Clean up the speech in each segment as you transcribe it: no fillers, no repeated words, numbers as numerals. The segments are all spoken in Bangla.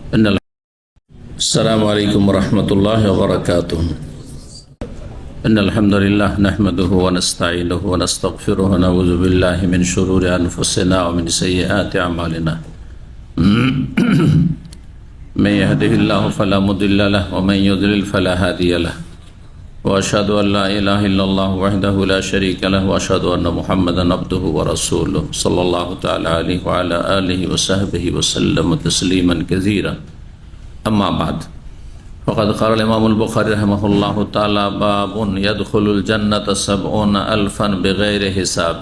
السلام عليكم ورحمة الله وبركاته. إن الحمد لله نحمده ونستعينه ونستغفره ونعوذ بالله من شرور أنفسنا ومن سيئات أعمالنا. من يهده الله فلا مضل له ومن يضلل فلا هادي له وأشهد أن لا إله إلا الله وحده لا شريك له وأشهد أن محمدا عبده ورسوله صلى الله تعالى عليه وعلى آله وصحبه وسلم تسليما كثيرا. أما بعد فقد قال الإمام البخاري رحمه الله تعالى: باب يدخل الجنة 70,000 بغير حساب.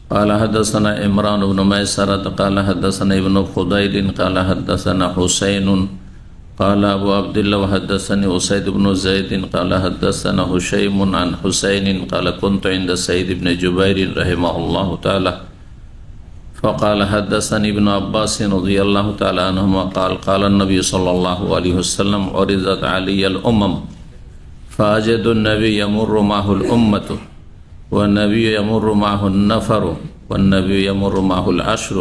قال حدثنا عمران بن ميسرة قال حدثنا ابن فضيل قال حدثنا حسين قال أبو عبد الله وحدثني أسيد بن زيد قال حدثنا هشيم عن حسين قال كنت عند سيد بن جبير رحمه الله تعالى فقال حدثني ابن عباس رضي الله تعالى عنهما قال قال النبي صلى الله عليه وسلم: عرضت علي الأمم فأجد النبي يمر معه الأمة والنبي يمر معه النفر والنبي يمر معه العشر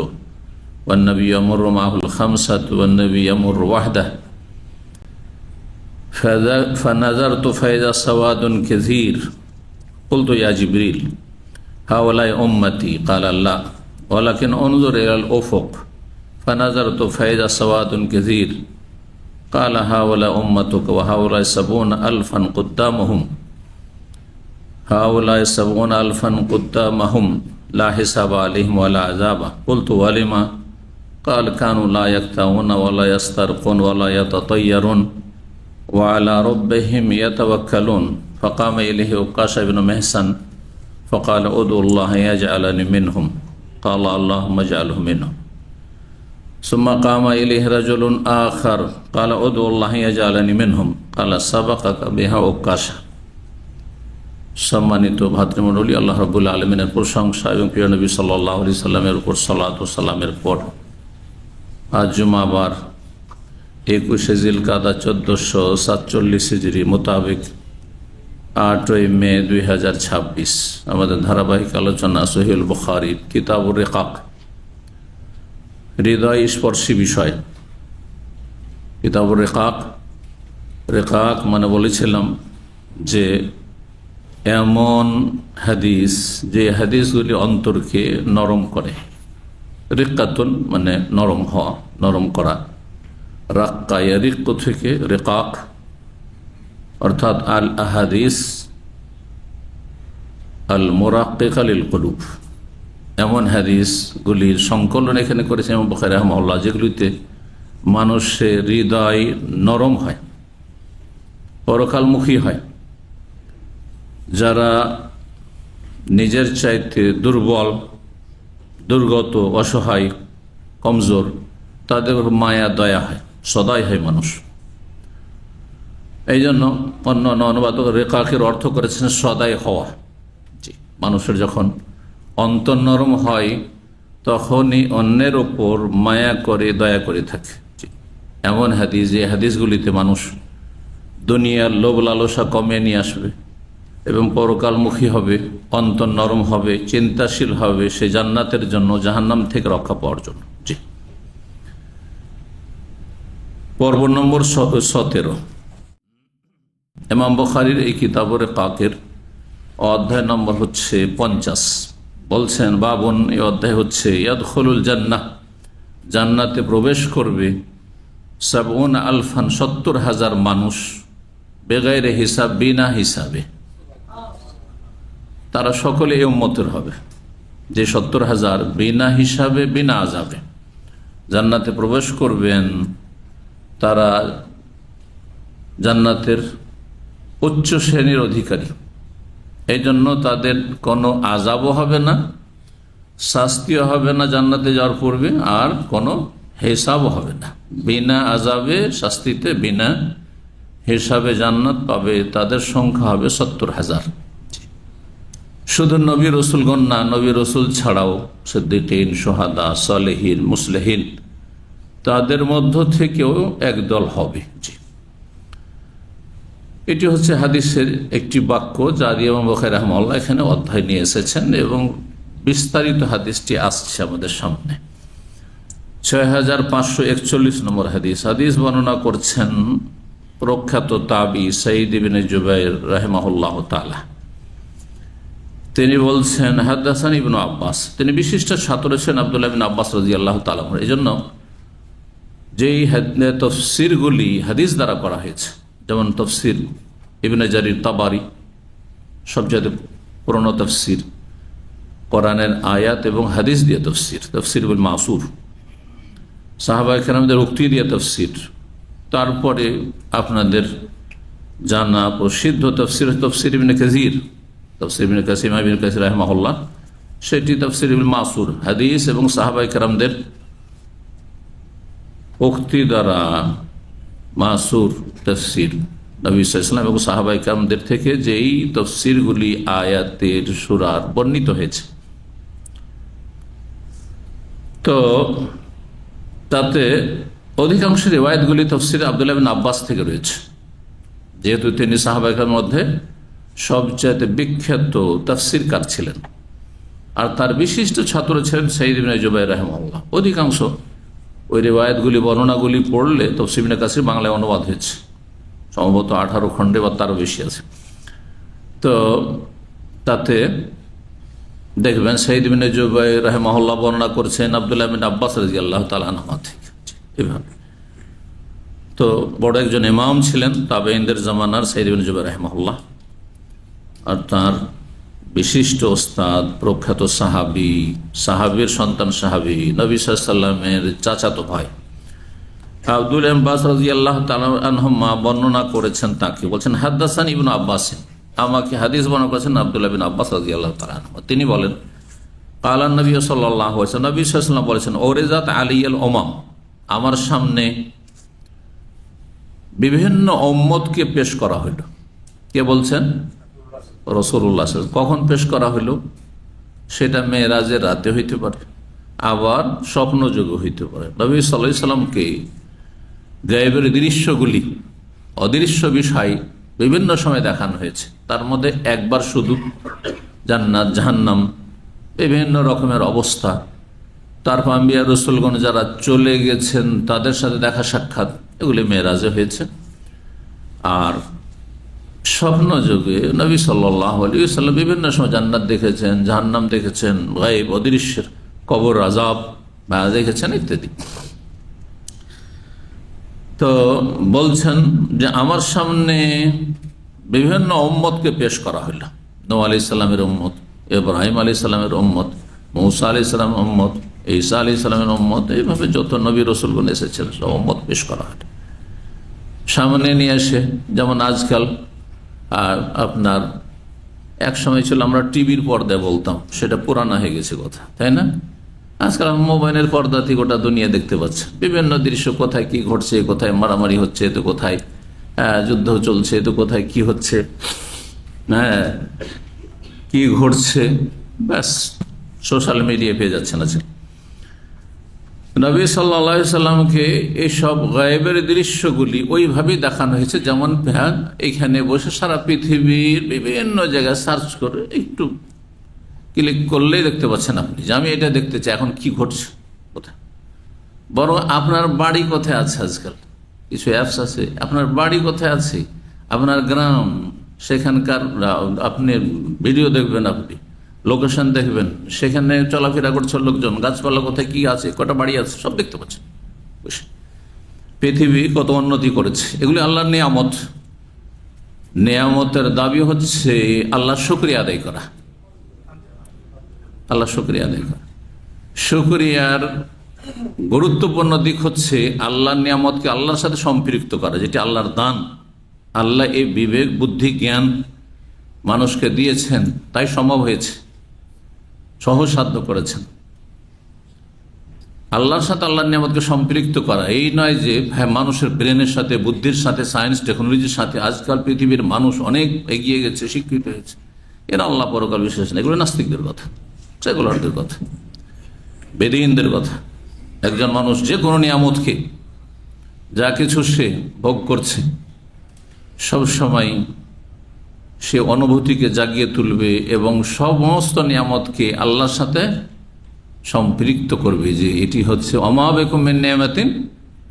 والنبي يمر معه الخمسة والنبي يمر وحده فنظرت فإذا سواد كثير قلت يا جبريل هؤلاء أمتي قال لا ولكن انظر إلى الأفق فنظرت فإذا سواد كثير قال هؤلاء أمتك وهؤلاء 70,000 قدامهم هؤلاء 70,000 قدامهم لا حساب عليهم ولا عذاب. قلت ولما؟ قال كانوا لا يكتوون ولا يسترقون ولا يتطيرون وعلى ربهم يتوكلون. فقام إليه عكاشة بن محصن فقال ادعو الله يجعلني منهم. قال اللهم اجعله منهم. ثم قام إليه رجل آخر قال ادعو الله يجعلني منهم. قال سبقك بها عكاشة. সম্মানিত ভাতৃমণ্ডলী, আল্লাহ রাব্বুল আলামিনের প্রশংসা এবং প্রিয় নবী সাল্লাল্লাহু আলাইহি সাল্লামের উপর সালাত ও সালামের পর আজ জুমাবার 21 জিলকাদা 1447 হিজরি মোতাবেক 8 মে 2026 আমাদের ধারাবাহিক আলোচনা সহিহুল বুখারীর কিতাবুর রিকাক, হৃদয় স্পর্শী বিষয়। কিতাবুর রিকাক, রিকাক মানে বলেছিলাম যে এমন হাদিস যে হাদিসগুলি অন্তরকে নরম করে। রিক্কাতুন মানে নরম হওয়া, নরম করা। রাক্কা ইয়ারিক্কু থেকে রিকাক, অর্থাৎ আল আহাদিস আল মুরাক্কিকা লিল কুলুব, এমন হাদিসগুলির সংকলন এখানে করেছে ইমাম বুখারী রাহিমাহুল্লাহ, যেগুলিতে মানুষের হৃদয় নরম হয়, পরকালমুখী হয়। যারা নিজের চাইতে দুর্বল, দুর্গত, অসহায়, কমজোর, তাদের মায়া দয়া হয়, সদাই হয় মানুষ। এই জন্য অন্য অনুবাদক রেকাকের অর্থ করেছেন সদাই হওয়া। মানুষের যখন অন্তর নরম হয় তখনই অন্যের ওপর মায়া করে, দয়া করে থাকে। এমন হাদিস, যে হাদিসগুলিতে মানুষ দুনিয়ার লোভ লালসা কমিয়ে নিয়ে আসবে এবং পরকালমুখী হবে, অন্তর নরম হবে, চিন্তাশীল হবে, সে জান্নাতের জন্য, জাহান্নাম থেকে রক্ষা পাওয়ার জন্য। জি, পর্ব নম্বর 17। ইমাম বুখারীর এই কিতাবুর রিকাকের অধ্যায় নম্বর হচ্ছে 50। বলছেন বাবুন, এই অধ্যায় হচ্ছে ইয়াদখুলুল জান্নাহ, জান্নাতে প্রবেশ করবে 70,000 70,000 মানুষ, বেগাইরে হিসাব, বিনা হিসাবে। তারা সকলে এই উম্মতের হবে, যে 70,000 বিনা হিসাবে, বিনা আযাবে জান্নাতে প্রবেশ করবেন। তারা জান্নাতের উচ্চ শ্রেণীর অধিকারী, এই জন্য তাদের কোনো আযাবও হবে না, শাস্তিও হবে না জান্নাতে যাওয়ার পূর্বে, আর কোনো হিসাবও হবে না। বিনা আযাবে, শাস্তিতে, বিনা হিসাবে জান্নাত পাবে। তাদের সংখ্যা হবে 70,000। শুধু নবী রসুলগণ না, নবী রসুল ছাড়াও সিদ্দিকিন, শুহাদা, সালেহিন, মুসলিহিন, তাদের মধ্য থেকেও একদল হবে। জি, এটি হচ্ছে হাদিসের একটি বাক্য, যা দিয়ে ইমাম বুখারী রাহিমাহুল্লাহ এখানে অধ্যায় নিয়ে এসেছেন এবং বিস্তারিত হাদিসটি আসছে আমাদের সামনে। 6541 নম্বর হাদিস। হাদিস বর্ণনা করছেন প্রখ্যাত তাবি সাঈদ ইবনে জুবাইর রাহিমাহুল্লাহ তাআলা। তিনি বলছেন, হাদাসানি ইবনে আব্বাস, তিনি বিশিষ্ট ছাত্র ছিলেন আব্দুল্লাহ বিন আব্বাস রাদিয়াল্লাহু তাআলা। এই জন্য যেই তফসিরগুলি হাদিস দ্বারা করা হয়েছে, যেমন তফসির ইবনে জারির তাবারি, সবচেয়ে পুরনো তফসির, কোরআনের আয়াত এবং হাদিস দিয়ে তফসির, তফসির বিল মাসুর, সাহাবায়ে কেরামদের উক্তি দিয়ে তফসির। তারপরে আপনাদের জানা প্রসিদ্ধ তফসির তফসির ইবনে কাসির, তফসির ইবনে কাসিম ইবনে কাসির রাহিমাহুল্লাহ, সেটি তফসির বিল মাসুর, হাদিস এবং সাহাবায়ে কেরামদের উক্তি দ্বারা মাসুর তফসির, নবী সাল্লাল্লাহু আলাইহি ওয়াসাল্লাম এবং সাহাবায়ে কেরামদের থেকে যেই তফসিরগুলি আয়াতের সূরার বর্ণিত হয়েছে, তো তাতে অধিকাংশ রিওয়ায়াতগুলি তফসির আব্দুল্লাহ বিন আব্বাস থেকে রয়েছে, যেহেতু তিনি সাহাবায়ে কেরামের মধ্যে সবচেয়ে বিখ্যাত তাফসীরকার ছিলেন আর তার বিশিষ্ট ছাত্র ছিলেন সাঈদ ইবনে জুবাইর রাহিমাহুল্লাহ। অধিকাংশ ওই রিওয়ায়াতগুলি, বর্ণনাগুলি পড়লে তাফসীর ইবনে কাসির বাংলায় অনুবাদ হয়েছে, সম্ভবত 18 খণ্ডে বা তারও বেশি আছে। তো তাতে দেখবেন সাঈদ ইবনে জুবাইর রাহিমাহুল্লাহ বর্ণনা করছেন আব্দুল্লাহ বিন আব্বাস রাদিয়াল্লাহু তাআলা আনহু থেকে, এভাবে। তো বড় একজন ইমাম ছিলেন তাবেঈনদের জামানার সাঈদ ইবনে জুবাইর রাহিমাহুল্লাহ, আর তার বিশিষ্ট ওস্তাদ প্রখ্যাত সাহাবী, সাহাবীর সন্তান সাহাবী, নবী সাল্লাল্লাহু আলাইহি ওয়াসাল্লামের চাচাতো ভাই আব্দুল্লাহ ইবনে আব্বাস রাদিয়াল্লাহু তাআলা আনহুমা বর্ণনা করেছেন তাকে, বলছেন হাদাসানি ইবনে আব্বাস, আমাকে হাদিস বর্ণনা করেছেন আব্দুল্লাহ বিন আব্বাস রাদিয়াল্লাহু তাআলা আনহু। তিনি বলেন, ক্বালা নবী সাল্লাল্লাহু আলাইহি ওয়াসাল্লাম, নবী সাল্লাল্লাহু আলাইহি ওয়াসাল্লাম বলেছেন, ওরিজাত আলাইয়াল উমাম, আমার সামনে বিভিন্ন উম্মতকে পেশ করা হইল। কে বলছেন? রাসূলুল্লাহ সাল্লাল্লাহু আলাইহি ওয়াসাল্লাম। কখন পেশ করা হইল? সেটা মেরাজের রাতে হইতে পারে, আবার স্বপ্নযোগে হইতে পারে। নবী সাল্লাল্লাহু আলাইহি ওয়াসাল্লামকে গায়েবের দৃশ্যগুলি, অদৃশ্য বিষয় বিভিন্ন সময় দেখানো হয়েছে। তার মধ্যে একবার শুধু জান্নাত জাহান্নাম, বিভিন্ন রকমের অবস্থা, তারপর আম্বিয়া রাসূলগণ যারা চলে গেছেন তাদের সাথে দেখা সাক্ষাৎ, এগুলি মেরাজে হয়েছে। আর স্বপ্নযোগে নবী সাল্লাল্লাহু আলাইহি ওয়াসাল্লাম বিভিন্ন সময় জান্নাত দেখেছেন, জাহান্নাম দেখেছেন, গায়েব অদৃশ্যের কবর আযাব দেখেছেন ইত্যাদি। তো বলছেন যে আমার সামনে বিভিন্ন উম্মতকে পেশ করা হইল। নূহ আলাইহিস সালামের উম্মত, ইব্রাহিম আলাইহিস সালামের উম্মত, মূসা আলাইহিস সালামের উম্মত, ঈসা আলাইহিস সালামের উম্মত, এইভাবে যত নবী রাসূলগণ এসেছেন সব উম্মত পেশ করা হইল সামনে নিয়ে এসে। যেমন আজকাল আপনার এক সময় ছিল আমরা টিভির পর্দায় বলতাম, সেটা পুরানা হয়ে গেছে কথা, তাই না? আজকাল মোবাইলের পর্দাতে গোটা দুনিয়া দেখতে পাচ্ছে বিভিন্ন দৃশ্য, কোথায় কি ঘটছে, কোথায় মারামারি হচ্ছে, তো কোথায় যুদ্ধ চলছে, তো কোথায় কি হচ্ছে, কি ঘটছে, ব্যাস সোশ্যাল মিডিয়া পেয়ে যাচ্ছেন। আছে নবী সাল্লাল্লাহু আলাইহি সাল্লামকে এইসব গায়েবের দৃশ্যগুলি ওইভাবেই দেখানো হয়েছে, যেমন এখানে বসে সারা পৃথিবীর বিভিন্ন জায়গায় সার্চ করে একটু ক্লিক করলেই দেখতে পাচ্ছেন আপনি যে আমি এটা দেখতে চাই, এখন কি ঘটছে কোথায়। বরং আপনার বাড়ি কোথায় আছে, আজকাল কিছু অ্যাপস আছে, আপনার বাড়ি কোথায় আছে, আপনার গ্রাম, সেখানকার আপনি ভিডিও দেখবেন, আপনি লোকেশন দেখবেন, সেখানে চলাফেরা করছে লোকজন, গাছপালা কোথায় কি আছে, কটা বাড়ি আছে, সব দেখতে পাচ্ছেন। পৃথিবী কত উন্নতি করেছে, এগুলি আল্লাহর নিয়ামত। নিয়ামতের দাবি হচ্ছে আল্লাহর শুকরিয়া আদায় করা, আল্লাহ শুকরিয়া আদায় করা। শুকরিয়ার গুরুত্বপূর্ণ দিক হচ্ছে আল্লাহর নিয়ামতকে আল্লাহর সাথে সম্পৃক্ত করা, যেটি আল্লাহর দান। আল্লাহ এই বিবেক বুদ্ধি জ্ঞান মানুষকে দিয়েছেন, তাই সম্ভব হয়েছে, সহজসাধ্য করেছেন। আল্লাহর সাথে আল্লাহর নিয়ামতকে সম্পৃক্ত করা এই নয় যে মানুষের ব্রেনের সাথে, বুদ্ধির সাথে, সায়েন্স টেকনোলজির সাথে। আজকাল পৃথিবীর মানুষ অনেক এগিয়ে গেছে, শিক্ষিত হয়েছে, এরা আল্লাহ পরকাল বিশ্বাস না। এগুলো নাস্তিকদের কথা, সেকুলারদের কথা, বেদিনদের কথা। একজন মানুষ যে কোনো নিয়ামতকে, যা কিছু সে ভোগ করছে, সব সময় সে অনুভূতিকে জাগিয়ে তুলবে এবং সমস্ত নিয়ামতকে আল্লাহর সাথে সম্পৃক্ত করবে যে এটি হচ্ছে ওমা বিকুম মিন নি'মাতিন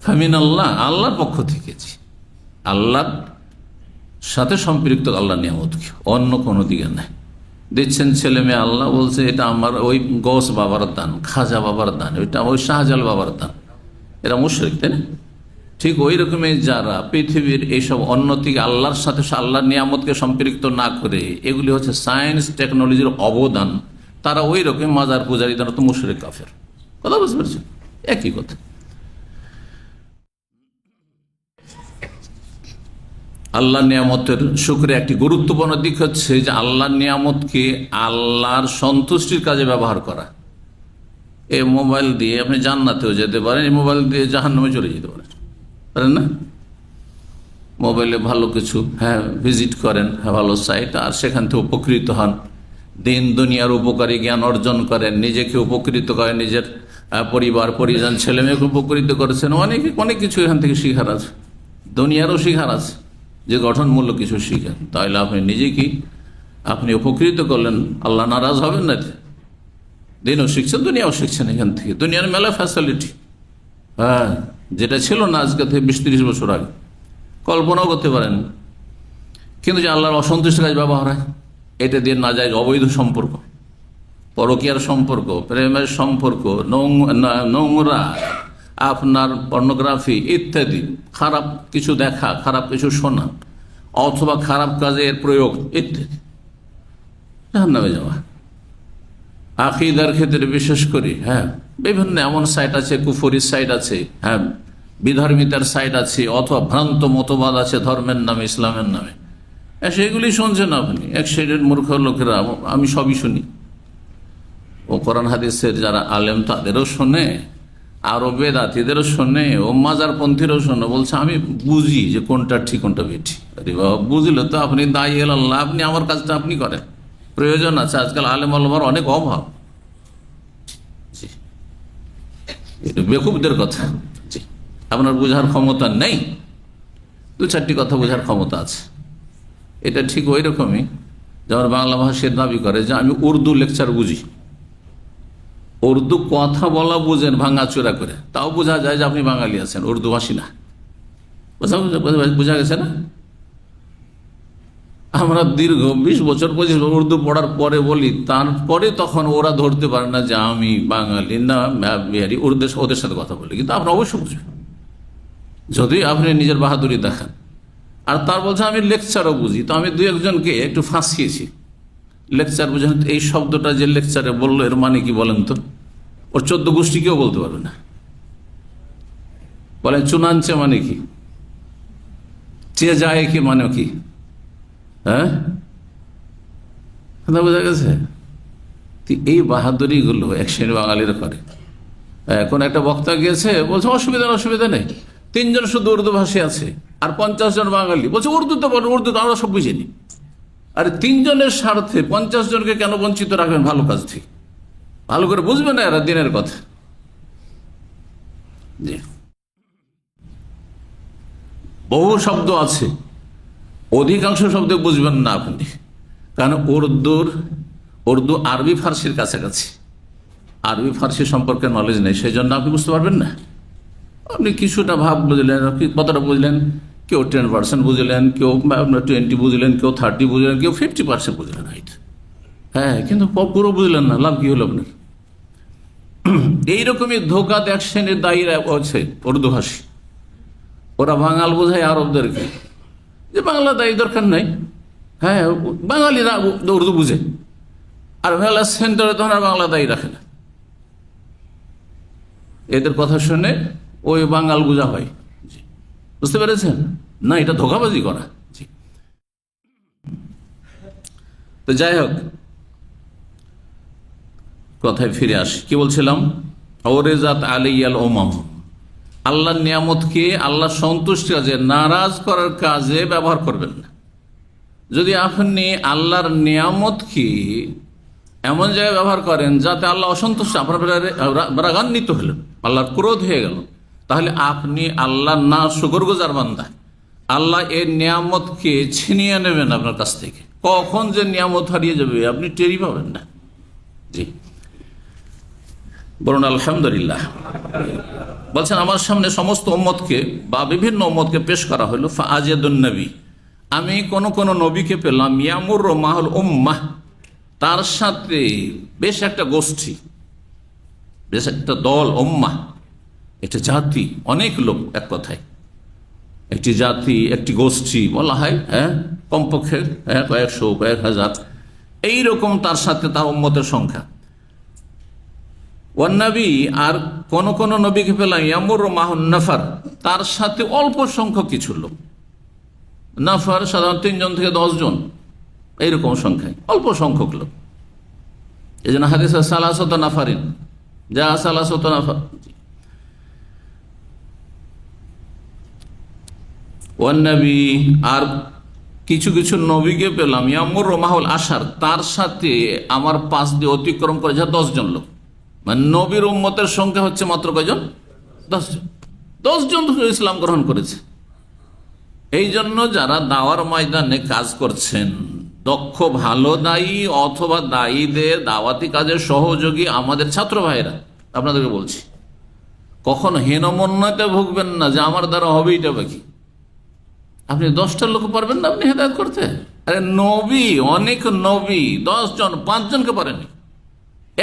ফামিনাল্লাহ, আল্লাহর পক্ষ থেকে। আল্লাহর সাথে সম্পৃক্ত আল্লাহর নিয়ামত কি, অন্য কোনো দিকে নাই। দিচ্ছেন ছেলে মেয়ে, আল্লাহ বলছে এটা আমার ওই গৌস বাবার দান, খাজা বাবার দান, ওইটা ওই শাহজাল বাবার দান। এরা মুশরিক, তাই না? ঠিক ওই রকমের যারা পৃথিবীর এইসব অন্যদিকে আল্লাহর সাথে আল্লাহর নিয়ামতকে সম্পৃক্ত না করে, এগুলি হচ্ছে সায়েন্স টেকনোলজির অবদান, তারা ওই রকম মাজার পূজারী, তারা তো মুশরিক কাফের। কথা বুঝতে পারছেন? একই কথা। আল্লাহ নিয়ামতের শুকরে একটি গুরুত্বপূর্ণ দিক হচ্ছে যে আল্লাহর নিয়ামতকে আল্লাহর সন্তুষ্টির কাজে ব্যবহার করা। এই মোবাইল দিয়ে আপনি জান্নাতেও যেতে পারেন, এই মোবাইল দিয়ে জাহান্নামে চলে যেতে পারেন, পারেন না? মোবাইলে ভালো কিছু ভিজিট করেন, ভালো সাইট, আর সেখান থেকে উপকৃত হন, দিন দুনিয়ার উপকারী জ্ঞান অর্জন করেন, নিজেকে উপকৃত করেন, নিজের পরিবার পরিজন ছেলে মেয়েকে উপকৃত করেছেন। অনেক কিছু এখান থেকে শিখার আছে, দুনিয়ারও শিখার আছে, যে গঠনমূলক কিছু শিখেন, তাহলে আপনি নিজেকেই আপনি উপকৃত করলেন, আল্লাহ নারাজ হবেন না। দিনও শিখছেন, দুনিয়াও শিখছেন এখান থেকে। দুনিয়ার মেলা ফ্যাসিলিটি, যেটা ছিল না আজকে থেকে 20-30 বছর আগে, কল্পনাও করতে পারেন। কিন্তু যে আল্লাহর অসন্তুষ্ট কাজ ব্যবহার হয়, এটা দিয়ে না যায় অবৈধ সম্পর্ক, পরকীয়ার সম্পর্ক, প্রেমের সম্পর্ক, নোংরা, আপনার পর্নোগ্রাফি ইত্যাদি, খারাপ কিছু দেখা, খারাপ কিছু শোনা, অথবা খারাপ কাজের প্রয়োগ ইত্যাদি, জাহান্নামে যাওয়া। আকীদার ক্ষেত্রে বিশেষ করে বিভিন্ন এমন সাইট আছে, কুফরি সাইট আছে, বিধর্মিতার সাইট আছে, অথবা ভ্রান্ত মতবাদ আছে ধর্মের নামে, ইসলামের নামে, সেগুলি শুনছেন আপনি। এক সাইডের মূর্খ লোকেরা, আমি সবই শুনি, ও কোরআন হাদিসের যারা আলেম তাদেরও শোনে, আরো বেদাতীদেরও শোনে, ও মাজারপন্থীরাও শোনে, বলছে আমি বুঝি যে কোনটা ঠিক কোনটা বেঠিক। আরে বাবা, বুঝলে তো আপনি দায়ী আল্লাহ, আপনি আমার কাজটা আপনি করেন, প্রয়োজন আছে। আজকাল আলেম ওলামার অনেক অভাব। এটা বেকুবদের কথা। জি, আপনার বোঝার ক্ষমতা নেই, 2-4টি কথা বোঝার ক্ষমতা আছে। এটা ঠিক ওই রকমই যেমন বাংলা ভাষার দাবি করে যে আমি উর্দু লেকচার বুঝি, উর্দু কথা বলা বুঝেন ভাঙাচোরা করে, তাও বোঝা যায় যে আপনি বাঙালি আছেন, উর্দু ভাষী না। বোঝা গেছে না? আমরা দীর্ঘ 20 বছর 25 বছর উর্দু পড়ার পরে বলি, তারপরে তখন ওরা ধরতে পারে না যে আমি বাঙালি না বিহারি, ওদের সাথে কথা বলি। কিন্তু আমরা অবশ্যই বুঝবেন যদি আপনি নিজের বাহাদুরি দেখান। আর তার বলছে আমি লেকচারও বুঝি, তো আমি 2-1জনকে একটু ফাঁসিয়েছি। লেকচার বুঝেন, এই শব্দটা যে লেকচারে বললো এর মানে কি বলেন তো? ওর 14 গোষ্ঠী কেউ বলতে পারবে না। বলেন চুনাঞ্চে মানে কি, চেয়ে যায় কি মানে কি? বোঝা গেছে? এই বাহাদুরি গুলো এক শ্রেণী বাঙালিরা করে। এখন একটা বক্তা গিয়েছে, বলছে অসুবিধা নেই, 3 জন শুধু উর্দু ভাষী আছে আর 50 জন বাঙালি। বলছে উর্দু তো বলেন, উর্দু তো আমরা সব বুঝিনি। আর 3 জনের স্বার্থে 50 জনকে কেন বঞ্চিত রাখবেন ভালো কাজ থেকে? ভালো করে বুঝবে না এরা দিনের কথা। জি, বহু শব্দ আছে, অধিকাংশ শব্দ বুঝবেন না আপনি, কারণ উর্দু আরবি ফার্সির কাছাকাছি, আরবি ফার্সি সম্পর্কে নলেজ নেই, সেই জন্য আপনি বুঝতে পারবেন না। আপনি কিছুটা ভাব বুঝলেন, কতটা বুঝলেন, কেউ 10% বুঝলেন, কেউ 20 বুঝলেন, কেউ 30 বুঝলেন, কেউ 50% বুঝলেন, কিন্তু পুরো বুঝলেন না, লাভ কি হলো আপনার? এইরকমই ধোকা এক শ্রেণীর দায়ীরা আছে উর্দু ভাষী, ওরা বাঙাল বোঝায় আরবদেরকে যে বাংলা দায়ী দরকার নাই, বাঙালিরা উর্দু বুঝে, আর মেলা সেন্টারে তখন আর বাংলা দায়ী রাখে না। এদের কথা শুনে ওই বাঙাল বোঝা হয়। বুঝতে পেরেছেন না? এটা ধোকাবাজি করা। তো যাই হোক, কথায় ফিরে আসি, কি বলছিলাম? ওরেজাত আলাইয়াল উমাম, আল্লাহর নিয়ামতকে আল্লাহ সন্তুষ্টি কাজে, নারাজ করার কাজে ব্যবহার করবেন না। যদি আপনি আল্লাহর নিয়ামতকে এমন জায়গায় ব্যবহার করেন যাতে আল্লাহ অসন্তুষ্ট, আপনার রাগান্বিত হলেন, আল্লাহর ক্রোধ হয়ে গেল, তাহলে আপনি আল্লাহ না শুকরগুজার বান্দা। আল্লাহ এই নিয়ামতকে ছিনিয়ে নেবেন আপনার কাছ থেকে, কখন যে নিয়ামত হারিয়ে যাবে আপনি টেরই পাবেন না। জি, বলুন আলহামদুলিল্লাহ। বলছেন আমার সামনে সমস্ত উম্মতকে বা বিভিন্ন উম্মতকে পেশ করা হলো, ফাআজিদুন নবী, আমি কোন নবীকে পেলাম, ইয়ামুর মাহুল উম্মাহ, তার সাথে বেশ একটা গোষ্ঠী, বেশ একটা দল, উম্মাহ একটা জাতি, অনেক লোক, এক কথায় একটি জাতি, একটি গোষ্ঠী বলা হয়, কমপক্ষে কয়েকশো, কয়েক হাজার, এইরকম তার সাথে তার উম্মতের সংখ্যা। ওয়ান্নবী, আর কোন নবীকে পেলাম ইয়ামুর মাহুন নাফার, তার সাথে অল্প সংখ্যক কিছু লোক। নাফার সাধারণত 3 জন থেকে 10 জন, এইরকম সংখ্যায় অল্প সংখ্যক লোক। এই জন্য হাদিসে সালাসত নাফারিন, যা সালাসত নাফার। ওয়ান্নবী, আর কিছু কিছু নবীকে পেলাম ইয়ামুর মাহুল আশার, তার সাথে আমার পাশ দিয়ে অতিক্রম করে যা 10 জন লোক। মানে নবীর উম্মতের সংখ্যা হচ্ছে মাত্র কয়জন? 10 জন। 10 জন ইসলাম গ্রহণ করেছে। এই জন্য যারা দাওয়ার ময়দানে কাজ করছেন, দক্ষ ভালো দায়ী অথবা দায়ীদের দাওয়াতি কাজের সহযোগী আমাদের ছাত্র ভাইরা, আপনাদেরকে বলছি, কখনো হীনমন্যতায় ভুগবেন না যে আমার দ্বারা হবে এটা বাকি। আপনি 10টা লোক পারবেন না আপনি হেদায়েত করতে? আরে নবী, অনেক নবী 10 জন 5 জনকে পারেনি,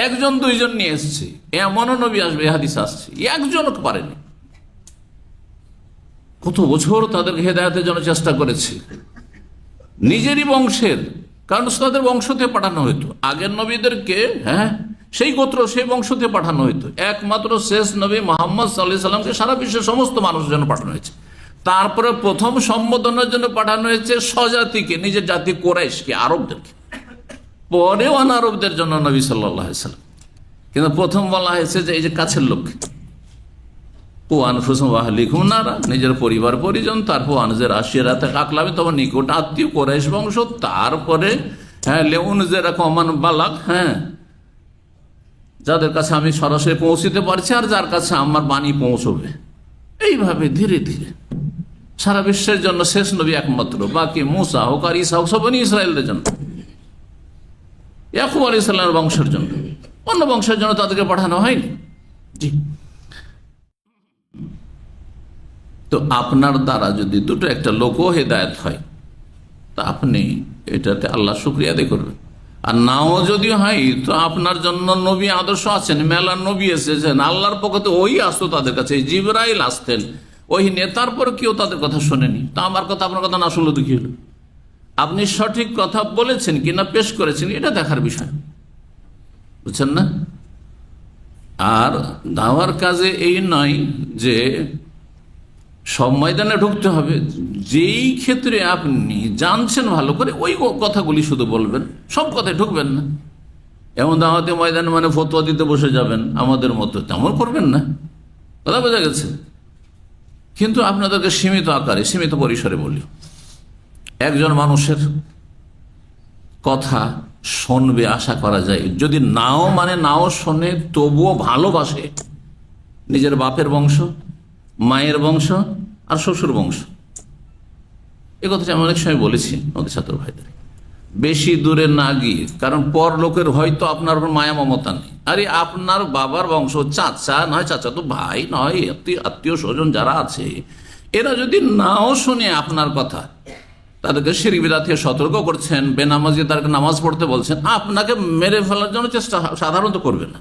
1 জন 2 জন নিয়ে এসছে। এমনও নবী আসবে, হাদিস আসছে, 1 জনকে পারেনি। কত বছর তাদেরকে হেদায়েতের জন্য চেষ্টা করেছে, নিজেরই বংশের, কারণ তাদের বংশতে পাঠানো হইতো আগের নবীদেরকে, সেই গোত্র সেই বংশতে পাঠানো হইতো। একমাত্র শেষ নবী মুহাম্মদ সাল্লাল্লাহু আলাইহি সাল্লামকে সারা বিশ্বের সমস্ত মানুষের জন্য পাঠানো হয়েছে। তারপরে প্রথম সম্বোধনের জন্য পাঠানো হয়েছে স্বজাতিকে, নিজের জাতি কুরাইশকে, আরবদেরকে, পরে অনারবদের জন্য নবী সাল্লাল্লাহু আলাইহি সাল্লাম। কিন্তু প্রথম বলা হয়েছে যে এই যে কাছের লোক, নিজের পরিবার পরিজন, তারপর আনজের আশিরাতে আকলাবে, তখন নিকট আত্মীয় কুরাইশ বংশ, তারপরে লেউনজেরা কমান বালাক, যাদের কাছে আমি সরাসরি পৌঁছতে পারছি আর যার কাছে আমার বাণী পৌঁছবে। এইভাবে ধীরে ধীরে সারা বিশ্বের জন্য শেষ নবী একমাত্র, বাকি মুসা হোক আর ঈসা হোক সব বনি ইসরায়েলদের জন্য, ইয়াকুব আলাইহিস সালামের বংশের জন্য, অন্য বংশের জন্য তাদেরকে পাঠানো হয়নি। জি, তো আপনার দ্বারা যদি দুটো একটা লোকও হেদায়েত হয় তা আপনি এটাতে আল্লাহ শুকরিয়া আদায় করবেন। আর নাও যদি হয় তো আপনার জন্য নবী আদর্শ আছেন, মেলা নবী এসেছেন আল্লাহর পক্ষে, ওই আসতো তাদের কাছে, জিবরাইল আসতেন ওই নিয়ে, তারপর কেউ তাদের কথা শোনেনি। তা আমার কথা আপনার কথা না শুনলে তো কি হলো? আপনি সঠিক কথা বলেছেন কিনা, পেশ করেছেন, এটা দেখার বিষয়, বুঝছেন না? আর দাওয়ার কাজে এই নয় যে সব ময়দানে ঢুকতে হবে, যেই ক্ষেত্রে আপনি জানছেন ভালো করে ওই কথাগুলি শুধু বলবেন, সব কথায় ঢুকবেন না। এমন দাওয়াতে ময়দানে মানে ফতোয়া দিতে বসে যাবেন আমাদের মতো, তেমন করবেন না, কথা বোঝা গেছে? কিন্তু আপনাদেরকে সীমিত আকারে, সীমিত পরিসরে বলি, একজন মানুষের কথা শুনবে আশা করা যায়, যদি নাও মানে নাও শোনে তবুও ভালোবাসে নিজের বাপের বংশ, মায়ের বংশ আর শ্বশুর বংশ। এ কথাটা আমি অনেক সময় বলেছি আমাদের ছাত্র ভাইদের, বেশি দূরে না গিয়ে, কারণ পর লোকের হয়তো আপনার উপর মায়া মমতা নেই। আরে আপনার বাবার বংশ, চাচা নয়, চাচা তো ভাই নয়, আত্মীয় স্বজন যারা আছে, এরা যদি নাও শুনে আপনার কথা, তাদেরকে শিরক বিদআত থেকে সতর্ক করছেন, বেনামাজি তাদেরকে নামাজ পড়তে বলছেন, আপনাকে মেরে ফেলার জন্য চেষ্টা সাধারণত করবে না,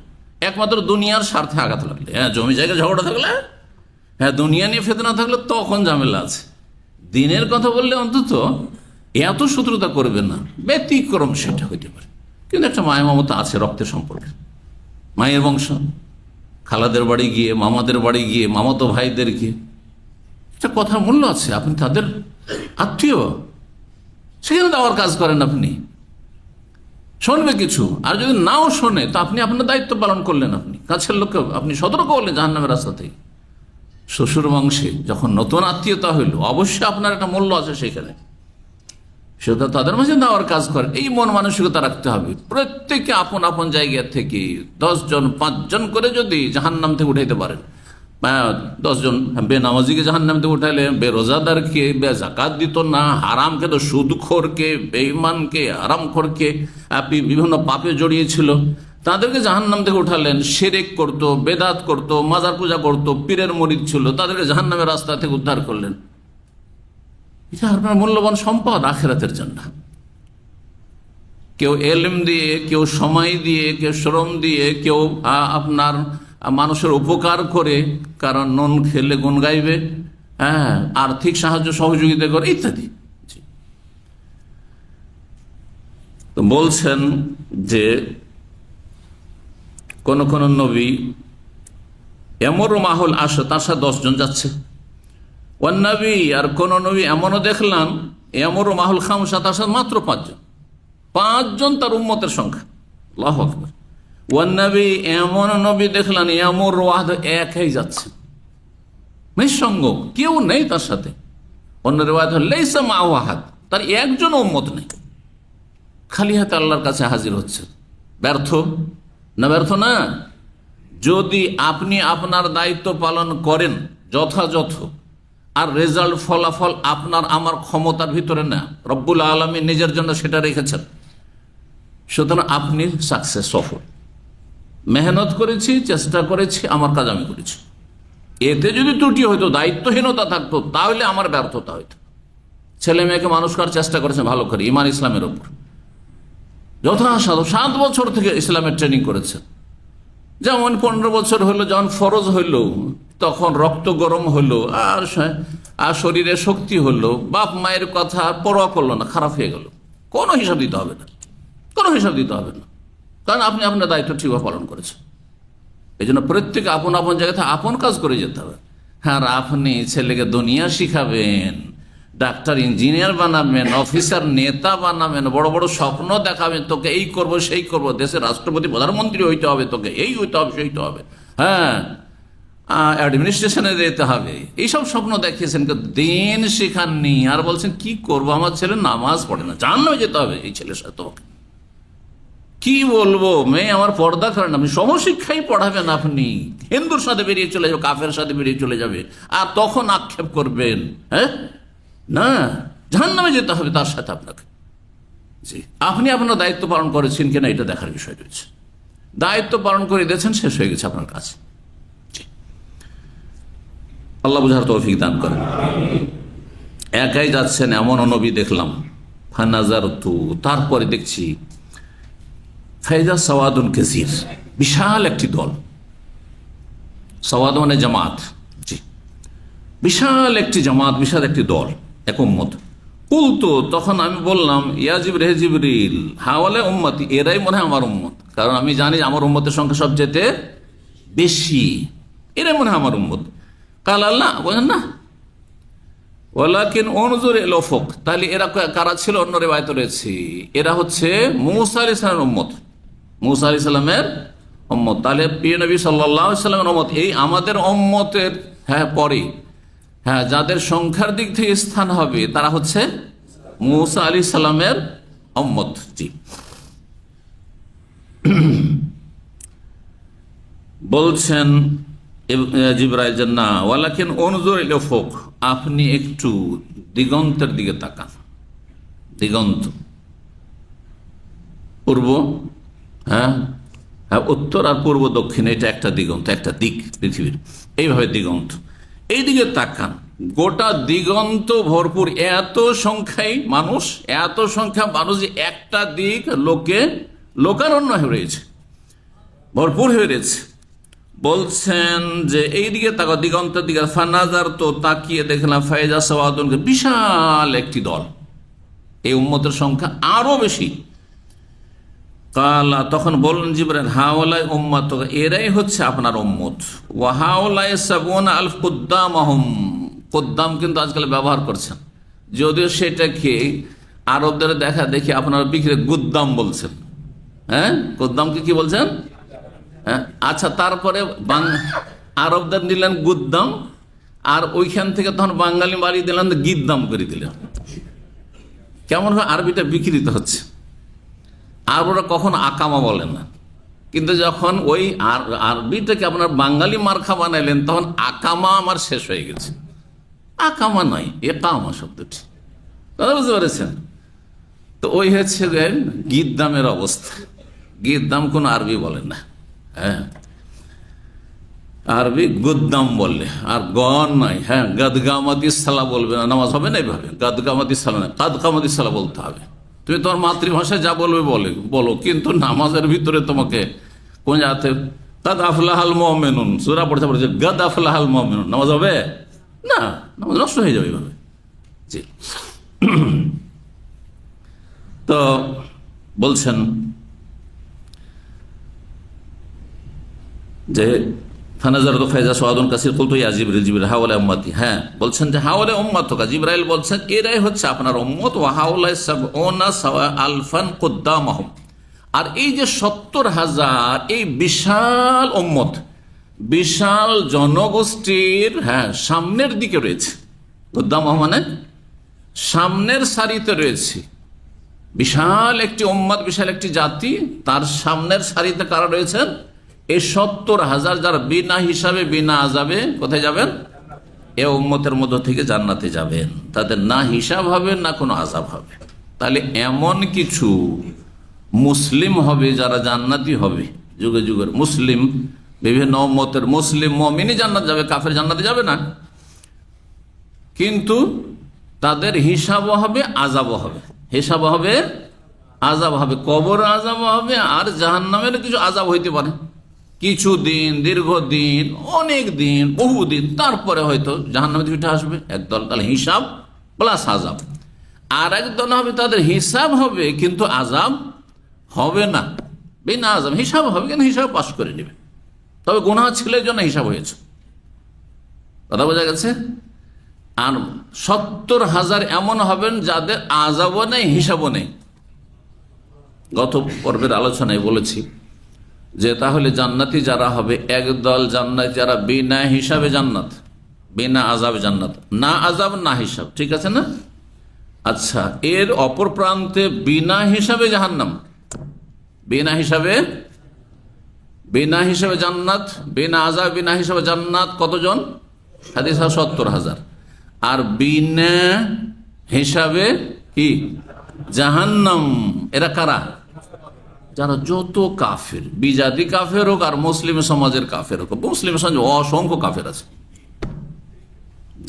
একমাত্র দুনিয়ার স্বার্থে আঘাত লাগলে, জমি জায়গায় ঝগড়া থাকলে, দুনিয়া নিয়ে ফেতনা থাকলে তখন ঝামেলা আছে। দিনের কথা বললে অন্তত এত শত্রুতা করবে না, ব্যতিক্রম সেটা হইতে পারে। কিন্তু একটা মায়া মমতা আছে রক্তের সম্পর্কে, মায়ের বংশ, খালাদের বাড়ি গিয়ে, মামাদের বাড়ি গিয়ে, মামাতো ভাইদের গিয়ে, একটা কথার মূল্য আছে, আপনি তাদের আত্মীয়, সেখানে দেওয়ার কাজ করেন, আপনি শুনবে কিছু, আর যদি নাও শোনে তো আপনি আপনার দায়িত্ব পালন করলেন, আপনি কাছের লোককে আপনি সতর্ক করলেন জাহান্নামের রাস্তা থেকে। শ্বশুর বংশে যখন নতুন আত্মীয়তা হইল, অবশ্যই আপনার একটা মূল্য আছে সেখানে, সেটা তাদের মাঝে দেওয়ার কাজ করে, এই মন মানসিকতা রাখতে হবে। প্রত্যেকে আপন আপন জায়গা থেকে 10 জন 5 জন করে যদি জাহান্নাম থেকে উঠাইতে পারেন, 10 জন বেনামাজিকে জাহান্নাম থেকে উঠাইলে, বেরোজাদারকে, বেজাকাত দিত না, হারামকে তো, সুদখোরকে, বেঈমানকে, হারামখোরকে, বিভিন্ন পাপে জড়িয়েছিল, তাদেরকে জাহান্নাম থেকে উঠালেন। শিরক করত, বেদাত করত, মাজার পূজা করত, পীরের মরিদ ছিল, তাদেরকে জাহান্নামের রাস্তা থেকে উদ্ধার করলেন। এটা আপনার মূল্যবান সম্পদ আখিরাতের জন্য। কেউ এলম দিয়ে, কেউ সময় দিয়ে, কেউ শ্রম দিয়ে, কেউ আপনার মানুষের উপকার করে, কারণ নুন খেলে গুণ গাইবে, হ্যাঁ, আর্থিক সাহায্য সহযোগিতা করে ইত্যাদি। তো বলছেন যে কোন কোন নবী এমরও মাহল আসে, তার সাথে 10 জন যাচ্ছে। ওয়ান নবী, আর কোন নবী এমনও দেখলাম এমরও মাহুল খামসা, তার সাথে মাত্র 5 জন। 5 জন তার উম্মতের সংখ্যা। আল্লাহু আকবার। ওয়ান নবী, এমন নবী দেখলাম এমর ওয়াহদ, একাই যাচ্ছে, নিঃসঙ্গ, কেউ নেই তার সাথে। অন্য রিওয়ায়াত লাইসা মাআহু আহাদ, তার একজন উম্মত নেই, খালি হাতে আল্লাহর কাছে হাজির হচ্ছে। ব্যর্থ না? ব্যর্থ না। যদি আপনি আপনার দায়িত্ব পালন করেন যথাযথ, আর রেজাল্ট ফলাফল আপনার আমার ক্ষমতার ভিতরে না, রব্বুল আলামিন নিজের জন্য সেটা রেখেছেন, সুতরাং আপনি সাকসেস, সফল। মেহনত করেছি, চেষ্টা করেছি, আমার কাজ আমি করেছি। এতে যদি ত্রুটি হইতো, দায়িত্বহীনতা থাকতো, তাহলে আমার ব্যর্থতা হইতো। ছেলে মেয়েকে মানুষ করার চেষ্টা করেছে ভালো করে, ইমান ইসলামের ওপর যথাসাধ্য 7 বছর থেকে ইসলামের ট্রেনিং করেছে। যেমন 15 বছর হলো, যখন ফরজ হইল, তখন রক্ত গরম হলো, আর শরীরে শক্তি হলো, বাপ মায়ের কথা পরোয়া করলো না, খারাপ হয়ে গেল, কোনো হিসাব দিতে হবে না, কোনো হিসাব দিতে হবে না, কারণ আপনি আপনার দায়িত্ব ঠিকভাবে পালন করেছেন। এই জন্য প্রত্যেকে আপন আপন জায়গাতে আপন কাজ করে যেতে হবে। হ্যাঁ, আপনি ছেলেকে দুনিয়া শিখাবেন, ডাক্তার ইঞ্জিনিয়ার বানাবেন, অফিসার নেতা বানাবেন, বড় বড় স্বপ্ন দেখাবেন, তোকে এই করব সেই করব, দেশের রাষ্ট্রপতি প্রধানমন্ত্রী হইতে হবে, তোকে এই হইতে হবে সেই হইতে হবে, হ্যাঁ, অ্যাডমিনিস্ট্রেশনে যেতে হবে, এইসব স্বপ্ন দেখিয়েছেন, দিন শেখাননি। আর বলছেন কি করব, আমার ছেলে নামাজ পড়ে না, জাহান্নামে যেতে হবে এই ছেলের সাথে। তোমাকে কি বলবো, মেয়ে আমার পর্দা করেন, আপনি সমশিক্ষাই পড়াবেন, আপনি হিন্দুর সাথে বেরিয়ে চলে যাবে, কাফের সাথে বেরিয়ে চলে যাবে, আর তখন আক্ষেপ করবেন, হ্যাঁ না, জাহান্নামে যেতে হবে তার সাথে আপনাকে। জি, আপনি আপনার দায়িত্ব পালন করেছেন কিনা এটা দেখার বিষয় রয়েছে। দায়িত্ব পালন করে দিয়েছেন, শেষ হয়ে গেছে আপনার কাছে। আল্লাহ বুঝার তৌফিক দান করেন। একাই যাচ্ছেন এমন নবী দেখলাম। ফানাজারতু, তারপরে দেখছি ফাইজা সাওয়াদুন কাসীর, বিশাল একটি দল। সাওয়াদ মানে জামাত। জি, বিশাল একটি জামাত, বিশাল একটি দল, এক উম্মত। কুলতু, তখন আমি বললাম, ইয়া জিবরিল, হে জিবরিল, হাওয়ালে উম্মতি, এরাই মনে হয় আমার উম্মত, কারণ আমি জানি আমার উম্মতের সংখ্যা সবচেয়ে বেশি, এরাই মনে হয় আমার উম্মত। কাল আল্লাহ বলেন না, ওয়ালাকিন উনজুর ইলা উফুক, তাহলে এরা কারা ছিল? অন্য রিওয়ায়াতে রয়েছে এরা হচ্ছে মূসা আলাইহিস সালামের উম্মত, মূসা আলাইহিস সালামের উম্মত। তাহলে প্রিয় নবী সাল্লাল্লাহু আলাইহি ওয়াসাল্লামের উম্মত, এই আমাদের উম্মতের পরে যাদের সংখ্যার দিক থেকে স্থান হবে তারা হচ্ছে মূসা আলাইহিস সালামের উম্মত। জি, বলছেন জিবরাইল জান্না, ওয়ালাকিন উনজুর ইলা উফুক, আপনি একটু দিগন্তের দিকে তাকান। দিগন্ত, পূর্ব, হ্যাঁ, উত্তর আর পূর্ব দক্ষিণ, এটা একটা দিগন্ত, একটা দিক পৃথিবীর, এইভাবে দিগন্ত, এই দিকে তাকান। গোটা দিগন্ত ভরপুর, এত সংখ্যায় মানুষ, এত সংখ্যা মানুষ যে একটা দিক লোকারণ্য হয়ে রয়েছে, ভরপুর হয়ে রয়েছে। বলছেন যে এই দিকে তাকাও, দিগন্তের দিকে। ফানাজার, তো তাকিয়ে দেখলাম, ফাইজা সাওয়াদুন, বিশাল একটি দল, এই উম্মতের সংখ্যা আরো বেশি। কালা, তখন বললেন জিবরাইল, হাওলাই উম্মত, এরাই হচ্ছে আপনার উম্মত। ওয়া হাওলাই সাবুনা আলফ কুদ্দামাহুম, কুদ্দাম কিন্তু আজকাল ব্যবহার করছেন, যদিও সেটাকে আরবদের দেখা দেখি আপনারা বিক্রি গুদ্দাম বলছেন। হ্যাঁ, কুদ্দামকে কি বলছেন? হ্যাঁ, আচ্ছা, তারপরে আরবদের নিলেন গুদ্দাম, আর ওইখান থেকে তখন বাঙালি বাড়ি দিলেন গিদ্দাম করে দিলেন। কেমন হয় আরবিটা বিকৃত হচ্ছে। আর ওরা কখনো আকামা বলেন না, কিন্তু যখন ওই আরবিটাকে আপনার বাঙালি মার্খা বানাইলেন, তখন আকামা আমার শেষ হয়ে গেছে। আকামা নয়, একামা শব্দটি, কথা বুঝতে পেরেছেন? তো ওই হচ্ছে গিদ্দামের অবস্থা, গিদ্দাম কোন আরবি বলেন না, হ্যাঁ আরবি গুদ্দাম বললে, আর গন নয়। হ্যাঁ, গাদগামাতি সালা বলবে না, নামাজ হবে না এইভাবে। গাদগামাতি সালা না, কাদগামাতি সালা বলতে হবে। তুমি তোমার মাতৃভাষায় যা বলবে বলো, কিন্তু নামাজের ভিতরে তোমাকে কোন জাতে কাদ আফলাহাল মুমিনুন সূরা পড়তে পড়ছে গাদ আফলাহাল মুমিনুন, নামাজ হবে না, নামাজ নষ্ট হয়ে যাবে এইভাবে। জি। তো বলছেন যে ফানাজারতু ফাইজা সাওয়াদুন কাসির কুলতু ইয়া জিবরিল, জিবরিল হাওলা উম্মতি। হ্যাঁ, বলছেন যে হাওলা উম্মাতুকা, জিবরাইল বলছেন এরাই হচ্ছে আপনার উম্মত। ওয়া হাওলা সাবউনা সাওয়া আলফান কুদ্দামাহুম, আর এই যে 70,000 এই বিশাল উম্মত, বিশাল জনগোষ্ঠীর হ্যাঁ সামনের দিকে রয়েছে। কুদ্দামাহুম মানে সামনের সারিতে রয়েছে। বিশাল একটি উম্মত, বিশাল একটি জাতি, তার সামনের সারিতে কারা রয়েছেন? এই 70,000 যারা বিনা হিসাবে বিনা আযাবে কোথায় যাবেন? এ উম্মতের মধ্য থেকে জান্নাতে যাবেন। তাদের না হিসাব হবে না কোনো আযাব হবে। তাহলে এমন কিছু মুসলিম হবে যারা জান্নাতি হবে, যুগে যুগের মুসলিম, বিভিন্ন উম্মতের মুসলিম মুমিনই জান্নাত যাবে, কাফের জান্নাতে যাবে না। কিন্তু তাদের হিসাবও হবে, আযাবও হবে। হিসাব হবে, আযাব হবে, কবর আযাব হবে, আর জাহান্নামের কিছু আযাব হইতে পারে। কিছুদিন, দীর্ঘদিন, অনেক দিন, বহুদিন, তারপরে হয়তো জাহান্নামে উঠে আসবে একদল। তাহলে হিসাব প্লাস আযাব। আর একদল হবে তাদের হিসাব হবে কিন্তু আযাব হবে না, বিনা আযাব। হিসাব হবে কিন্তু হিসাব পাস করে নেবে, তবে গুনাহ ছিল এই জন্য হিসাব হয়েছে। কথা বোঝা গেছে? আর 70,000 এমন হবেন যাদের আযাবও নেই, হিসাবও নেই। গত পর্বের আলোচনায় বলেছি যে তাহলে জান্নাতি যারা হবে, একদল জান্নাতি যারা বিনা হিসাবে জান্নাত, বিনা আযাবে জান্নাত, না আযাব না হিসাব, ঠিক আছে না? আচ্ছা, এর অপর প্রান্তে বিনা হিসাবে জাহান্নাম, বিনা হিসাবে, বিনা হিসাবে জান্নাত, বিনা আযাব বিনা হিসাবে জান্নাত কতজন? হাদিস 70,000। আর বিনা হিসাবে কি জাহান্নাম, এরা কারা? যারা যত কাফের, বিজাতি কাফের হোক আর মুসলিম সমাজের কাফের হোক। মুসলিম সমাজে অসংখ্য কাফের আছে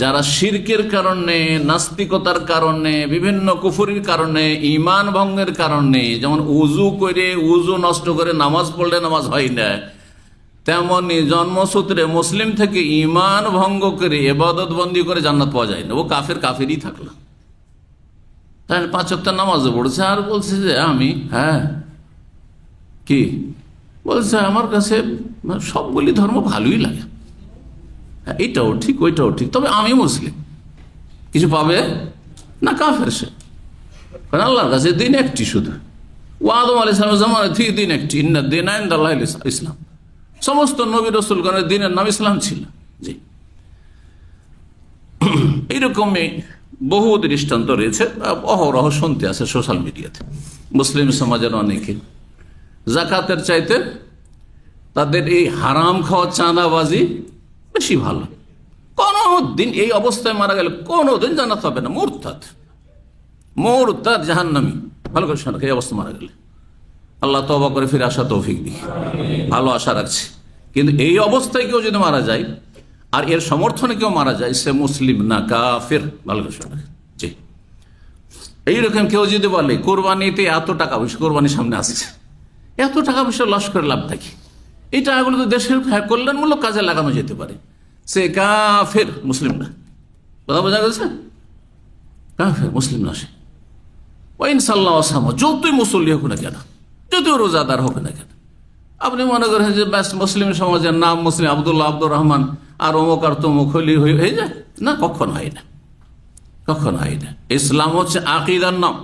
যারা শিরকের কারণে, নাস্তিকতার কারণে, বিভিন্ন কুফরির কারণে, ঈমান ভঙ্গের কারণে, যেমন উজু করে, উজু নষ্ট করে নামাজ পড়লে নামাজ হয় না, তেমনি জন্মসূত্রে মুসলিম থেকে ঈমান ভঙ্গ করে ইবাদত বন্দি করে জান্নাত পাওয়া যায় না। ও কাফের কাফেরই থাকলো। তাই 5 ওয়াক্ত নামাজও পড়ছে আর বলছে যে আমি, হ্যাঁ কি বলছে, আমার কাছে সবগুলি ধর্ম ভালোই লাগে, এটাও ঠিক ওইটাও ঠিক, তবে আমি মুসলিম। কিছু পাবে না, কাফের সে। কারণ আল্লাহর কাছে দিন একটি, শুধু ও আদম আলাইহিস সালামের জামানা থেকে দিন একটি, ইন্না দীনা ইনদাল্লাহিল ইসলাম। সমস্ত নবী রাসূলগণের দিনের নাম ইসলাম ছিল। জি, এইরকমই বহু দৃষ্টান্ত রয়েছে, অহরহ শুনতে আছে সোশ্যাল মিডিয়াতে। মুসলিম সমাজের অনেকে জাকাতের চাইতে তাদের এই হারাম খাওয়া, চাঁদাবাজি বেশি ভালো। কোনদিন এই অবস্থায় মারা গেলে কোনদিন জান্নাত হবে না। মুরতাদ, মুরতাদ, জাহান্নামী। ভালো করে শোনা, এই অবস্থা মারা গেলে আল্লাহ তওবা করে ফিরে আসা তৌফিক দিই, ভালো আশা রাখছি। কিন্তু এই অবস্থায় কেউ যদি মারা যায় আর এর সমর্থনে কেউ মারা যায়, সে মুসলিম না, কাফের। ভালো করে শোনা। জি, এইরকম কেউ যদি বলে কোরবানিতে এত টাকা পয়সা, কোরবানির সামনে আসছে, এত টাকা পয়সা লস করে লাভ থাকে, এই টাকাগুলো তো দেশের কল্যাণমূলক কাজে লাগানো যেতে পারে, সে কাফের, মুসলিম না। কথা বোঝা গেছে? কাফের, মুসলিম না সে। ইনশাআল্লাহ আসাম, যতই মুসল্লি হোক না কেন, যতই রোজাদার হোক না কেন, আপনি মনে করেন যে ব্যাস মুসলিম সমাজের নাম মুসলিম, আব্দুল্লাহ, আব্দুর রহমান আর অমুক আর তমুক হলি হয়ে যায় না, কখনো হয় না, কখনো হয় না। ইসলাম হচ্ছে আকিদার নাম,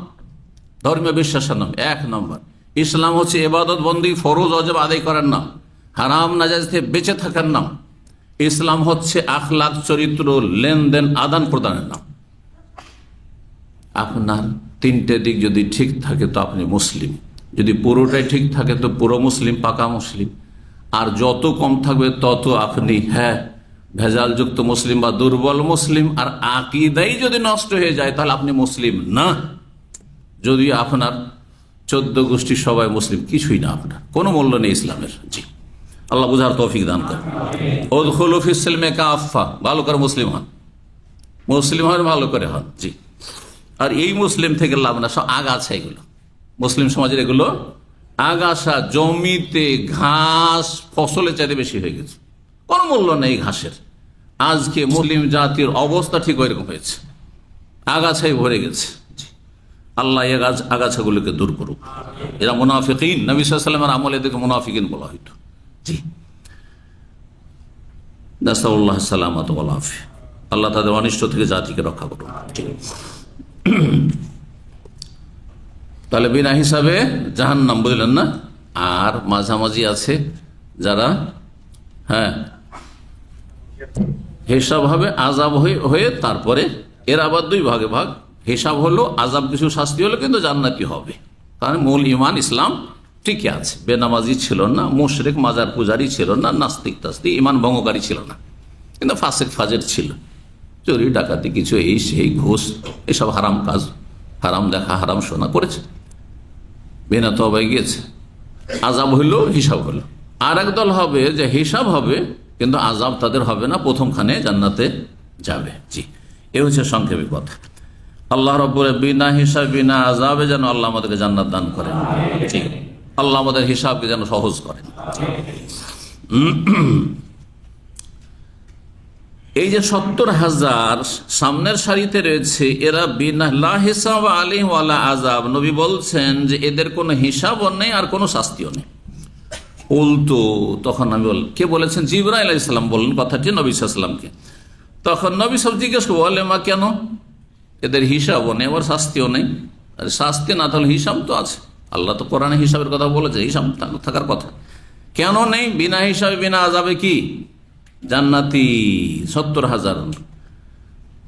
ধর্মীয় বিশ্বাসের নাম 1 নম্বর। ইসলাম হচ্ছে ইবাদত বন্দি, ফরজ ওয়াজিব আদায় করার নাম, হারাম নাজায়েজ থেকে বেঁচে থাকার নাম। ইসলাম হচ্ছে আখলাক, চরিত্র, লেনদেন, আদান প্রদানের নাম। আপনার 3টে দিক যদি ঠিক থাকে তো আপনি মুসলিম, যদি পুরোটাই ঠিক থাকে তো পুরো মুসলিম, পাকা মুসলিম। আর যত কম থাকবে তত আপনি ভেজালযুক্ত মুসলিম বা দুর্বল মুসলিম। আর আকীদাই যদি নষ্ট হয়ে যায় তাহলে আপনি মুসলিম না। যদি আপনার 14 গোষ্ঠী সবাই মুসলিম, কিছুই না, আপনার কোনো মূল্য নেই ইসলামের। জি, আল্লাহ বুঝার তৌফিক দান করেন। উদখুলু ফিস সিলমি কাফা, ভালো করে মুসলিম হন, মুসলিম হন, ভালো করে হন। জি, আর এই মুসলিম থেকে লাভ না, সব আগাছা এগুলো, মুসলিম সমাজের এগুলো আগাছা। জমিতে ঘাস ফসলের চাইতে বেশি হয়ে গেছে, কোনো মূল্য নেই ঘাসের। আজকে মুসলিম জাতির অবস্থা ঠিক ওইরকম হয়েছে, আগাছাই ভরে গেছে। আল্লাহ এই আগাছাগুলোকে দূর করুক। এরা মুনাফিকিন, নবী সাল্লাল্লাহু আলাইহি ওয়াসাল্লামের আমলে এদেরকে মুনাফিকিন বলা হইতো। জি, নাসাল্লাহ সালামাত ওয়াল আফিয়া, আল্লাহ তাদের অনিষ্ট থেকে জাতিকে রক্ষা করুন। তাহলে বিনা হিসাবে জাহান্নাম, বুঝলেন না? আর মাঝামাঝি আছে যারা, হ্যাঁ, হিসাব হবে, আযাব হয়ে তারপরে এর আবার 2 ভাগে ভাগ। হিসাব হলো, আযাব কিছু শাস্তি হলো, কিন্তু জান্নাতি হবে, কারণ মূল ইমান ইসলাম ঠিকই আছে। বেনামাজি ছিল না, মুশরিক মাজার পূজারি ছিল না, নাস্তিক তাস্তিক ইমান ভঙ্গকারী ছিল না, কিন্তু ফাসিক ফাজের ছিল, চুরি ডাকাতি কিছু এই সেই ঘুষ এসব হারাম কাজ, হারাম দেখা হারাম শোনা করেছে, বিনা তওবায় গিয়েছে। আযাব হইলো, হিসাব হলো। আর একদল হবে যে হিসাব হবে কিন্তু আযাব তাদের হবে না, প্রথমখানে জান্নাতে যাবে। জি, এ হচ্ছে সংক্ষেপে কথা। আল্লাহ রাব্বুল বিনা হিসাব বিনা আযাবে যেন আল্লাহ আমাদেরকে জান্নাত দান করেন। জি, আল্লাহ আমাদের হিসাবকে যেন সহজ করেন। এই যে 70,000 সামনের সারিতে রয়েছে, এরা বিনা লা হিসাব আলাইহিম ওয়ালা আযাব, নবী বলছেন যে এদের কোনো হিসাবও নেই আর কোনো শাস্তিও নেই। উল্টো তখন আমি কে বলেছেন? জিবরাইল আলাইহিস সালাম বললেন কথাটি নবী সাল্লাল্লাহু আলাইহি ওয়াসাল্লামকে। তখন নবী সাল্লাল্লাহু জিজ্ঞেস করলেন, বলে মা কেন? এদের হিসাবও নেই আবার শাস্তিও নেই। আর শাস্তি না থাকলে হিসাব তো আছে, আল্লাহ তো কোরআনে হিসাবের কথা বলেছে, হিসাব থাকার কথা। কেন নেই? বিনা হিসাবে বিনা আযাবে কি জান্নাতি 70,000।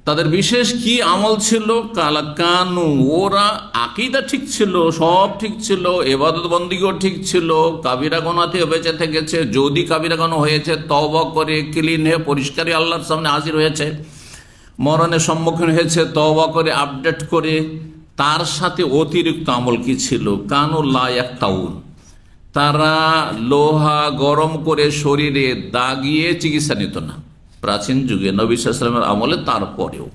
তাদের বিশেষ কি আমল ছিল? কালা কানু, ওরা আকীদা ঠিক ছিল, সব ঠিক ছিল, ইবাদত বন্দেগীও ঠিক ছিল, কাবিরা গুনাহ থেকে বেঁচে থেকেছে। যদি কাবিরা গুনাহ হয়েছে তওবা করে ক্লিন হয়ে পরিষ্কারই আল্লাহর সামনে হাজির হয়েছে, মরণের সম্মুখীন হয়েছে তওবা করে আপডেট করে। তার সাথে অতিরিক্ত আমল কি ছিল? কানু লা ইয়াক্তাউন, তারা লোহা গরম করে শরীরে দাগিয়ে চিকিৎসা নিত না। প্রাচীন যুগে নবী সাল্লাল্লাহু আলাইহি ওয়াসাল্লামের আমলে, তারপরেও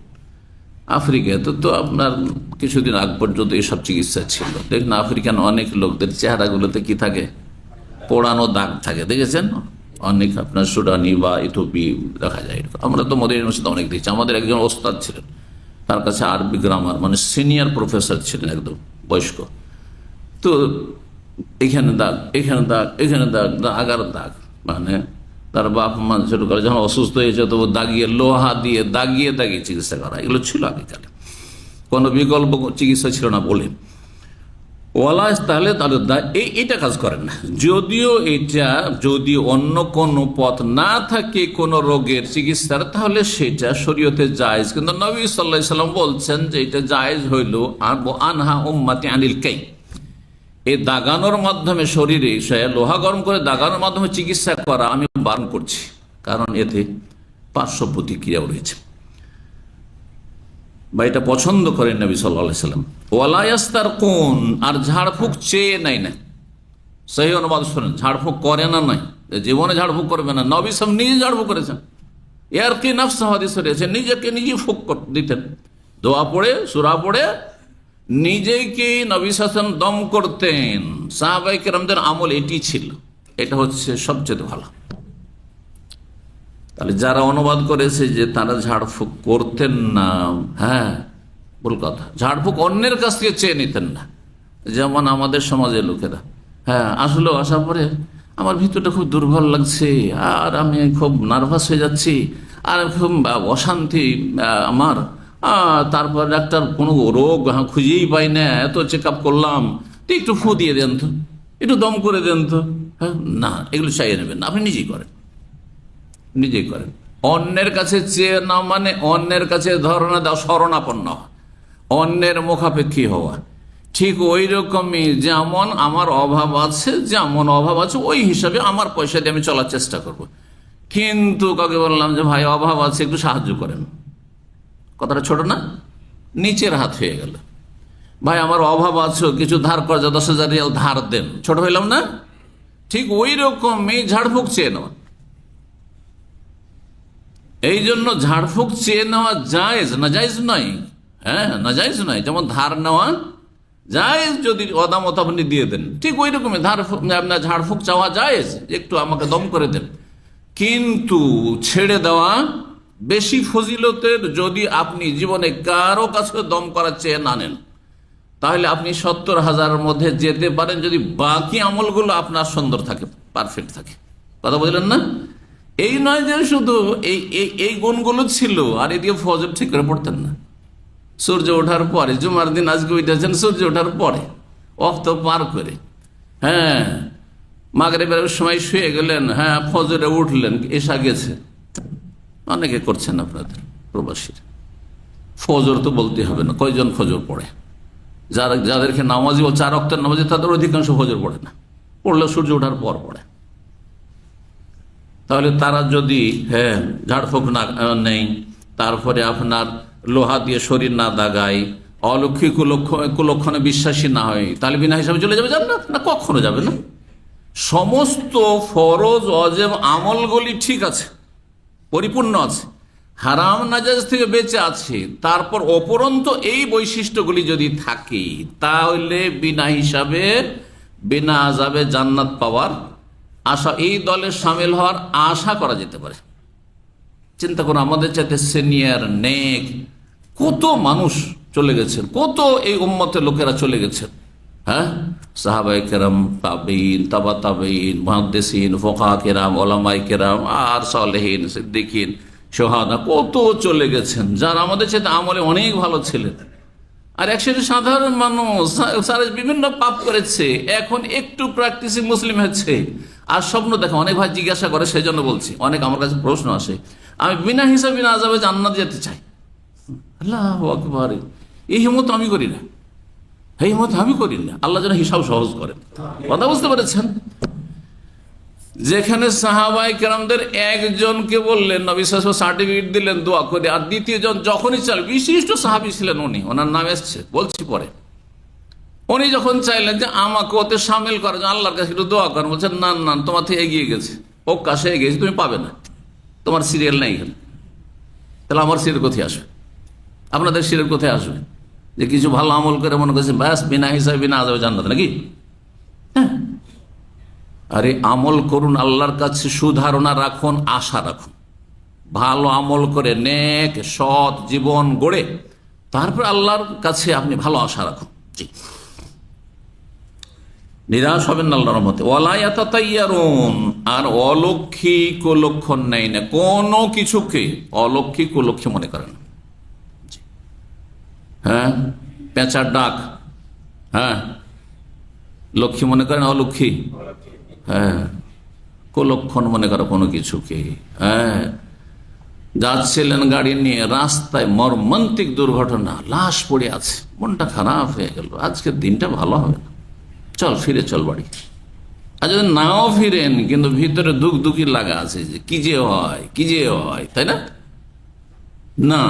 আফ্রিকায় তো আপনার কিছুদিন আগ পর্যন্ত এসব চিকিৎসা ছিল। দেখুন আফ্রিকান অনেক লোকদের চেহারাগুলোতে কি থাকে? পোড়ানো দাগ থাকে, দেখেছেন? অনেক আপনার সুডানি বা ইথিওপি দেখা যায়। আমরা তো মদিনা ইউনিভার্সিটিতে অনেক দেখছি। আমাদের একজন ওস্তাদ ছিলেন, তার কাছে আরবি গ্রামার, মানে সিনিয়র প্রফেসর ছিলেন, একদম বয়স্ক। তো এখানে দাগ, এখানে দাগ, এখানে দাগ, দাগার দাগ, মানে তার বাপ মা ছোট করে যখন অসুস্থ হয়েছে তো দাগিয়ে, লোহা দিয়ে দাগিয়ে দাগিয়ে চিকিৎসা করা, এগুলো ছিল আগেকালে। কোনো বিকল্প চিকিৎসা ছিল না বলে ওয়ালা, তাহলে এইটা কাজ করেন না। যদিও এটা যদি অন্য কোনো পথ না থাকে কোনো রোগের চিকিৎসার, তাহলে সেটা শরীয়তে জায়েজ। কিন্তু নবী সাল্লাল্লাহু আলাইহি ওয়াসাল্লাম বলছেন যে এটা জায়েজ হইল আনহা উম্মতি আনিল কাই, এই দাগানোর মাধ্যমে শরীরে লোহা গরম করে দাগানোর মাধ্যমে চিকিৎসা করা আমি বারণ করছি, কারণ এতে পার্শ্ব প্রতিক্রিয়াও রয়েছে, বা এটা পছন্দ করেন নবী সাল্লাল্লাহু আলাইহি ওয়াসাল্লাম। ওয়ালা ইয়াস্তারকুন, আর ঝাড়ফুঁক চেয়ে নেয় না। সহি অনুবাদ শোনেন, ঝাড়ফুঁক করে না, নয় জীবনে ঝাড়ফুঁক করবে না। নবী সাল্লাল্লাহু নিজে ঝাড়ফুঁক করেছেন, এর কি নফস হাদিস রয়েছে, নিজেকে নিজে ফুঁক দিতেন, দোয়া পড়ে সূরা পড়ে নিজেকে নবী সাল্লাল্লাহু আলাইহি ওয়াসাল্লাম দম করতেন। সাহাবায়ে কেরামদের আমল এটি ছিল, এটা হচ্ছে সবচেয়ে ভালো। তাহলে যারা অনুবাদ করেছে যে তারা ঝাড়ফুঁক করতেন না, হ্যাঁ ভুল কথা। ঝাড়ফুঁক অন্যের কাছ থেকে চেয়ে নিতেন না, যেমন আমাদের সমাজের লোকেরা, হ্যাঁ আসলো, আসার পরে আমার ভিতরটা খুব দুর্বল লাগছে, আর আমি খুব নার্ভাস হয়ে যাচ্ছি, আর খুব অশান্তি আমার, তারপর ডাক্তার কোনো রোগ খুঁজেই পাই না, এত চেক আপ করলাম, তো একটু ফু দিয়ে দেন তো, একটু দম করে দেন তো। হ্যাঁ না, এগুলো চাইয়ে নেবেন না, আপনি নিজেই করেন, নিজেই করেন। অন্যের কাছে চেয়ে না মানে অন্যের কাছে ধারণা দেওয়া, শরণাপন্ন হওয়া, অন্যের মুখাপেক্ষী হওয়া। ঠিক ওই রকমই যেমন আমার অভাব আছে, যেমন অভাব আছে ওই হিসাবে আমার পয়সা দিয়ে আমি চলার চেষ্টা করব। কিন্তু কাউকে বললাম যে ভাই অভাব আছে, একটু সাহায্য করেন, কথাটা ছোট না? নিচের হাত হয়ে গেল। ভাই আমার অভাব আছে, কিছু ধার করা যায়, 10,000 রিয়াল ধার দেন, ছোট হইলাম না? ঠিক ওই রকমই ঝাড়ফুঁক চেয়ে নেওয়া। এই জন্য ঝাড়ফুঁক চেয়ে নেওয়া জায়েজ, না জায়েজ নয়? হ্যাঁ, না জায়েজ নয়। যেমন ধার নেওয়া জায়েজ, যদি অদামত আপনি দিয়ে দেন, ঠিক ওই রকমই আপনার ঝাড়ফুঁক চাওয়া জায়েজ, একটু আমাকে দম করে দেন। কিন্তু ছেড়ে দেওয়া বেশি ফজিলতের। যদি আপনি জীবনে কারো কাছে দম করার চেয়ে না নেন, তাহলে আপনি 70,000-এর মধ্যে যেতে পারেন, যদি বাকি আমলগুলো আপনার সুন্দর থাকে, পারফেক্ট থাকে। কথা বুঝলেন না? এই নয় যে শুধু এই গুণগুলো ছিল আর এদিকে ফজর ঠিক করে পড়তেন না। সূর্য ওঠার পরে, জুমার দিন আজকে উঠেছেন সূর্য ওঠার পরে, ওয়াক্ত পার করে, হ্যাঁ, মাগরিবের সময় শুয়ে গেলেন, হ্যাঁ, ফজরে উঠলেন, এশা গেছে। অনেকে করছেন আপনাদের প্রবাসীর। ফজর তো বলতে হবে না, কয়জন ফজর পড়ে? যাদেরকে নামাজি ও 4 ওয়াক্তের নামাজি, তাদের অধিকাংশ ফজর পড়ে না, পড়লে সূর্য ওঠার পর পড়ে। তাহলে তারা যদি, হ্যাঁ, ঝাড়ফুঁক না নেই, তারপরে আপনার লোহা দিয়ে শরীর না দাগায়, অলৌকিক কুলক্ষণে বিশ্বাসী না হয়, তাহলে বিনা হিসাবে চলে যাবে জান্নাত? না, কখনো যাবে না। সমস্ত ফরজ ওয়াজিব আমলগুলি ঠিক আছে, পরিপূর্ণ আছে, হারাম নাজায়েজ থেকে বেঁচে আছে, তারপর অপরন্ত এই বৈশিষ্ট্যগুলি যদি থাকে, তাহলে বিনা হিসাবে বিনা আযাবে জান্নাত পাওয়ার আশা, এই দলে সামিল হওয়ার আশা করা যেতে পারে। চিন্তা করুন, আমাদের চাইতে সিনিয়র নেক কত মানুষ চলে গেছেন, কত এই উম্মতের লোকেরা চলে গেছেন। হ্যাঁ, সাহাবায়ে কেরাম, তাবেঈন, তাবা তাবেঈন, মুহাদ্দিসিন, ফুকাহা কেরাম, উলামায়ে কেরাম, আর সালেহিন, সিদ্দিকিন, শুহাদা, কত চলে গেছেন, যারা আমাদের চাইতে আমলে অনেক ভালো ছিলেন। আর একসাথে সাধারণ মানুষ সারা বিভিন্ন পাপ করেছে, এখন একটু প্র্যাকটিসিং মুসলিম হচ্ছে আর স্বপ্ন দেখা। অনেক ভাই জিজ্ঞাসা করে, সেই জন্য বলছি, অনেক আমার কাছে প্রশ্ন আসে, আমি বিনা হিসাবে বিনা আযাবে জান্নাত যেতে চাই। আল্লাহু আকবার, এই হিম্মত আমি করি না, এই হিম্মত আমি করি না। আল্লাহ যেন হিসাব সহজ করেন। কথা বুঝতে পেরেছেন? যেখানে সাহাবায়ে কেরামদের একজনকে বললেন, নবী সাল্লাল্লাহু আলাইহি ওয়াসাল্লাম সার্টিফিকেট দিলেন দোয়া করে, আর দ্বিতীয় জন যখনই চাইল, বিশিষ্ট সাহাবী ছিলেন উনি, ওনার নাম এসছে, বলছি পরে, উনি যখন চাইলেন যে আমাকে ওতে সামিল করার জন্য আল্লাহর কাছে একটু দোয়া করেন, বলছেন না না, তোমার থেকে এগিয়ে গেছে, ও কাছে এগিয়েছে, তুমি পাবে না, তোমার সিরিয়াল নেই এখানে। তাহলে আমার সিরিয়াল কোথায় আসবে? আপনাদের সিরিয়াল কোথায় আসবে? যে কিছু ভালো আমল করে মনে করছেন ব্যাস বিনা হিসাবে বিনা আযাবে জান্নাত, নাকি? হ্যাঁ, আরে আমল করুন, আল্লাহর কাছে সুধারণা রাখুন, আশা রাখুন, ভালো আমল করে নেক সৎ জীবন গড়ে তারপর আল্লাহর কাছে আপনি ভালো আশা রাখুন। জি, নিরাশ হবেন না আল্লাহর রহমতে। ওয়ালা ইয়াতাতাইয়ারুন, আর অলৌকিক লক্ষণ নেই না, কোনো কিছুকে অলৌকিক লক্ষ্য মনে করেন। হ্যাঁ, পেঁচার ডাক, হ্যাঁ, লক্ষ্মী মনে করেন অলক্ষ্মী? হ্যাঁ, কুলক্ষণ মনে করো কোনো কিছুকে। হ্যাঁ, যাচ্ছিলেন গাড়ি নিয়ে, রাস্তায় মর্মান্তিক দুর্ঘটনা, লাশ পড়ে আছে, মনটা খারাপ হয়ে গেল, আজকের দিনটা ভালো হবে না, চল ফিরে চল বাড়ি। আর যদি নাও ফিরেন, কিন্তু ভিতরে দুঃখ দুঃখী লাগা আছে, যে কি যে হয়, কি যে হয়, তাই না? না,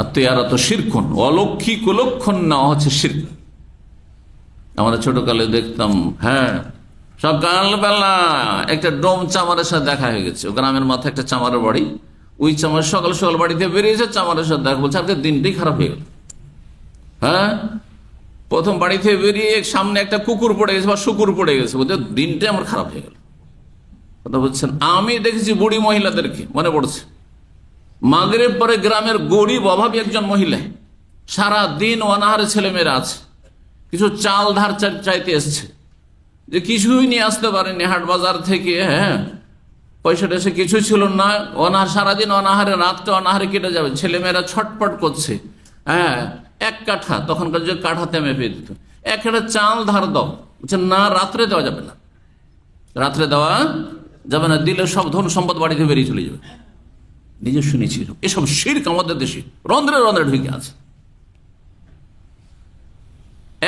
আর তেয়ারা তো শিরকুন, অলৌকিক কুলক্ষণ না হচ্ছে শিরক। আমরা ছোটকালে দেখতাম, হ্যাঁ, সকালবেলা একটা ডোম চামারের সাথে দেখা হয়ে গেছে, গ্রামের মাথায় একটা চামারের বাড়ি, ওই চামার সকাল সকাল বাড়িতে বেরিয়েছে, চামারের সাথে দেখা, বলছে আজকে দিনটাই খারাপ হয়ে গেল। হ্যাঁ, প্রথম বাড়ি থেকে বেরিয়ে সামনে একটা কুকুর পড়ে গেছে বা শুকুর পড়ে গেছে, বলছে দিনটাই আমার খারাপ হয়ে গেল। কথা বলছেন, আমি দেখেছি বুড়ি মহিলাদেরকে, মনে পড়ছে, মাগরিব পরে গ্রামের গরিব অভাবী একজন মহিলা, সারা দিন অনাহারে ছেলেমেয়েরা আছে, কিছু চাল ধার চাইতে এসছে, যে কিছুই নিয়ে আসতে পারেনি হাট বাজার থেকে। হ্যাঁ, পয়সাটা এসে কিছুই ছিল না, অনাহার, সারাদিন অনাহারে, রাতটা অনাহারে কেটে যাবে, ছেলেমেয়েরা ছটপট করছে। হ্যাঁ, 1 কাঠা, তখনকার যে কাঠাতে মেপে দিত, 1 কাঠা চাল ধার দাও, বলছে না, রাত্রে দেওয়া যাবে না, রাত্রে দেওয়া যাবে না, দিলে সব ধন সম্পদ বাড়িতে বেরিয়ে চলে যাবে। নিজে শুনেছিল এসব শিরক আমাদের দেশে রন্ধ্রে রন্ধ্রে ঢুকে আছে।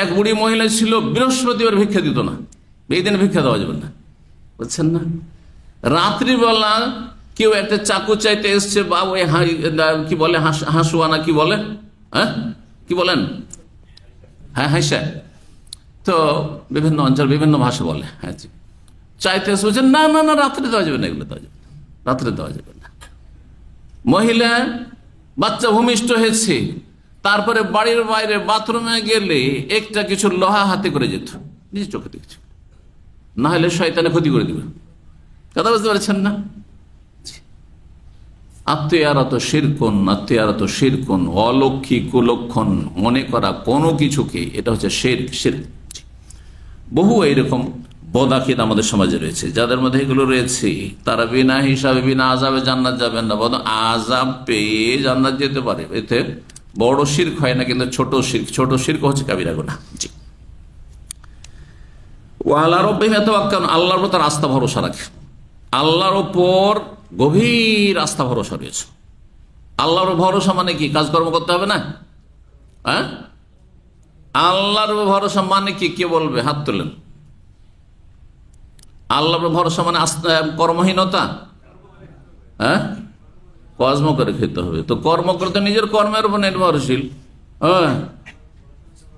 এক বুড়ি মহিলা ছিল, বৃহস্পতিবার ভিক্ষা দিত না, এই দিন ভিক্ষা দেওয়া যাবে না, বুঝছেন না? রাত্রিবেলা কেউ একটা চাকু চাইতে এসছে, বা ওই কি বলে, হাঁসুয়ানা কি বলে, হ্যাঁ কি বলেন, হ্যাঁ হ্যাঁ স্যার, তো বিভিন্ন অঞ্চল বিভিন্ন ভাষা বলে। হ্যাঁ জি, চাইতে বলছেন না না না, রাত্রে দেওয়া যাবে না, এগুলো দেওয়া যাবে না, রাত্রে দেওয়া যাবে না। মহিলা বাচ্চা ভূমিষ্ঠ হয়েছে, তারপরে বাড়ির বাইরে বাথরুমে গেলে একটা কিছু লোহা হাতে করে যেত, নিজে চোখে দেখছে, না হলে শয়তানে ক্ষতি করে দিবে। কথা বুঝতে পারছেন না? আত্মীয়ারত শিরকুন, আত্মীয়ারত শিরকুন, অলক্ষী কুলক্ষণ মনে করা কোনো কিছুকে, এটা হচ্ছে শিরক। শিরক বহু এইরকম বদাকিদ আমাদের সমাজে রয়েছে, যাদের মধ্যে এগুলো রয়েছে তারা বিনা হিসাবে বিনা আযাবে জান্নাত যাবেন না, বরং আযাব পেয়ে জান্নাত যেতে পারে। এতে বড় শিরক হয় না, কিন্তু ছোট শিরক হচ্ছে কাবিরা গুনাহ। জি, ওয়ালা রাব্বিহিম ইয়াতাওয়াক্কালুন, আল্লাহর উপর তার আস্থা ভরসা রাখে, আল্লাহর উপর গভীর আস্থা ভরসা রয়েছে। আল্লাহর ভরসা মানে কি? কাজকর্ম করতে হবে না? হ্যাঁ, আল্লাহর ভরসা মানে কি? কে বলবে? হাত তোলেন। আল্লাহর ভরসা মানে কর্মহীনতা? হ্যাঁ, কর্ম করে খেতে হবে, তো কর্ম করতে নিজের কর্মের উপর নির্ভরশীল। হ্যাঁ,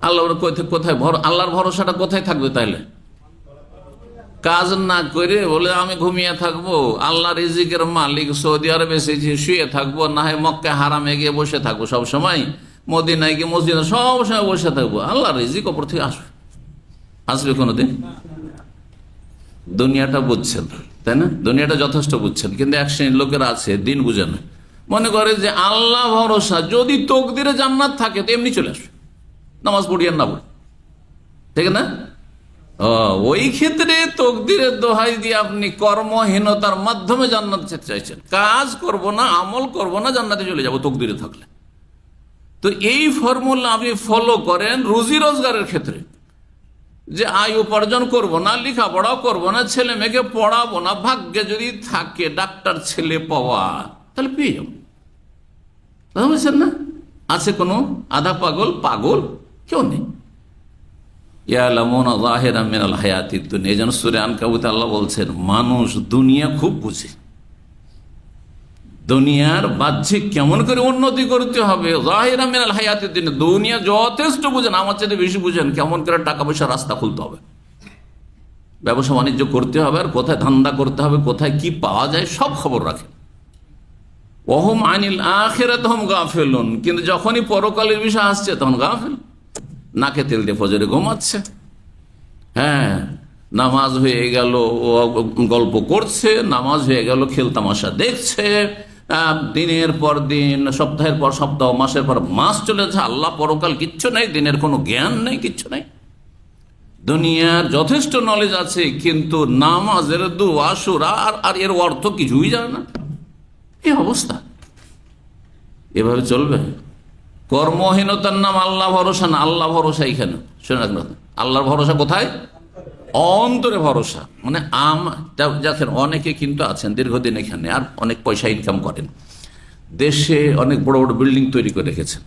আল্লাহর কোথায় আল্লাহর ভরসাটা কোথায় থাকবে তাইলে? কাজ না করে বলে আমি ঘুমিয়ে থাকবো, আল্লাহ রিজিকের মালিক, সৌদি আরবে এসেছি শুয়ে থাকবো, না হয় মক্কা হারামে গিয়ে বসে থাকবো সব সময়, মদিনায় গিয়ে মসজিদে সব সময় বসে থাকবো, আল্লাহ রিজিক ওপর থেকে আসবে? আসবে কোনোদিন? দুনিয়াটা বুঝছেন, তাই না? দুনিয়াটা যথেষ্ট বুঝছেন, কিন্তু এক শ্রেণীর লোকেরা আছে দিন বুঝে না, মনে করে যে আল্লাহ ভরসা, যদি তকদিরে জান্নাত থাকে তো এমনি চলে আসবে, নামাজ পড়িয়েন না বলে, ঠিক না? ওই ক্ষেত্রে তকদিরের দোহাই দিয়ে আপনি কর্মহীনতার মাধ্যমে জান্নাত যেতে চাইছেন, কাজ করব না, আমল করব না, জান্নাতে চলে যাব তকদিরে থাকলে। তো এই ফর্মুলা আপনি ফলো করেন রুজি রোজগারের ক্ষেত্রে, যে আয় উপার্জন করব না, লেখাপড়াও করব না, ছেলে মেয়েকে পড়াবো না, ভাগ্যে যদি থাকে ডাক্তার ছেলে পাওয়া তাহলে পেয়ে যাবো। বুঝছেন না? আছে কোনো আধা পাগল? পাগল কেউ নেই। ইয়ালামুনা যাহিরাম মিনাল হায়াতিদ দুনিয়া, এই জন্য সূরা আনকাবুতে আল্লাহ বলছেন মানুষ দুনিয়া খুব বুঝে, দুনিয়ার বাহ্যিক কেমন করে উন্নতি করতে হবে, যাহিরাম মিনাল হায়াতিদ দুনিয়া, দুনিয়া যথেষ্ট বুঝেন, আমার চেয়ে বেশি বুঝেন কেমন করে টাকা পয়সা রাস্তা খুলতে হবে, ব্যবসা বাণিজ্য করতে হবে, আর কোথায় ধান্দা করতে হবে, কোথায় কি পাওয়া যায় সব খবর রাখেন। ওহুম আনিল আখিরাতি হুম গাফিলুন, কিন্তু যখনই পরকালের বিষয় আসছে তখন গাফিল, নাকে তেল দিয়ে ফজরে ঘুমাচ্ছে। হ্যাঁ, নামাজ হয়ে গেল গল্প করছে, নামাজ হয়ে গেল খেল তামাশা দেখছে, দিনের পর দিন, সপ্তাহের পর সপ্তাহ, মাসের পর মাস চলেছে, আল্লাহ পরকাল কিচ্ছু নেই, দিনের কোনো জ্ঞান নেই, কিচ্ছু নেই। দুনিয়ার যথেষ্ট নলেজ আছে, কিন্তু নামাজের দুআ সূরা আর এর অর্থ কিছুই জানে না। এই অবস্থা, এভাবে চলবে? কর্মহীনতার নাম আল্লাহ ভরসা না। আল্লাহ ভরসা এখানে শুনে রাখবেন, আল্লাহর ভরসা কোথায়? অন্তরে ভরসা। মানে দেখেন অনেকে কিন্তু আছেন দীর্ঘদিন এখানে, আর অনেক পয়সা ইনকাম করেন, দেশে অনেক বড় বড় বিল্ডিং তৈরি করে রেখেছেন,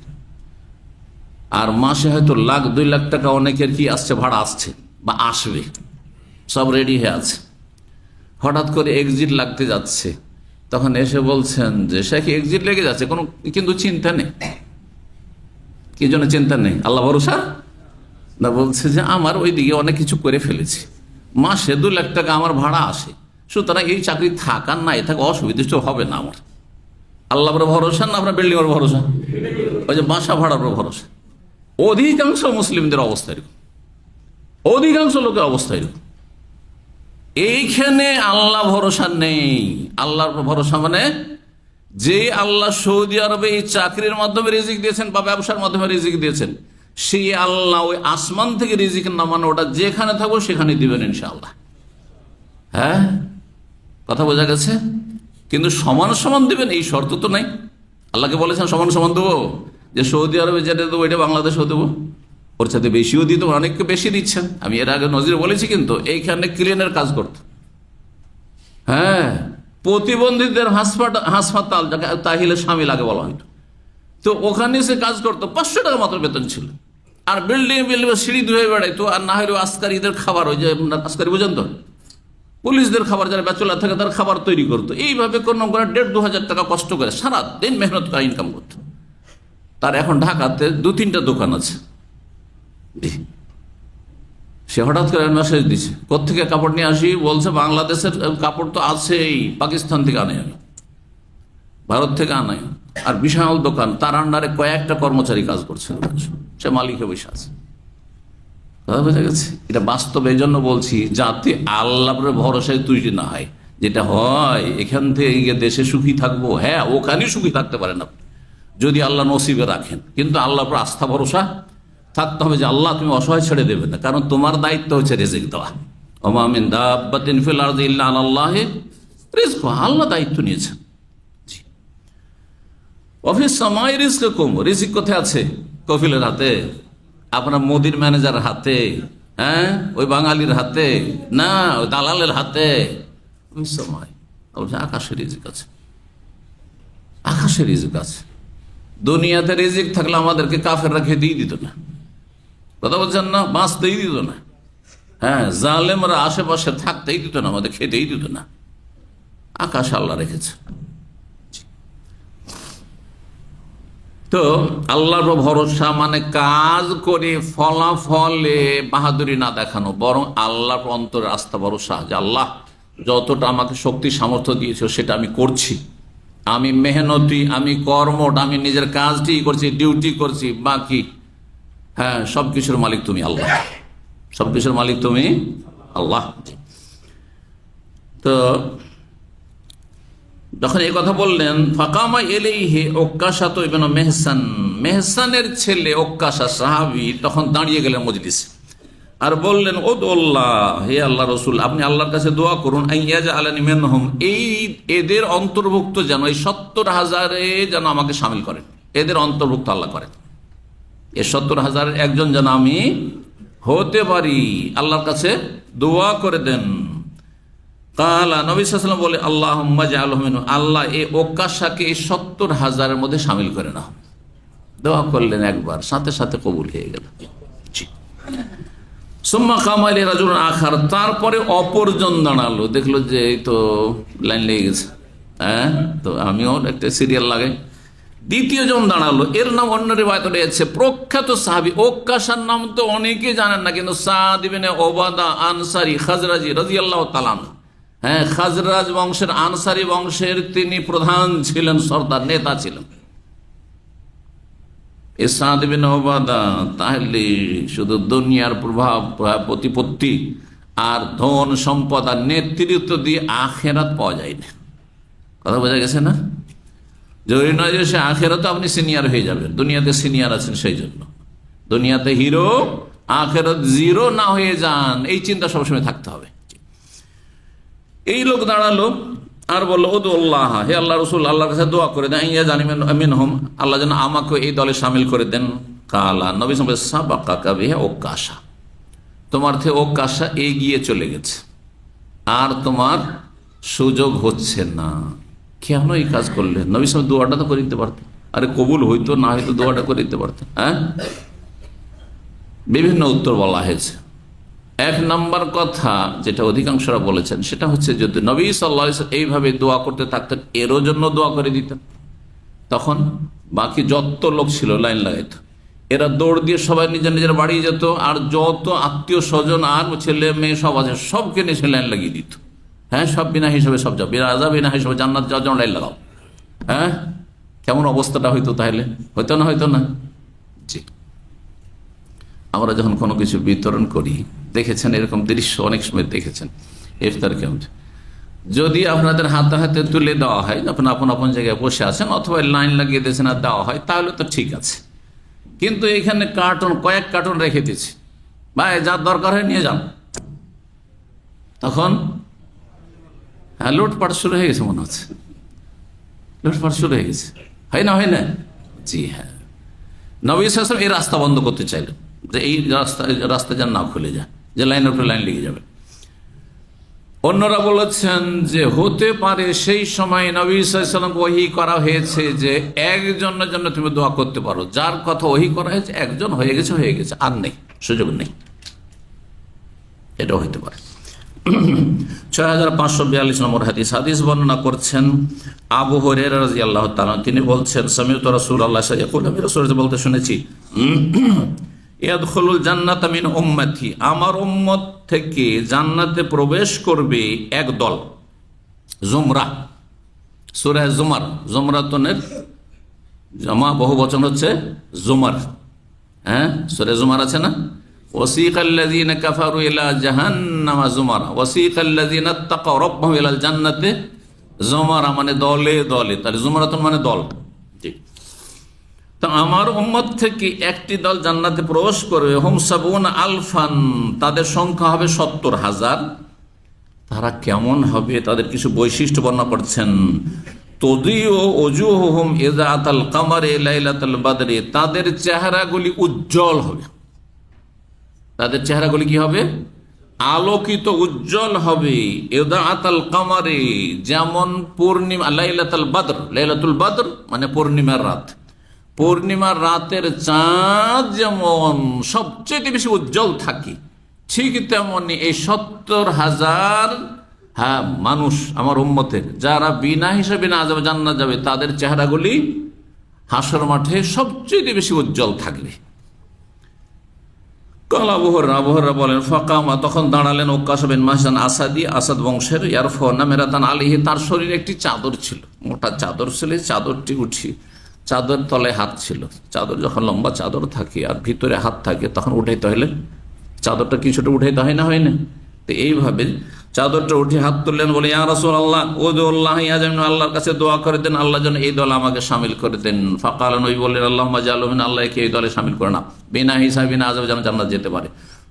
আর মাসে হয়তো লাখ 2 লাখ টাকা অনেকের কি আসছে, ভাড়া আসছে বা আসবে, সব রেডি হয়ে আছে। হঠাৎ করে এক্সিট লাগতে যাচ্ছে, তখন এসে বলছেন যে সে কি এক্সিট লেগে যাচ্ছে, কোনো কিন্তু চিন্তা নেই। কি জন্য চিন্তা নেই? আল্লাহ ভরসা না। বলছে যে আমার ওই দিকে অনেক কিছু করে ফেলেছি, মাসে 2 লাখ টাকা আমার ভাড়া আসে, সুতরাং এই চাকরি থাকার না থাকা অসুবিধা হবে না আমার। আল্লাহ ভরসা না আপনার বিল্ডিং এর ভরসা? ওই যে বাসা ভাড়ার ভরসা। অধিকাংশ মুসলিমদের অবস্থা এরকম, অধিকাংশ লোকের অবস্থা এরকম। এইখানে আল্লাহ ভরসা নেই। আল্লাহর ভরসা মানে যে আল্লাহ সৌদি আরবে এই চাকরির মাধ্যমে রিজিক দিয়েছেন বা ব্যবসার মাধ্যমে রিজিক দিয়েছেন, সেই আল্লাহ ওই আসমান থেকে রিজিক নামানো, ওটা যেখানে থাকবো সেখানে দিবেন ইনশাআল্লাহ। হ্যাঁ, কথা বোঝা গেছে? কিন্তু সমান সমান দিবেন এই শর্ত তো নাই। আল্লাহকে বলেছেন সমান সমান দেবো, যে সৌদি আরবে যেটা দেবো এটা বাংলাদেশেও দেবো, ওর সাথে বেশিও দিত, অনেককে বেশি দিচ্ছেন। আমি এর আগে নজির বলেছি, কিন্তু এইখানে ক্লিনের কাজ করত। হ্যাঁ, প্রতিবন্ধীদের হাসপাতাল, যাকে তাহিলে সামিল আগে বলা হয়তো, তো ওখানে সে কাজ করতো, 500 টাকা মাত্র বেতন ছিল। আর বিল্ডিং সিঁড়ি ধুয়ে বেড়াইতো, আর না হলে আসকারীদের খাবার, ওই যে আসকারী বুঝেন তো, পুলিশদের খাবার, যারা ব্যাচেলার থাকে তার খাবার তৈরি করতো। এইভাবে কোনো 1,500-2 হাজার টাকা কষ্ট করে সারাদিন মেহনত করে ইনকাম করতো। তার এখন ঢাকাতে 2-3টা দোকান আছে, সে হঠাৎ করে মেসেজ দিছে, কোত্থেকে কাপড় নিয়ে আসি, বলছে বাংলাদেশের কাপড় তো আছেই, পাকিস্তান থেকে আনাই আমি, ভারত থেকে আনাই। আর বিশাল দোকান, তার আন্ডারে কয়েকটা কর্মচারী কাজ করছে, সে মালিকে বসে আছে। কথা বোঝা গেছে? এটা বাস্তব। এই জন্য বলছি যাতে আল্লাহর ভরসায় তৈরি না হয়। যেটা হয় এখান থেকে দেশে সুখী থাকবো, হ্যাঁ ওখানেই সুখী থাকতে পারেন আপনি যদি আল্লাহ নসিবে রাখেন, কিন্তু আল্লাহর উপর আস্থা ভরসা থাকতে হবে যে আল্লাহ তুমি অসহায় ছেড়ে দেবে না, কারণ তোমার দায়িত্ব হচ্ছে রিজিক দেওয়া। ওমা মিন দাব্বাতিন ফিল আরদি ইল্লা আলাল্লাহি রিজকুহা, আল্লাহ দায়িত্ব নিয়েছেন। অফিস সময় রিজকুকুম, রিজিক কোথায় আছে? কফিলের হাতে, আপনার মোদির ম্যানেজার হাতে, হ্যাঁ ওই বাঙালির হাতে না, ওই দালালের হাতে? ওই সময় আকাশের রিজিক আছে, আকাশের রিজিক আছে। দুনিয়াতে রিজিক থাকলে আমাদেরকে কাফেররা খেতেই দিত না, কথা বলছেন না, বাঁচতেই দিত না। হ্যাঁ, জালেমরা আশেপাশে থাকতেই দিত না, আমাদের খেতেই দিত না। আকাশ আল্লাহ রেখেছে। তো আল্লাহর ভরসা মানে কাজ করে ফলাফলে বাহাদুরি না দেখানো, বরং আল্লাহর অন্তরে আস্থা ভরসা যে আল্লাহ যতটা আমাকে শক্তি সামর্থ্য দিয়েছে সেটা আমি করছি, আমি মেহনতি, আমি কর্মঠ, আমি নিজের কাজটি করছি, ডিউটি করছি, বাকি হ্যাঁ সবকিছুর মালিক তুমি আল্লাহ, সবকিছুর মালিক তুমি আল্লাহ। তো যখন এই কথা বললেন, ফাকামা এলাইহি ওকাশা তো ইবনে মেহসান, মেহসানের ছেলে ওকাশা সাহাবী তখন দাঁড়িয়ে গেলেন মজলিসে আর বললেন, ও আল্লাহ, হে আল্লাহ রসুল, আপনি আল্লাহর কাছে দোয়া করুন, আইয়াজা আলানি মিনহুম, এই এদের অন্তর্ভুক্ত যেন, এই 70,000-এ যেন আমাকে শামিল করেন, এদের অন্তর্ভুক্ত আল্লাহ করেন, এই 70,000-এর একজন যেন আমি হতে পারি, আল্লাহর কাছে দোয়া করে দেন। কালা নবী সাল্লাল্লাহু আলাইহি ওয়াসাল্লাম বলে, আল্লাহুম্মা জাআলহু মিনহুম, আল্লাহ এই ওকাশাকে এই 70,000-এর মধ্যে শামিল করে নাও। দোয়া করলেন একবার, সাথে সাথে কবুল হয়ে গেল। সুম্মা কামা ইলাইহি রাজুলুন আখার, তারপরে অপরজন দাঁড়ালো, দেখলো যে এই তো লাইন লেগে গেছে, হ্যাঁ তো আমিও একটা সিরিয়াল লাগাই। দ্বিতীয় জন দাঁড়ালো, এর নাম অন্য রিওয়ায়াতে রয়েছে প্রখ্যাত সাহাবী, ওকাশার নাম তো অনেকেই জানেন না, কিন্তু সাদ ইবনে ওবাদা আনসারী খাজরাজি রাদিয়াল্লাহু তাআলা, হ্যাঁ খাজরাজ বংশের, আনসারী বংশের তিনি প্রধান ছিলেন, সর্দার নেতা ছিলেন। সাদ ইবনে ওবাদা তাহলে শুধু দুনিয়ার প্রভাব প্রতিপত্তি আর ধন সম্পদ আর নেতৃত্ব দিয়ে আখেরাত পাওয়া যায় না, কথা বোঝা গেছে না? জরুরি নয় যে সে আখেরাতে আপনি সিনিয়র হয়ে যাবেন, দুনিয়াতে সিনিয়র আছেন সেই জন্য, দুনিয়াতে হিরো আখেরাত জিরো না হয়ে যান, এই চিন্তা সবসময় থাকতে হবে। এই লোক দাঁড়ালো আর বললো, ও আল্লাহ, হে আল্লাহ রসুল, আল্লাহর কাছে দোয়া করে দেন, ইয়া জানি মিনহুম, আল্লাহ যেন আমাকে এই দলে সামিল করে দেন। কালা নবী সাবাকা বিহা ওকাশা, তোমার থেকে ওকাশা এগিয়ে চলে গেছে, আর তোমার সুযোগ হচ্ছে না। কেন এই কাজ করলেন? নবী সাল্লাল্লাহু আলাইহি ওয়াসাল্লাম দোয়াটা তো করে দিতে পারতেন, আরে কবুল হইতো না হয়তো দোয়াটা করে দিতে পারতেন। হ্যাঁ, বিভিন্ন উত্তর বলা হয়েছে। এক নম্বর কথা যেটা অধিকাংশরা বলেছেন সেটা হচ্ছে, যদি নবী সাল্লাল্লাহু আলাইহি ওয়াসাল্লাম এইভাবে দোয়া করতে থাকতেন, এরও জন্য দোয়া করে দিতেন, তখন বাকি যত লোক ছিল লাইন লাগাইত, এরা দৌড় দিয়ে সবাই নিজের নিজের বাড়ি যেত, আর যত আত্মীয় স্বজন আর ছেলে মেয়ে সব আছে সবকে নিয়ে লাইন লাগিয়ে দিত। হ্যাঁ, সব বিনা হিসাবে সব যাও, বিনা হিসাবে জান্নাত যাওয়ার জন্য লাইন লাগাও। হ্যাঁ, কেমন অবস্থাটা হইতো তাহলে? হইতো না? হইতো না? জি। আমরা যখন কোনো কিছু বিতরণ করি, দেখেছেন এরকম দৃশ্য অনেক সময় দেখেছেন, ইফতার কেমন, যদি আপনাদের হাতে হাতে তুলে দেওয়া হয়, আপনার আপন আপন জায়গায় বসে আছেন অথবা লাইন লাগিয়ে দিয়েছেন আর দেওয়া হয়, তাহলে তো ঠিক আছে। কিন্তু এখানে কার্টন, কয়েক কার্টন রেখে দিচ্ছি, ভাই যার দরকার হয় নিয়ে যান, তখন হ্যাঁ লুটপাট শুরু হয়ে গেছে, মনে হচ্ছে লুটপাট শুরু হয়ে গেছে, হয় না? হয় না? জি হ্যাঁ। নবী সাল্লাল্লাহু আলাইহি ওয়াসাল্লাম এই রাস্তা বন্ধ করতে চাইলেন, যে এই রাস্তা যেন না খুলে যায়, যে লাইনের উপরে লাইন লেগে যাবে। অন্যরা বলেছেন যে হতে পারে সেই সময় নবী সাল্লাল্লাহু আলাইহি ওয়াসাল্লাম ওহী করা হয়েছে যে একজনের জন্য তুমি দোয়া করতে পারো, যার কথা ওহী করা হয়েছে একজন হয়ে গেছে, আর নেই, সুযোগ নেই, এটাও হইতে পারে। 6542 নম্বর হাদিস, হাদিস বর্ণনা করছেন আবু হুরায়রা রাদিয়াল্লাহু তাআলা, তিনি বলছেন, সামিউতু রাসূলুল্লাহ সাল্লাল্লাহু আলাইহি ওয়াসাল্লাম, আমি রাসূলকে বলতে শুনেছি, ইয়াদখুলুল জান্নাতা মিন উম্মতি, আমার উম্মত থেকে জান্নাতে প্রবেশ করবে এক দল, জুমরা। সূরা জুমার, জুমরাতুনের জামা বহু বচন হচ্ছে জুমার। হ্যাঁ, সূরা জুমার আছে না, ওয়াসিকাল্লাযীনা কাফারু ইলা জাহান্নামা জুমারা ওয়াসিকাল্লাযীনা ইত্তাকাউ রাব্বাহুম ইলাল জান্নাতি জুমারা, মানে দলে দলে। তাহলে জুমরাতুন মানে দল। জি, তো আমার উম্মত থেকে একটি দল জান্নাতে প্রবেশ করবে, হুম সাবুনা আলফান, তাদের সংখ্যা হবে 70,000। তারা কেমন হবে, তাদের কিছু বৈশিষ্ট্য বর্ণনা করছেন। তদিও ওজুহুম ইযা আতাল কামারে লাইলাতুল বদরে, তাদের চেহারাগুলি উজ্জ্বল হবে। তাদের চেহারাগুলি কি হবে? আলোকিত, উজ্জ্বল হবে। ইযা আতাল কামারে, যেমন পূর্ণিমা, লাইলাতুল বদর, লাইলাতুল বদর মানে পূর্ণিমার রাত। পূর্ণিমার রাতের চাঁদ যেমন সবচেয়ে বেশি উজ্জ্বল থাকে, ঠিক তেমনি এই 70,000 মানুষ আমার উম্মতের, যারা বিনা হিসাবে না যাবে জান্নাত যাবে, তাদের চেহারাগুলি হাসর মাঠে সবচেয়ে বেশি উজ্জ্বল থাকবে। কাল আবু হুরায়রা বলেন, ফাকামা, তখন দাঁড়ালেন ওকাশ বিন মাহজান আসাদি, আসাদ বংশের, ইয়ারফাউনা মিরাতান আলাইহি, তার শরীরে একটি চাদর ছিল, মোটা চাদর ছিল। চাদরটি উঠি, চাদর তলায় হাত ছিল। চাদর যখন লম্বা চাদর থাকে আর ভিতরে হাত থাকে, তখন উঠাইতে হলে চাদরটা কিছুটা উঠাইতে হয় না, হয় না? তো এইভাবে চাদরটা উঠে হাত তুললেন, বলে ইয়া রাসূলুল্লাহ উদুল্লাহ ইয়াজামিন, আল্লাহর কাছে দোয়া করে দেন, আল্লাহ যেন এই দলে আমাকে শামিল করে দেন। ফাকাল, নবী বললেন, আল্লাহুম্মা জাআলহু মিন, আল্লাহকে এই দলে শামিল করে না, বিনা হিসাবে না আযাব, যেন জান্নাত যেতে পারে।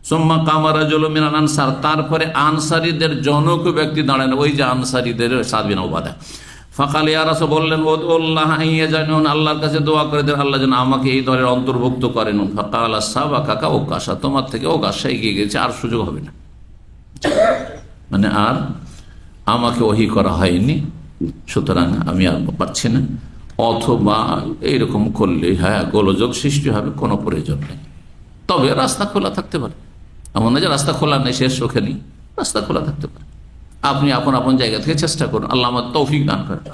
সুম্মা কামা রাজুলুম মিনাল আনসার, তারপরে আনসারীদের জনক ব্যক্তি দাঁড়ান, ওই যে আনসারীদের সাদ বিন উবাদা। ফাকাল, ইয়া রাসূল, বললেন, উদুল্লাহ ইয়াজামিন, আল্লাহর কাছে দোয়া করে দেন, আল্লাহ যেন আমাকে এই দলের অন্তর্ভুক্ত করেন। ফাকাল সাবাকাকা ওকাশা, তোমার থেকে ওকাশা এগিয়ে গেছে, আর সুযোগ হবে না, মানে আর আমাকে ওহী করা হয়নি, সুতরাং আমি আর পারছি না। অথবা এইরকম করলে গোলযোগ সৃষ্টি হবে, কোনো প্রয়োজন নেই। তবে রাস্তা খোলা থাকতে পারে, এমন না যে রাস্তা খোলা নেই, শেষ চোখে নেই, রাস্তা খোলা থাকতে পারে। আপনি আপন আপন জায়গা থেকে চেষ্টা করুন, আল্লাহ আমাদের তৌফিক দান করেন।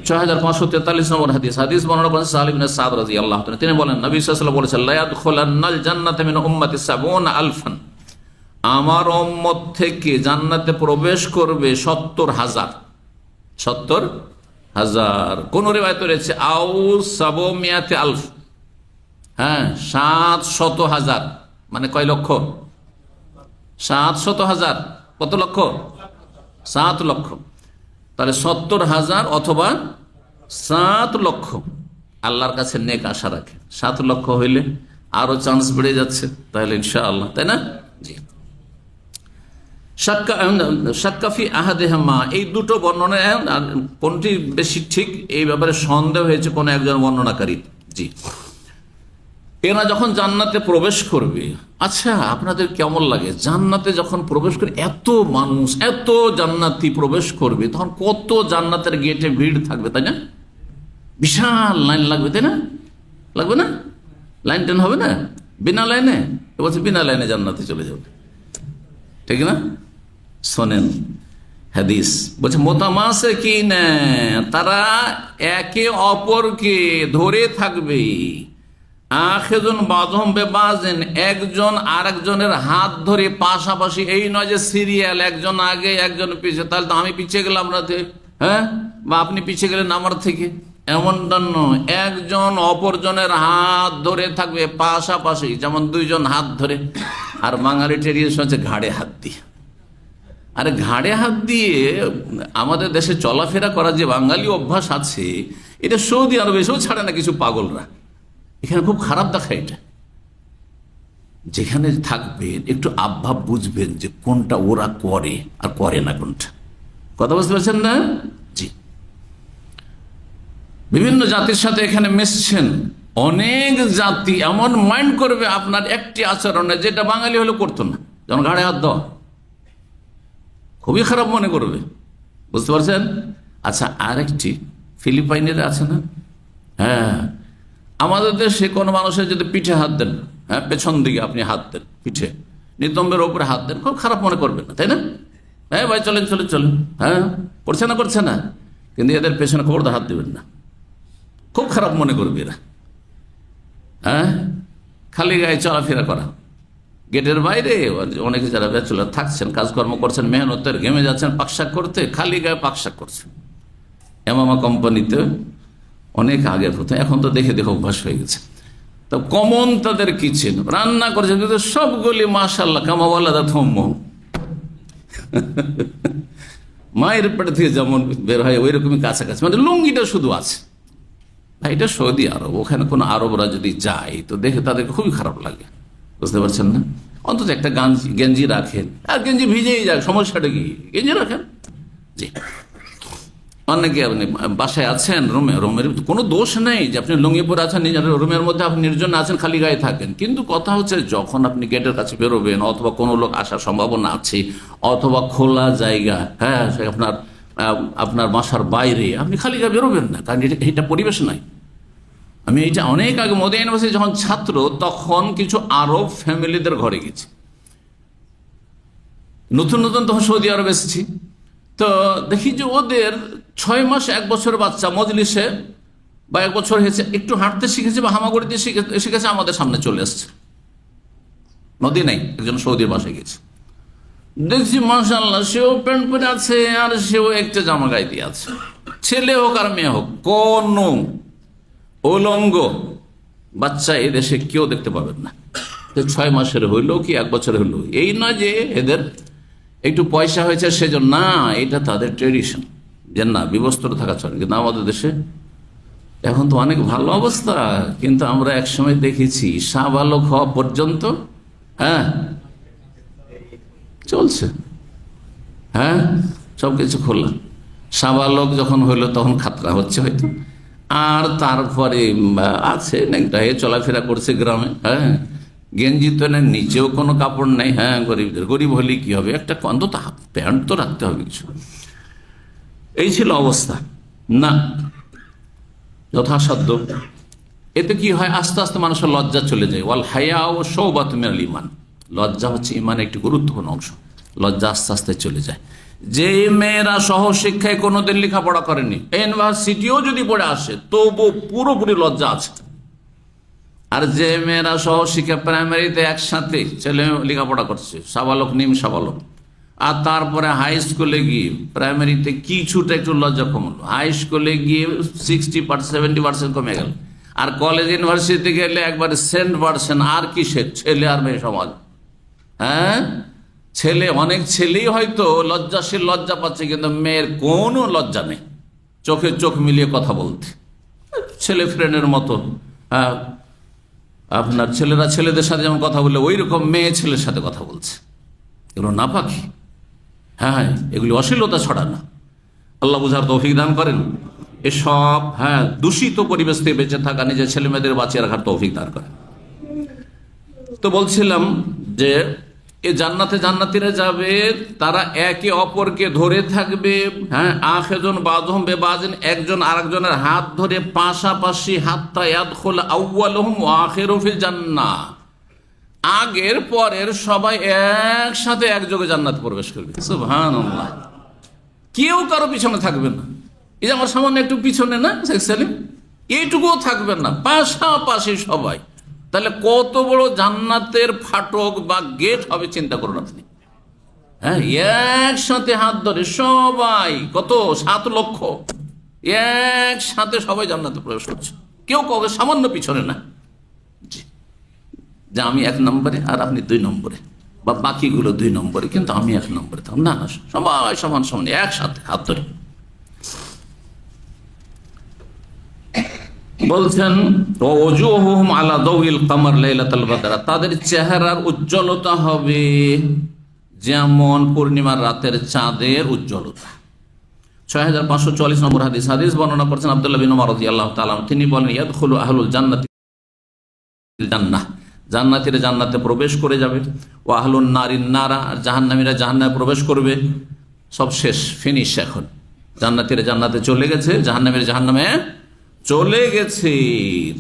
6543 নম্বর হাদিস বর্ণনা করেন সাহল ইবনে সাদ রাদিয়াল্লাহু তাআলা। তিনি বলেন, নবী সাল্লাল্লাহু আলাইহি ওয়াসাল্লাম বলেছেন, লা ইয়াদখুলান্নাল জান্নাতা মিন উম্মতি 70,000, আমার উম্মত থেকে জান্নাতে প্রবেশ করবে 70,000। 70,000, কোন রিওয়ায়াতে রয়েছে আও 700,000, 700,000, মানে কয় লক্ষ? 700,000। কত লক্ষ? 7 লক্ষ। তাহলে 70,000 অথবা 7 লক্ষ আল্লাহর কাছে নেক আশা রাখে। 7 লক্ষ হইলে আরো চান্স বেড়ে যাচ্ছে, তাহলে ইনশাআল্লাহ, তাই না? জি। শাক্কাফি আহাদেহামা, এই দুটো বর্ণনা কোনটি বেশি ঠিক, এই ব্যাপারে সন্দেহ হয়েছে কোন একজন বর্ণনাকারী। জি, এরা যখন জান্নাতে প্রবেশ করবে, আচ্ছা আপনাদের কেমন লাগে জান্নাতে যখন প্রবেশ করে এত মানুষ, এত জান্নাতি প্রবেশ করবে, তখন কত জান্নাতের গেটে ভিড় থাকবে, তাই না? বিশাল লাইন লাগবে, তাই না? লাগবে না? লাইন টেন হবে না বিনা লাইনে? বলছে বিনা লাইনে জান্নাতে চলে যাবে, ঠিক না? শোনেন হাদিস বলছে, মোতামাসে কি না, তারা একে অপরকে ধরে থাকবে। আখেজুন বাযহুম বিবাযিন, একজন আরেকজনের হাত ধরে পাশাপাশি, এই নয় যে সিরিয়াল, একজন আগে একজন পিছে, তাহলে তো আমি পিছিয়ে গেলাম রাতে, বা আপনি পিছিয়ে গেলেন আমার থেকে, এমনটা নয়। একজন অপরজনের হাত ধরে থাকবে পাশাপাশি, যেমন দুইজন হাত ধরে। আর বাঙালি ট্রেডিশন হচ্ছে ঘাড়ে হাত দিয়ে। আরে ঘাড়ে হাত দিয়ে আমাদের দেশে চলাফেরা করার যে বাঙালি অভ্যাস আছে, এটা সৌদি আরবে এসেও ছাড়ে না কিছু পাগলরা। এখানে খুব খারাপ দেখায় এটা। যেখানে থাকবেন একটু আবভাব বুঝবেন যে কোনটা ওরা করে আর করে না কোনটা। কথা বুঝতে পারছেন না? জি। বিভিন্ন জাতির সাথে এখানে মিশছেন, অনেক জাতি এমন মাইন্ড করবে আপনার একটি আচরণে, যেটা বাঙালি হলে করতো না। যেমন ঘাড়ে হাত দেওয়া, খুবই খারাপ মনে করবে, বুঝতে পারছেন? আচ্ছা, আরেকটি ফিলিপাইনের আছে না, আমাদের দেশে কোনো মানুষের যদি পিঠে হাত দেন, পেছন দিকে আপনি হাত দেন, পিঠে নিতম্বের ওপরে হাত দেন, খুব খারাপ মনে করবেন না, তাই না? ভাই চলেন চলেন চলেন, করছে না করছে না, কিন্তু এদের পেছনে খবরদার হাত দেবেন না, খুব খারাপ মনে করবে এরা। খালি গায়ে চলাফেরা করা, গেটের বাইরে অনেকে যারা ব্যাচেলর থাকছেন, কাজকর্ম করছেন, মেহনতের ঘেমে যাচ্ছেন পাকশাক করতে, খালি গায়ে পাকশাক করছেন। এমামা কোম্পানিতে অনেক আগের হতো, এখন তো দেখে দেখে অভ্যাস হয়ে গেছে। তো কমন তাদের কিচেন, রান্না করেছে কিন্তু সবগুলি মাশাআল্লাহ কামাওয়ালা থম্ম, মায়ের পেট থেকে যেমন বের হয় ওই রকমই কাছাকাছি, মানে লুঙ্গিটা শুধু আছে। ভাই এটা সৌদি আরব, ওখানে কোনো আরবরা যদি যায় তো দেখে তাদেরকে খুবই খারাপ লাগে, বুঝতে পারছেন না? অন্তত একটা গেঞ্জি রাখেন, আর গেঞ্জি ভিজেই যাক, সমস্যাটা কি, গেঞ্জি রাখেন। জি, অনেকে আপনি বাসায় আছেন, রুমের কোনো দোষ নেই যে আপনি লুঙ্গি পরে আছেন, নিজের রুমের মধ্যে আপনি নির্জন আছেন, খালি গায়ে থাকেন। কিন্তু কথা হচ্ছে যখন আপনি গেটের কাছে বেরোবেন, অথবা কোনো লোক আসার সম্ভাবনা আছে, অথবা খোলা জায়গা, হ্যাঁ আপনার বাসার বাইরে আপনি খালি গায়ে বেরোবেন না, কারণ এটা পরিবেশ নাই। আমি এইটা অনেক আগে মদিনা ইউনিভার্সিটি যখন ছাত্র, তখন কিছু আরব ফ্যামিলিদের ঘরে গেছি, নতুন নতুন তখন সৌদি আরব এসেছি। তো দেখি যে ওদের 6 মাস 1 বছরের বাচ্চা মজলিসে বা 1 বছর হয়েছে, একটু হাঁটতে শিখেছে বা হামাগুড়িতে শিখেছে, আমাদের সামনে চলে আসছে। মদিনায় একজন সৌদির বাসায় গেছে, দেখছি মাশাআল্লাহ সেও প্যান্ট পরে আছে আর সেও একটা জামা গায়ে দিয়ে আছে, ছেলে হোক আর মেয়ে হোক, কোন উলঙ্গ বাচ্চা এই দেশে কেউ দেখতে পাবেন না। 6 মাসের হইলো কি 1 বছরের হইলো, এই নয় যে এদের একটু পয়সা হয়েছে সেজন্য, না, এটা তাদের ট্রেডিশন যে না বিবস্ত্র থাকা চলে। কিন্তু আমাদের দেশে এখন তো অনেক ভালো অবস্থা, কিন্তু আমরা একসময় দেখেছি সাবালক হওয়া পর্যন্ত হ্যাঁ চলছে, হ্যাঁ সবকিছু খোলা। সাবালক যখন হইলো তখন খাতরা হচ্ছে হয়তো, আর তারপরে আছে একটা চলাফেরা করছে গ্রামে, হ্যাঁ গেঞ্জি তো নেই, নিচেও কোনো কাপড় নেই, হ্যাঁ গরিবদের, গরিব হলে কি হবে, একটা অন্তত প্যান্ট তো রাখতে হবে কিছু। এই ছিল অবস্থা না, যথাসাধ্য। এতে কি হয়, আস্তে আস্তে মানুষের লজ্জা চলে যায়। ওয়াল হায়া ও শৌবাতুম মিনাল ঈমান, লজ্জা হচ্ছে ঈমানের একটি গুরুত্বপূর্ণ অংশ। লজ্জা আস্তে আস্তে চলে যায়। যে মেয়েরা সহ শিক্ষায় কোনোদিন লেখাপড়া করেনি, ইউনিভার্সিটিও যদি পড়ে আসে তবু পুরোপুরি লজ্জা আছে। আর যে মেয়েরা সহ শিক্ষা প্রাইমারিতে একসাথে ছেলে লেখাপড়া করছে, সাবালক নিম সাবালক, আর তারপরে হাই স্কুলে গিয়ে, প্রাইমারিতে কিছুটা একটু লজ্জা কমলো, হাই স্কুলে গিয়ে 60-70% কমে গেল, আর কলেজ ইউনিভার্সিটিতে গেলে একবারে 100%। আর কিসের ছেলে আর মেয়ে সমাজ, হ্যাঁ ছেলে, অনেক ছেলেই হয়তো লজ্জাশীল, লজ্জা পাচ্ছে, কিন্তু মেয়ের কোনো লজ্জা নেই চোখে চোখ মিলিয়ে কথা বলতে, ছেলে ফ্রেন্ডের মতো। আপনার ছেলেরা ছেলেদের সাথে যেমন কথা বলে, ওই রকম মেয়ে ছেলের সাথে কথা বলছে। এগুলো না পাখি, হ্যাঁ এগুলি অশ্লীলতা ছড়া না। আল্লাহ বুঝার তৌফিক দান করেন। এসব দূষিত পরিবেশ থেকে বেঁচে থাকা, নিজের ছেলে মেয়েদের বাঁচিয়ে রাখার তৌফিক দান করেন। তো বলছিলাম যে এ জান্নাতে জান্নাতীরা যাবে, তারা একে অপরকে ধরে থাকবে, হ্যাঁ আখিরুন বাযুহুম বিবাযিন, একজন আরেকজনের হাত ধরে পাশাপাশি, হাত্তা ইয়াদখুল আউয়ালুহুম ওয়া আখিরুহুম ফিল জান্নাহ, আগের পরের সবাই একসাথে একযোগে জান্নাতে প্রবেশ করবে। সুবহানাল্লাহ, কেউ কারো পিছনে থাকবে না। এই যে আমার সামান্য একটু পিছনে না শেখ সেলিম, এইটুকুও থাকবে না, পাশাপাশি সবাই। তাহলে কত বড় জান্নাতের ফাটক বা গেট হবে চিন্তা করুন আপনি। হ্যাঁ একসাথে হাত ধরে সবাই, কত 7 লক্ষ একসাথে সবাই জান্নাতে প্রবেশ করছে, কেউ কাউকে সামান্য পিছনে না। যে আমি 1 নম্বরে আর আপনি 2 নম্বরে, বা বাকিগুলো 2 নম্বরে, কিন্তু আমি 1 নম্বরে থাকবো না, না সবাই সমান সমান একসাথে হাত ধরে। বলছেন ওয়াজুহুহুম আলা দাউইল কমর লাইলাতুল বদর, তাদের চেহারার উজ্জ্বলতা হবে যেমন পূর্ণিমার রাতের চাঁদের উজ্জ্বলতা। 6544 নম্বর হাদিস বর্ণনা করেছেন আব্দুল্লাহ বিন উমর রাদিয়াল্লাহু তাআলা, তিনি বলেন ইয়াদখুলু আহলুল জান্নাতি জান্নাহ, জান্নাতীরা জান্নাতে প্রবেশ করে যাবে, ও আহলুন নারিন নারা, জাহান্নামীরা জাহান্নামে প্রবেশ করবে। সব শেষ, ফিনিশ। এখন জান্নাতীরা জান্নাতে চলে গেছে, জাহান্নামীরা জাহান্নামে চলে গেছে।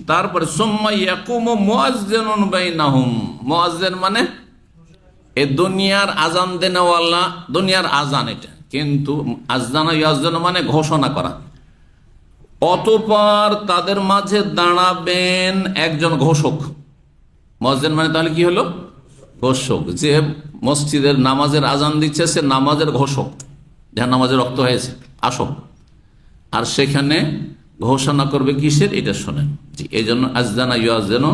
তারপরে সুম্মা ইয়াকুমু মুয়াজ্জিনুন বাইনাহুম, মুয়াজ্জিন মানে এ দুনিয়ার আজান দেনেওয়ালা, দুনিয়ার আজান এটা, কিন্তু আযানা ইয়াযানু মানে ঘোষণা করা। অতঃপর তাদের মাঝে দাঁড়াবেন একজন ঘোষক, মুয়াজ্জিন মানে তাহলে কি হলো? ঘোষক। যে মসজিদের নামাজের আজান দিচ্ছে সে নামাজের ঘোষক, যার নামাজের রক্ত হয়েছে, আসো। আর সেখানে ঘোষণা করবে কিসের? এটা শোনেন। জি, এই জন্য আজদানা ইউআযিনু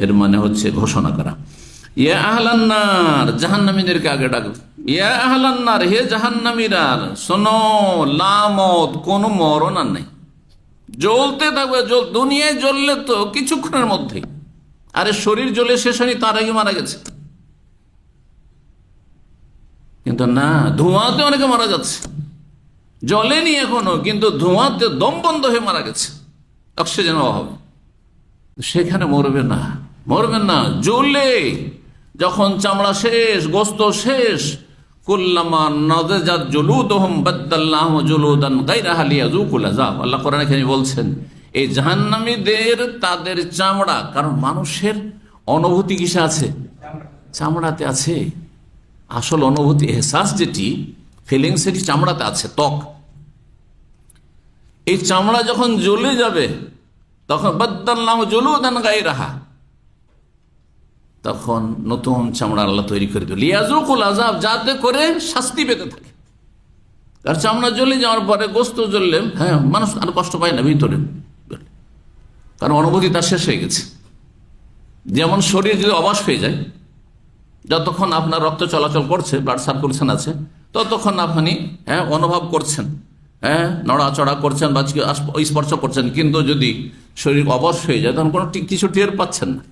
এর মানে হচ্ছে ঘোষণা করা। ইয়া আহলান্নার, জাহান্নামীদেরকে আগে ডাকবে। ইয়া আহলান্নার, হে জাহান্নামীরা, শোনো, লা মওত, কোনো মরণ আর নেই, জ্বলতে থাকবে। দুনিয়ায় জ্বললে তো কিছুক্ষণের মধ্যেই, আরে শরীর জ্বলে শেষ হয়নি তার আগে মারা গেছে। কিন্তু না, ধোঁয়াতে অনেকে মারা যাচ্ছে, জ্বলেনি এখনো, কিন্তু ধোঁয়াতে দম বন্ধ হয়ে মারা গেছে, অক্সিজেনের অভাবে। সেখানে মরবে না, মরবেন না। জ্বলে যখন চামড়া শেষ, গোস্ত শেষ, কুল্লামা নাযাজাত জুলুদুহুম বাদদালনাহুম জুলুদান গায়রাহা লিয়াযুকুল আযাব। আল্লাহ কোরআনে এখানে বলছেন এই জাহান্নামীদের তাদের চামড়া, কারণ মানুষের অনুভূতি কিসে আছে? চামড়াতে আছে। আসল অনুভূতি, এহসাস যেটি, ফিলিংস, সেটি চামড়াতে আছে, ত্বক। এই চামড়া যখন জ্বলে যাবে তখন বাদদালনাহুম জুলুদান গায়রাহা, তখন নতুন চামড়া আল্লাহ তৈরি করে দেবে, লিয়াযুকুল আযাব, যাতে করে শাস্তি পেতে থাকে। আর চামড়া জ্বলে যাওয়ার পরে, গোস্ত জ্বললে হ্যাঁ মানুষ আর কষ্ট পায় না ভিতরে, কারণ অনুভূতি তার শেষ হয়ে গেছে। যেমন শরীর যদি অবশ হয়ে যায়, যতক্ষণ আপনার রক্ত চলাচল করছে, ব্লাড সার্কুলেশন আছে, ততক্ষণ আপনি অনুভব করছেন, নড়াচড়া করছেন বা স্পর্শ করছেন। কিন্তু যদি শরীর অবশ হয়ে যায় তখন কোনো কিছু টের পাচ্ছেন না,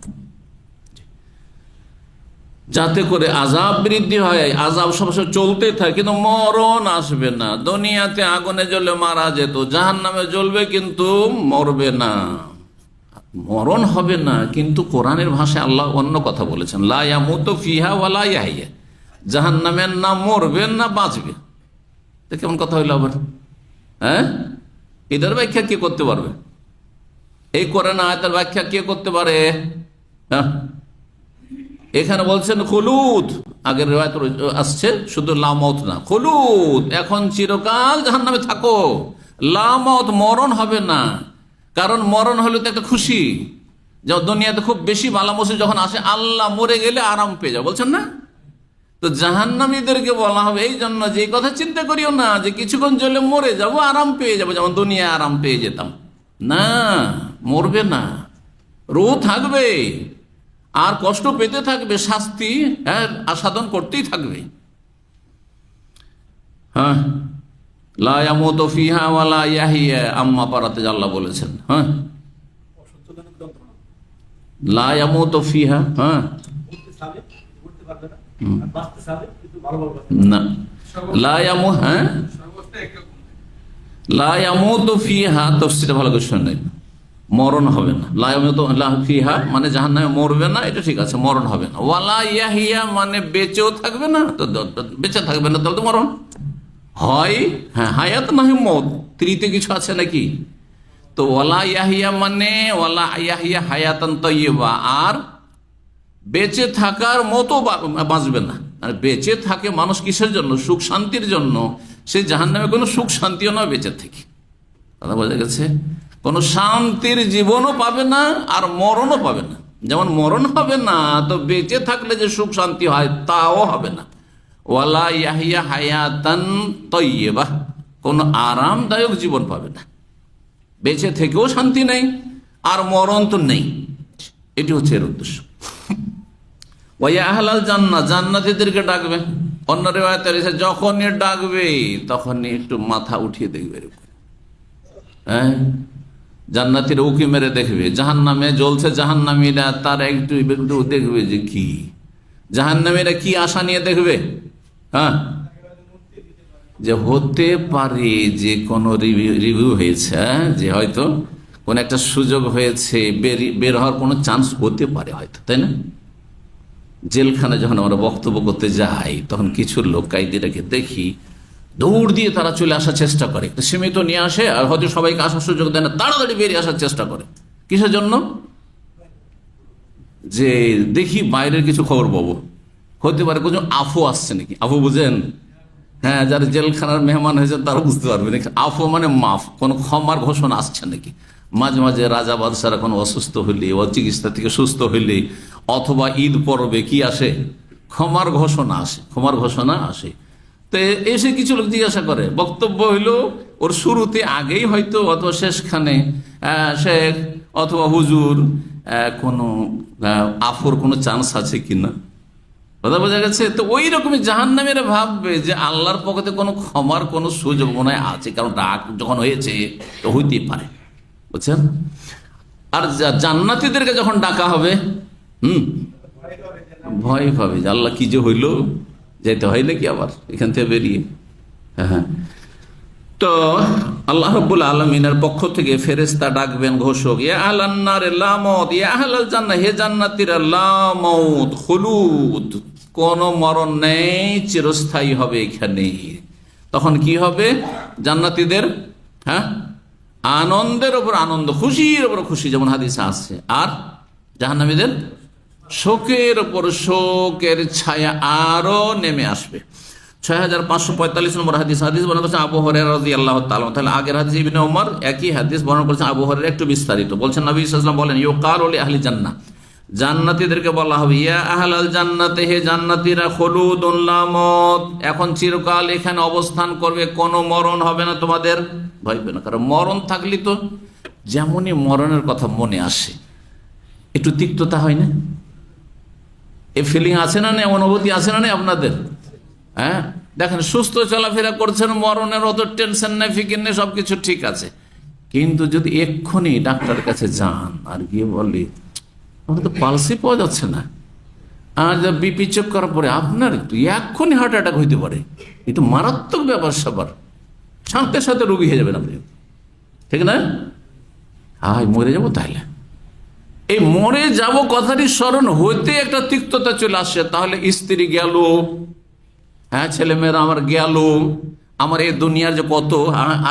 যাতে করে আযাব বৃদ্ধি হয়। আযাব সবসময় চলতে থাকে, কিন্তু মরণ আসবে না। দুনিয়াতে আগুনে জ্বলে মারা যেত, জাহান্নামে জ্বলবে কিন্তু মরবে না, মরণ হবে না। কিন্তু কোরআনের ভাষায় আল্লাহ অন্য কথা বলেছেন, লা ইয়ামুতু ফিহা ওয়া লা ইয়াহইয়া, জাহান্নামের না মরবে না বাঁচবে। তো কেমন কথা হইল আবার? এদের ব্যাখ্যা কে করতে পারবে? এই কোরআন আয়াতের ব্যাখ্যা কে করতে পারে? এখানে বলছেন খুলুদ, আগের রিওয়ায়াত আসছে শুধু লা মওত না, খুলুদ, এখন চিরকাল জাহান্নামে থাকো। লা মওত, মরণ হবে না। কারণ মরণ হলে তো একটা খুশি, যে দুনিয়াতে খুব বেশি বালা মুসিবত যখন আসে, আল্লাহ মরে গেলে আরাম পেয়ে যাও, বলছেন না? তো জাহান্নামীদেরকে বলা হবে এই জন্য যে এই কথা চিন্তা করিও না যে কিছুক্ষণ চলে মরে যাব, আরাম পেয়ে যাবো, যেমন দুনিয়ায় আরাম পেয়ে যেতাম। না, মরবে না, রূহ থাকবে, আর কষ্ট পেতে থাকবে, শাস্তি আস্বাদন করতেই থাকবে। হ্যাঁ, লা ইয়ামুতু ফিহা ওয়া লা ইয়াহইয়া, আম্মা পারাতে আল্লাহ বলেছেন। হ্যাঁ, লা ইয়ামুতু ফিহা, হ্যাঁ না, লা ইয়ামুতু ফিহা, তাফসীরটা ভালো করে শুনেন, মরণ হবে না। লা ইয়ামুতু ফিহা মানে জাহান্নামে মরবে না, এটা ঠিক আছে, মরণ হবে না। ওয়ালা ইয়াহিয়া মানে বেঁচেও থাকবে না, তো বেঁচে থাকবে না, তাহলে তো মরণ হয়। হ্যাঁ, হায়াত না হয় মওত, তৃতীয় কিছু আছে নাকি? তো ওয়ালা ইয়াহিয়া মানে ওয়ালা ইয়াহিয়া হায়াতান তাইয়্যিবা, আর বেঁচে থাকার মতো বাঁচবে না। আর বেঁচে থাকে মানুষ কিসের জন্য? সুখ শান্তির জন্য। সে জাহান্নামে কোনো সুখ শান্তিও না বেঁচে থেকে, কথা বোঝা গেছে? কোনো শান্তির জীবনও পাবে না, আর মরণও পাবে না। যেমন মরণ হবে না, তো বেঁচে থাকলে যে সুখ শান্তি হয় তাও হবে না। ওয়ালা ইয়াহিয়া হায়াতান তাইয়্যিবা, কোনো আরামদায়ক জীবন পাবে না, বেঁচে থেকেও শান্তি নেই, আর মরণ তো নেই। এটি হচ্ছে এর উদ্দেশ্য। ওয়া আহলাল জান্নাহ, জান্নাতীদেরকে ডাকবে। অন্য রিওয়ায়াতে এসেছে যখনই ডাকবে তখনই একটু মাথা উঠিয়ে দেখবে, হ্যাঁ, জান্নাতীরা উকি মেরে দেখবে। জাহান্নামে জ্বলছে জাহান্নামীরা, তারা একটু দেখবে যে কি জাহান্নামীরা কি আশা নিয়ে দেখবে। হ্যাঁ, যে হতে পারে যে কোনো রিভিউ হয়েছে, যে হয়তো কোন একটা সুযোগ হয়েছে, বের হওয়ার কোনো চান্স হতে পারে হয়তো, তাই না? জেলখানে যখন আমরা বক্তব্য করতে যাই, তখন কিছু লোক কায়দিটাকে দেখি দৌড় দিয়ে তারা চলে আসার চেষ্টা করে, একটা সীমিত নিয়ে আসে, আর হয়তো সবাইকে আসার সুযোগ দেয় না, তাড়াতাড়ি বেরিয়ে আসার চেষ্টা করে। কিসের জন্য? যে দেখি বাইরের কিছু খবর পাবো, হতে পারে কোনো আফু আসছে নাকি। আফু বুঝেন? হ্যাঁ, যারা জেলখানার মেহমান হয়েছে তারা বুঝতে পারবে নাকি। আফু মানে মাফ, কোনো ক্ষমার ঘোষণা আসছে নাকি। মাঝে মাঝে রাজা বাদশারা কোনো অসুস্থ হইলে ও চিকিৎসা থেকে সুস্থ হইলে অথবা ঈদ পর্বে কি আসে, ক্ষমার ঘোষণা আসে, ক্ষমার ঘোষণা আসে। তো এসে কিছু লোক জিজ্ঞাসা করে, বক্তব্য হইল ওর শুরুতে আগেই হয়তো অথবা শেষখানে শেখ অথবা হুজুর কোনো আফর কোনো চান্স আছে কিনা, কথা বোঝা গেছে? তো ওই রকমই জাহান্নামীরা ভাববে যে আল্লাহর পক্ষে কোনো ক্ষমার কোনো সুযোগ মনে হয় আছে, কারণ ডাক যখন হয়েছে তো হইতেই পারে, বুঝছেন? আর জান্নাতীদেরকে যখন ডাকা হবে ভয় পাবে যে আল্লাহ কি যে হইল, যাইতে হয় নাকি আবার এখান থেকে বেরিয়ে। হ্যাঁ, তো আল্লাহ রাব্বুল আলামিনের পক্ষ থেকে ফেরেশতা ডাকবেন ঘোষক, ইয়া আহলান নার লা মাউত, ইয়া আহলাল জান্নাহ, হে জান্নাতীরা, লা মাউত, খুলুদ, কোন মরণ নেই, চিরস্থায়ী হবে এখানে। তখন কি হবে? জান্নাতীদের আনন্দের উপর আনন্দ, খুশির উপর খুশি, যেমন হাদিসে আছে। আর জাহান্নামীদের শোকের উপর শোকের ছায়া আরো নেমে আসবে। 6545 নম্বর হাদিস বর্ণনা করেছেন আবু হুরায়রা রাদিয়াল্লাহু তাআলা। তাহলে আগের হাদিস ইবনে ওমর, একই হাদিস বর্ণনা করেছেন আবু হুরায়রা, একটু বিস্তারিত বলছেন। নবী সাল্লাল্লাহু আলাইহি ওয়াসাল্লাম বলেন, ইউকালু লি আহলি জান্নাহ, জান্নাতীদেরকে বলা হবে, ইয়া আহলাল জান্নাতে, হে জান্নাতীরা, খুলুদুন লা মাউত, এখন চিরকাল এখানে অবস্থান করবে, কোনো মরণ হবে না তোমাদের, ভয় পেও না। কারণ মরণ থাকলে তো যেমনই মরণের কথা মনে আসে একটু তিক্ততা হয় না? এই ফিলিং আছে না, অনুভূতি আছে না আপনাদের? হ্যাঁ, দেখেন সুস্থ চলাফেরা করছেন, মরণের অত টেনশন নেই, ফিকির নেই, সবকিছু ঠিক আছে। কিন্তু যদি এক্ষুনি ডাক্তারের কাছে যান আর গিয়ে বলি আমাদের তো পালসই পাওয়া যাচ্ছে না, আর বিপি চেক করার পরে আপনার এক্ষুনি হার্ট অ্যাটাক হইতে পারে, এই তো মারাত্মক ব্যাপার স্যাপার, সাথে সাথে রোগী হয়ে যাবেন আপনি, ঠিক না? মরে যাবো, তাইলে এই মরে যাব কথাটি স্মরণ হইতে একটা তিক্ততা চলে আসে। তাহলে স্ত্রী গেল, হ্যাঁ, ছেলেমেয়েরা আমার গেল, আমার এই দুনিয়ার যে কত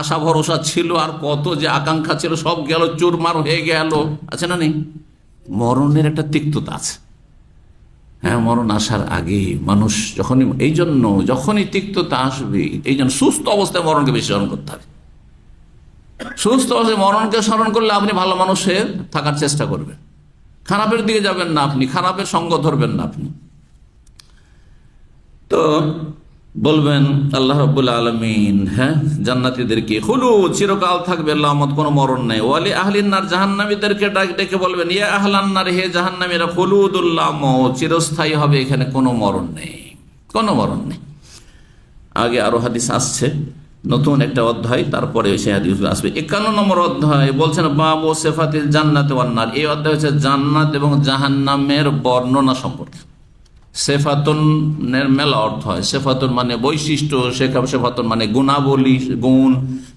আশা ভরসা ছিল আর কত যে আকাঙ্ক্ষা ছিল সব গেল, চুরমার হয়ে গেল, আছে না নেই? মরণের একটা তিক্ততা আছে। হ্যাঁ, মরণ আসার আগে মানুষ যখনই তিক্ততা আসবে, এই জন্য সুস্থ অবস্থায় মরণকে বেশি স্মরণ করতে হবে। সুস্থ অবস্থায় মরণকে স্মরণ করলে আপনি ভালো মানুষে থাকার চেষ্টা করবেন, খারাপের দিকে যাবেন না, আপনি খারাপের সঙ্গ ধরবেন না আপনি। তো বলবেন আল্লাহ রাব্বুল আলামিন, হ্যাঁ, জান্নাতীদেরকে খুলুদ, চিরকাল থাকবে, লা মাউত, কোনো মরণ নাই। ওয়ালি আহলিন নার, জাহান্নামীদেরকে ডেকে বলবেন, ইয়া আহলান নার, হে জাহান্নামীরা, খুলুদুল লা মাউত, চিরস্থায়ী হবে এখানে, কোনো মরণ নেই, কোনো মরণ নেই। আগে আরো হাদিস আসছে, নতুন একটা অধ্যায়, তারপরে সেই হাদিস আসবে। 51 নম্বর অধ্যায় বলছেন বাবু সিফাতিল জান্নাত ওয়ান নার, এই অধ্যায় হচ্ছে জান্নাত এবং জাহান্নামের বর্ণনা সম্পর্কে। সেফাতুনের মেলা অর্থ হয়। সেফাতুন মানে বৈশিষ্ট্য, সেফাতুন মানে গুণাবলী, গুণ,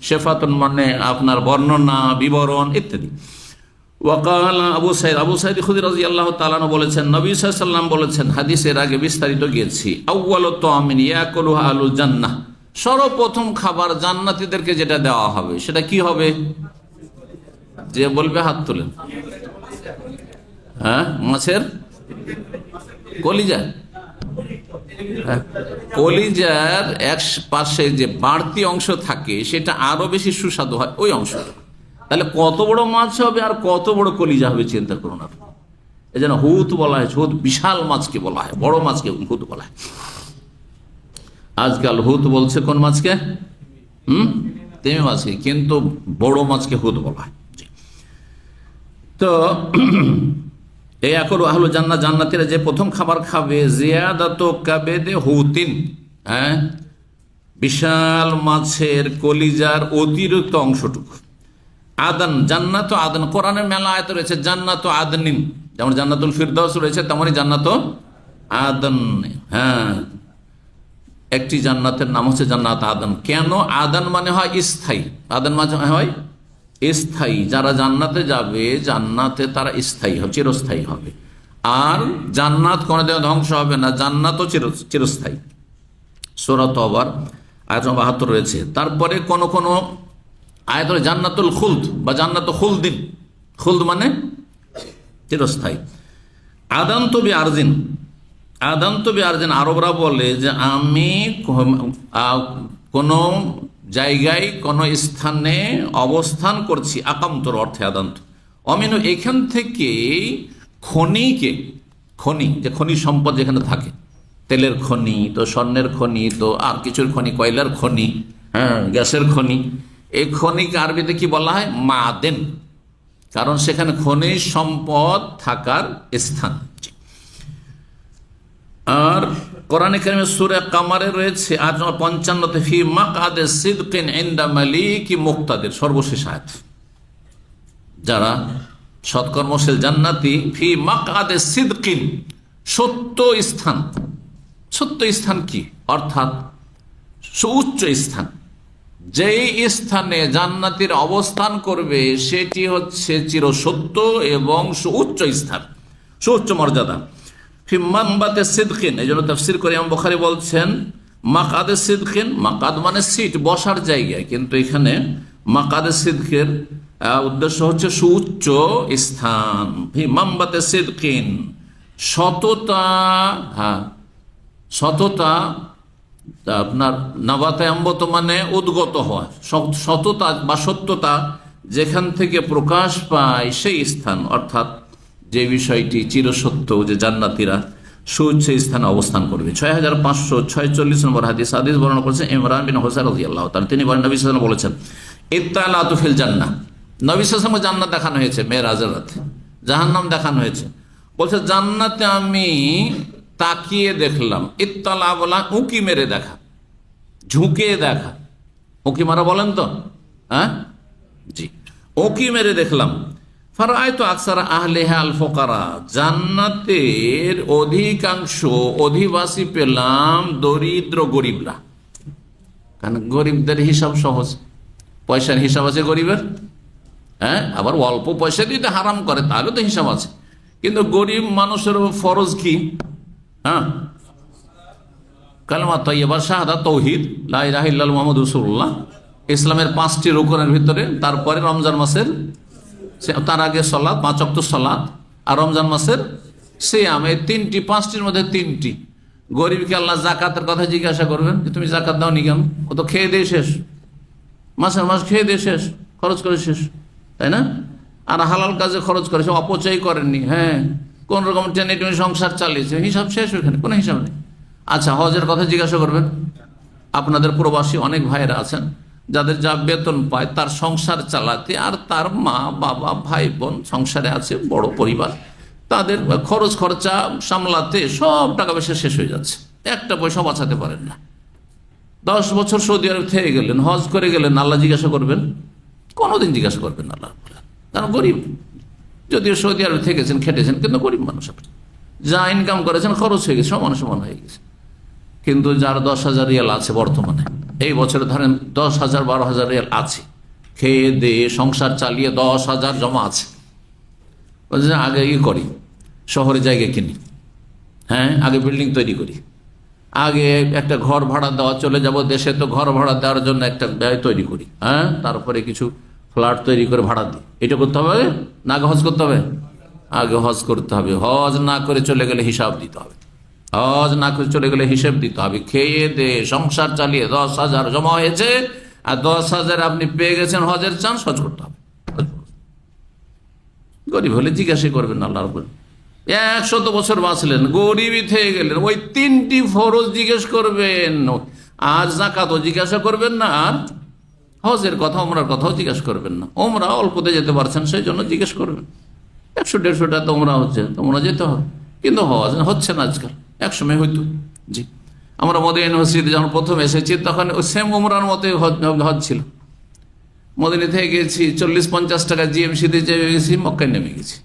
সেফাতুন মানে আপনার বর্ণনা, বিবরণ ইত্যাদি। ওয়াকাল আবু সাঈদ খুদরি রাদিয়াল্লাহু তাআলা বলেছেন, নবী সাল্লাল্লাহু আলাইহি ওয়াসাল্লাম বলেছেন, হাদিসের আগে বিস্তারিত গিয়েছি, আউয়ালু তাআমিন ইয়াকুলুহু আহলুল জান্নাহ, সর্বপ্রথম খাবার জান্নাতীদেরকে যেটা দেওয়া হবে সেটা কি হবে? যে বলবে হাত তোলেন। হ্যাঁ, মাছের কলিজা। কলিজার এক পাশে যে বাড়তি অংশ থাকে সেটা আরো বেশি সুস্বাদু হয়, ওই অংশটা। তাহলে কত বড় মাছ হবে আর কত বড় কলিজা হবে চিন্তা করুন আপনি। এই জন্য হুত বলা হয়, হুত বিশাল মাছকে বলা হয়, বড় মাছকে হুত বলা হয়। আজকাল হুত বলছে কোন মাছকে? তিমি মাছকে, কিন্তু বড় মাছকে হুত বলা হয়। তো এই আকল আহলু জান্নাত, জান্নাতীরা যে প্রথম খাবার খাবে, জিয়াদাতু কাবেদে হুতিন, হ্যাঁ, বিশাল মাছের কলিজার অতিরিক্ত অংশটুকু। আদান, জান্নাত আদান, কোরআনের মেলা আয়াত রয়েছে জান্নাত আদনিন, যেমন জান্নাতুল ফিরদাউস রয়েছে তেমনই জান্নাত আদন। হ্যাঁ, একটি জান্নাতের নাম হচ্ছে জান্নাত আদন। কেন? আদান মানে হয় স্থায়ী, আদান মানে হয় স্থায়ী। যারা জান্নাতে যাবে, জান্নাতে তারা স্থায়ী হবে, চিরস্থায়ী হবে। আর জান্নাত কোনোদিন ধ্বংস হবে না, জান্নাতও চিরস্থায়ী। সূরা তওবার আয়াত 72 রয়েছে। তারপরে কোন কোন আয়াত জান্নাতুল খুলদ বা জান্নাতুল খুলদিন, খুলদ মানে চিরস্থায়ী। আদান্ত বি আরজিন, আদান্ত বি আরজিন, আরবরা বলে যে আমি কোন জায়গায় কোনো স্থানে অবস্থান করছি, আকামতর অর্থে আদান্ত, অমিনু এখান থেকে খনিকে, খনি যে খনি সম্পদ যেখানে থাকে, তেলের খনি তো, স্বর্ণের খনি তো, আর কিছুর খনি, কয়লার খনি, হ্যাঁ, গ্যাসের খনি, এই খনিকে আরবিতে কি বলা হয়? মাদেন, কারণ সেখানে খনিজ সম্পদ থাকার স্থান। আর কোরআনে কারিমে সূরা কামারে রয়েছে 55 ফি মাকআদে সিদকিন ইনদা মালিকি মুক্তাদির, সর্বশেষ আয়াত। যারা সৎকর্মশীল জান্নাতি, ফি মাকআদে সিদকিন, সত্য স্থান। সত্য স্থান কি? অর্থাৎ সুউচ্চ স্থান। যেই স্থানে জান্নাতীর অবস্থান করবে সেটি হচ্ছে চিরসত্য এবং সুউচ্চ স্থান, সুউচ্চ মর্যাদা। ফিম্মানবাতে সিদকিন, এই জন্য তাফসীর করে ইমাম বুখারী বলছেন মাকাদে সিদকিন, মাকাদ মানে সিট, বসার জায়গায়, কিন্তু এখানে মাকাদে সিদকের উদ্দেশ্য হচ্ছে সুউচ্চ স্থান। ফিম্মানবাতে সিদকিন, সততা, হ্যাঁ সততা, আপনার নাবাতে আম্বত মানে উদ্গত হওয়া, সততা বা সত্যতা যেখান থেকে প্রকাশ পায় সেই স্থান, অর্থাৎ যে বিষয়টি চিরসত্য, যে জান্নাতীরা সুউচ্চ স্থানে অবস্থান করবে। 6546 নম্বর হাদিস বর্ণনা করেছেন ইমরান বিন হুসাইন রাদিয়াল্লাহু তাআলা। তিনি বলেন, নবী সাল্লাল্লাহু আলাইহি ওয়াসাল্লাম বলেছেন, ইত্তালাতু ফিল জান্নাহ, নবী সাল্লাল্লাহু আলাইহি ওয়াসাল্লামকে জান্নাত দেখানো হয়েছে মেরাজের রাতে, জাহান্নাম দেখানো হয়েছে। বলছে জান্নাতে আমি তাকিয়ে দেখলাম, ইত্তালা বলা উঁকি মেরে দেখা, ঝুঁকে দেখা, উঁকি মারা বলেন তো, হ্যাঁ জি, উঁকি মেরে দেখলাম। ফারাআইতু আকসারা আহলিহা আল ফুকারা, জান্নাতের অধিকাংশ অধিবাসী পেলাম দরিদ্র গরিবরা। কারণ গরিবদের হিসাব সহজ, পয়সার হিসাব আছে গরিবের, হ্যাঁ, আবার অল্প পয়সা দিয়ে হারাম করে তাহলে তো হিসাব আছে, কিন্তু গরিব মানুষের ফরজ কি? হ্যাঁ, কালেমা তাইয়্যিবা, শাহাদাত, তাওহীদ, লা ইলাহা ইল্লাল্লাহ মুহাম্মাদুর রাসূলুল্লাহ, ইসলামের 5টি রুকনের ভিতরে, তারপরে রমজান মাসের, তার আগে সালাত, 5 ওয়াক্ত সালাত, আর রমজান মাসের সিয়াম, এই 5টির মধ্যে 3টি। গরিবকে আল্লাহ যাকাতের কথা জিজ্ঞাসা করবেন যে তুমি যাকাত দাও নি কেন? ও তো খেয়ে দিয়ে শেষ, মাসের মাস খেয়ে দিয়ে শেষ, খরচ করে শেষ, তাই না? আর হালাল কাজে খরচ করেছে, অপচয় করেননি, হ্যাঁ, কোন রকম টেনে টেনে সংসার চালিয়েছে, হিসাব শেষ, ওইখানে কোনো হিসাব নেই। আচ্ছা, হজের কথা জিজ্ঞাসা করবেন। আপনাদের প্রবাসী অনেক ভাইরা আছেন যাদের যা বেতন পায় তার সংসার চালাতে, আর তার মা বাবা ভাই বোন সংসারে আছে, বড় পরিবার, তাদের খরচ খরচা সামলাতে সব টাকা পয়সা শেষ হয়ে যাচ্ছে, একটা পয়সা বাঁচাতে পারেন না। 10 বছর সৌদি আরব থেকে গেলেন, হজ করে গেলেন, আল্লাহ জিজ্ঞাসা করবেন? কোনোদিন জিজ্ঞাসা করবেন না আল্লাহ, কারণ গরিব। যদিও সৌদি আরব থেকেছেন, খেটেছেন, কিন্তু গরিব মানুষ, আপনি যা ইনকাম করেছেন খরচ হয়ে গেছে, সমান সমান হয়ে গেছে। কিন্তু যার 10,000 রিয়াল আছে বর্তমানে, এই বছরে ধরেন 10,000 12,000 রিয়াল আছে, খেয়ে দিয়ে সংসার চালিয়ে 10,000 জমা আছে, বলছে আগে করি, শহরে জায়গা কিনি, হ্যাঁ, আগে বিল্ডিং তৈরি করি, আগে একটা ঘর ভাড়া দেওয়া, চলে যাব দেশে তো ঘর ভাড়া দেওয়ার জন্য একটা ব্যয় তৈরি করি, হ্যাঁ, তারপরে কিছু ফ্ল্যাট তৈরি করে ভাড়া দিই। এটা করতে হবে না? আগে হজ করতে হবে, আগে হজ করতে হবে। হজ না করে চলে গেলে হিসাব দিতে হবে, হজ না করে চলে গেলে হিসেব দিতে হবে। খেয়ে দে সংসার চালিয়ে 10,000 জমা হয়েছে, আর 10,000 আপনি পেয়ে গেছেন, হজের চান্স, হজ করতে হবে। গরিব হলে জিজ্ঞাসা করবেন আল্লাহর উপর, 100 বছর বাঁচলেন, গরিবই থেকে গেলেন, ওই 3টি ফরজ জিজ্ঞেস করবেন, আর যাকাতও জিজ্ঞাসা করবেন না, আর হজের কথা, ওমরার কথাও জিজ্ঞেস করবেন না। ওমরা অল্পতে যেতে পারছেন, সেই জন্য জিজ্ঞেস করবেন। 100-150 টাকা তো ওমরা হচ্ছে, তোমরা যেতে হবে, কিন্তু হজ হচ্ছে না আজকাল, একসময় হইতো। জি, আমরা মদিনা ইউনিভার্সিটিতে যখন প্রথম এসেছি তখন ওই সেম ওমরার মতোই হজ ছিল। মদিনা থেকে গেছি, 40-50 টাকা জিএমসিতে চেপে গেছি, মক্কায় নেমে গেছি,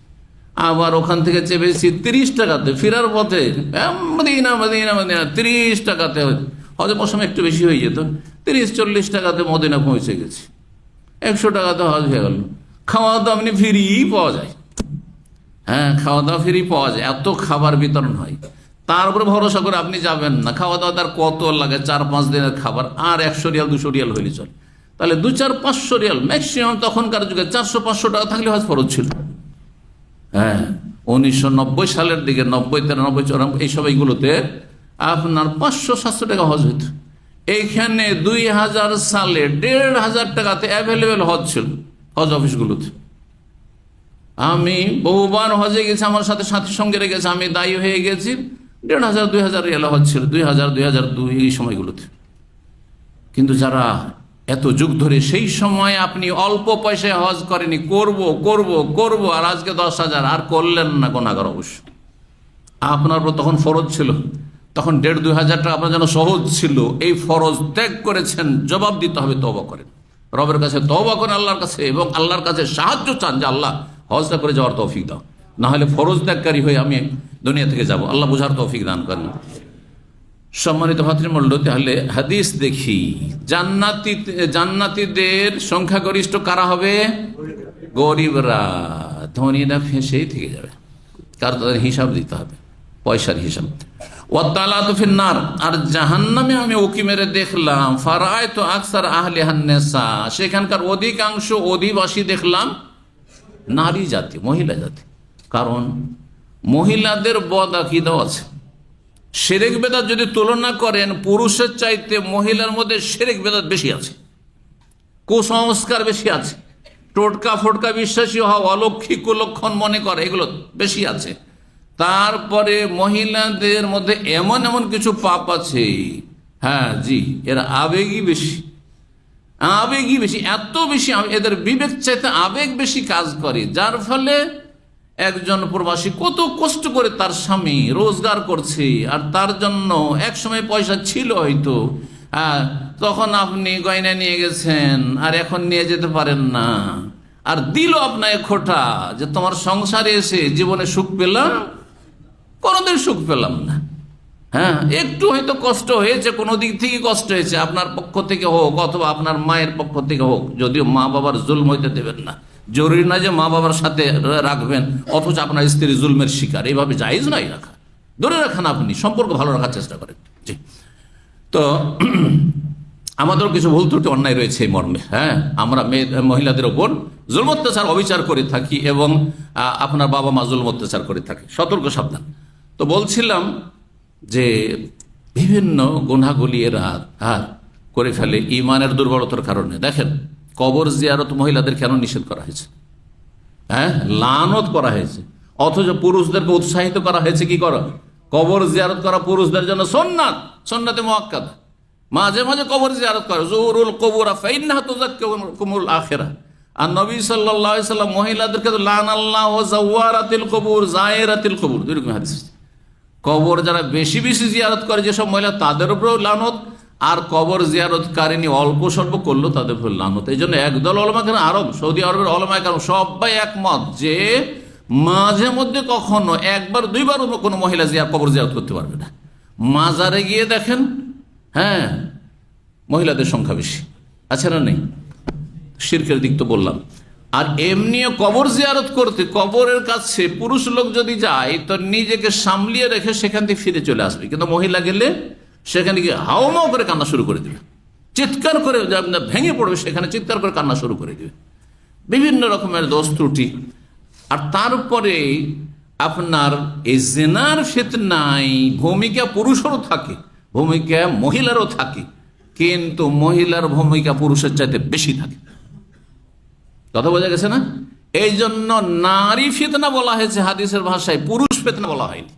আবার ওখান থেকে চেপেছি 30 টাকাতে, ফেরার পথে মদিনা 30 টাকাতে, হজের মৌসুমে একটু বেশি হয়ে যেত, 30-40 টাকাতে মদিনা পৌঁছে গেছি, 100 টাকাতে হজ হয়ে গেল। খাওয়া দাওয়া আপনি ফ্রি পাওয়া যায়, হ্যাঁ, খাওয়া দাওয়া ফ্রি পাওয়া যায়, এত খাবার বিতরণ হয়, তার উপরে ভরসা করে আপনি যাবেন না। খাওয়া দাওয়া তার কত লাগে, 4-5 দিনের খাবার, আর 100 রিয়াল 200 রিয়াল হইলে চলে, তাহলে 200-400-500 রিয়াল ম্যাক্সিমাম। তখনকার যুগে 400-500 টাকা থাকলে হজ ফরজ ছিল, হ্যাঁ। 1990 সালের দিকে, 90, 93, 94 এই সময়গুলোতে আপনার 500-700 টাকা হজ হইত, এইখানে 2000 সালে 1500 টাকাতে অ্যাভেলেবেল হজ ছিল হজ অফিসগুলোতে। আমি বহুবার হজে গেছি, আমার সাথে সাথী সঙ্গে রেখেছে, আমি দায়ী হয়ে গেছি। 1500 2000 রিয়াল হজ ছিল 2000 2002 এই সময়গুলোতে। কিন্তু যারা এত যুগ ধরে, সেই সময় আপনি অল্প পয়সায় হজ করেনি, করব করব করব, আর আজকে 10,000 আর করলেন না, গুনাহগার অবশ্য। আপনার উপর তখন ফরজ ছিল, তখন 1500-2000 টাকা আপনার জন্য সহজ ছিল। এই ফরজ ত্যাগ করেছেন, জবাব দিতে হবে। তওবা করেন, রবের কাছে তওবা করেন, আল্লাহর কাছে, এবং আল্লাহর কাছে সাহায্য চান যে আল্লাহ হজটা করে যাওয়ার তৌফিক দাও, না হলে ফরজ ত্যাগকারী হয়ে আমি দুনিয়া থেকে যাব। আল্লাহ বুঝার তৌফিক দান করেন। সম্মানিত ভাতৃমণ্ডলী, তাহলে হাদিস দেখি, জান্নাতীদের সংখ্যাগরিষ্ঠ কারা হবে? গরিবরা। ধনীরা ফেঁসেই থেকে যাবে, কারণ তাদের হিসাব দিতে হবে, পয়সার হিসাব। ওয়াত্তালাতু ফিন্নার, আর জাহান্নামে আমি উকি মেরে দেখলাম, ফারাআইতু আকসার আহলিহান নিসা, সেখানকার অধিকাংশ অধিবাসী দেখলাম নারী জাতি, মহিলা জাতি। কারণ মহিলাদের বদ আকীদা আছে। শিরক বেদাত যদি তুলনা করেন, পুরুষের চাইতে মহিলার মধ্যে শিরক বেদাত বেশি আছে, কুসংস্কার বেশি আছে, টোটকা ফোটকা বিশ্বাসী হওয়া, অলৌকিক কুলক্ষণ মনে করে, এগুলো বেশি আছে। তারপরে মহিলাদের মধ্যে এমন এমন কিছু পাপ আছে, হ্যাঁ জি, এরা আবেগী বেশি, আবেগী বেশি, এত বেশি এদের বিবেক চাইতে আবেগ বেশি কাজ করে, যার ফলে একজন প্রবাসী কত কষ্ট করে তার স্বামী রোজগার করছে, আর তার জন্য এক সময় পয়সা ছিল হয়তো, তখন আপনি গয়না নিয়ে গেছেন, আর এখন নিয়ে যেতে পারেন না, আর দিল আপনাকে খোটা যে তোমার সংসারে এসে জীবনে সুখ পেলাম, কোনোদিন সুখ পেলাম না। হ্যাঁ, একটু হয়তো কষ্ট হয়েছে, কোনো দিক থেকে কষ্ট হয়েছে, আপনার পক্ষ থেকে হোক অথবা আপনার মায়ের পক্ষ থেকে হোক, যদিও মা বাবার জুলম হইতে দেবেন না। জরুরি না যে মা বাবার সাথে রাখবেন অথচ আপনার স্ত্রী জুলমের শিকার, এইভাবে জায়েজ নাই রাখা, দূরে রাখান, আপনি সম্পর্ক ভালো রাখার চেষ্টা করেন। জি, তো আমাদেরও কিছু ভুল ত্রুটি অন্যায় রয়েছে এই মর্মে। হ্যাঁ, আমরা মহিলাদের ওপর জুলম অত্যাচার অবিচার করে থাকি, এবং আপনার বাবা মা জুলম অত্যাচার করে থাকে, সতর্ক সাবধান। তো বলছিলাম যে বিভিন্ন গুনাহগুলি এরা করে ফেলে ইমানের দুর্বলতার কারণে। দেখেন, কবর জিয়ারত মহিলাদের কেন নিষেধ করা হয়েছে? হ্যাঁ, লানত করা হয়েছে, অথচ পুরুষদেরকে উৎসাহিত করা হয়েছে কি করা? কবর জিয়ারত করা পুরুষদের জন্য সুন্নাত, সুন্নাতে মুআক্কাদা। মাঝে মাঝে কবর জিয়ারত করে, জুরুল কবুরা ফাইন্নাহা তুযাক্কিরুকুমুল আখিরাহ। আর নবী সাল্লাল্লাহু আলাইহি সাল্লাম মহিলাদেরকে লানাল্লাহু যাওয়ারাতিল কবুর, যায়রাতিল কবুর, দুইরকম হাদিস। কবর যারা বেশি বেশি জিয়ারত করে যেসব মহিলা, তাদের উপরেও লানত, আর কবর জিয়ারতকারিনী অল্প স্বল্প করলো তাদের উপর লানত। এই জন্য একদল ওলামা কেন, আরব সৌদি আরবের ওলামা কেন সবাই একমত যে মাঝে মধ্যে কখনো একবার দুইবার কোনো মহিলা কবর জিয়ারত করতে পারবে না। মাজারে গিয়ে দেখেন, হ্যাঁ, মহিলাদের সংখ্যা বেশি আছে না নেই? শিরকের দিক তো বললাম। আর এমনিও কবর জিয়ারত করতে কবরের কাছে পুরুষ লোক যদি যায় তো নিজেকে সামলিয়ে রেখে সেখান থেকে ফিরে চলে আসবে, কিন্তু মহিলা গেলে সেখানে গিয়ে হাওমাও করে কান্না শুরু করে দেবে, চিৎকার করে ভেঙে পড়বে, সেখানে চিৎকার করে কান্না শুরু করে দেবে, বিভিন্ন রকমের দোষ ত্রুটি। আর তারপরে আপনার এই জিনার ফিতনায় ভূমিকা পুরুষেরও থাকে, ভূমিকা মহিলারও থাকে, কিন্তু মহিলার ভূমিকা পুরুষের চাইতে বেশি থাকে। কথা বোঝা গেছে না? এই জন্য নারী ফিতনা বলা হয়েছে হাদিসের ভাষায়, পুরুষ ফিতনা বলা হয়নি।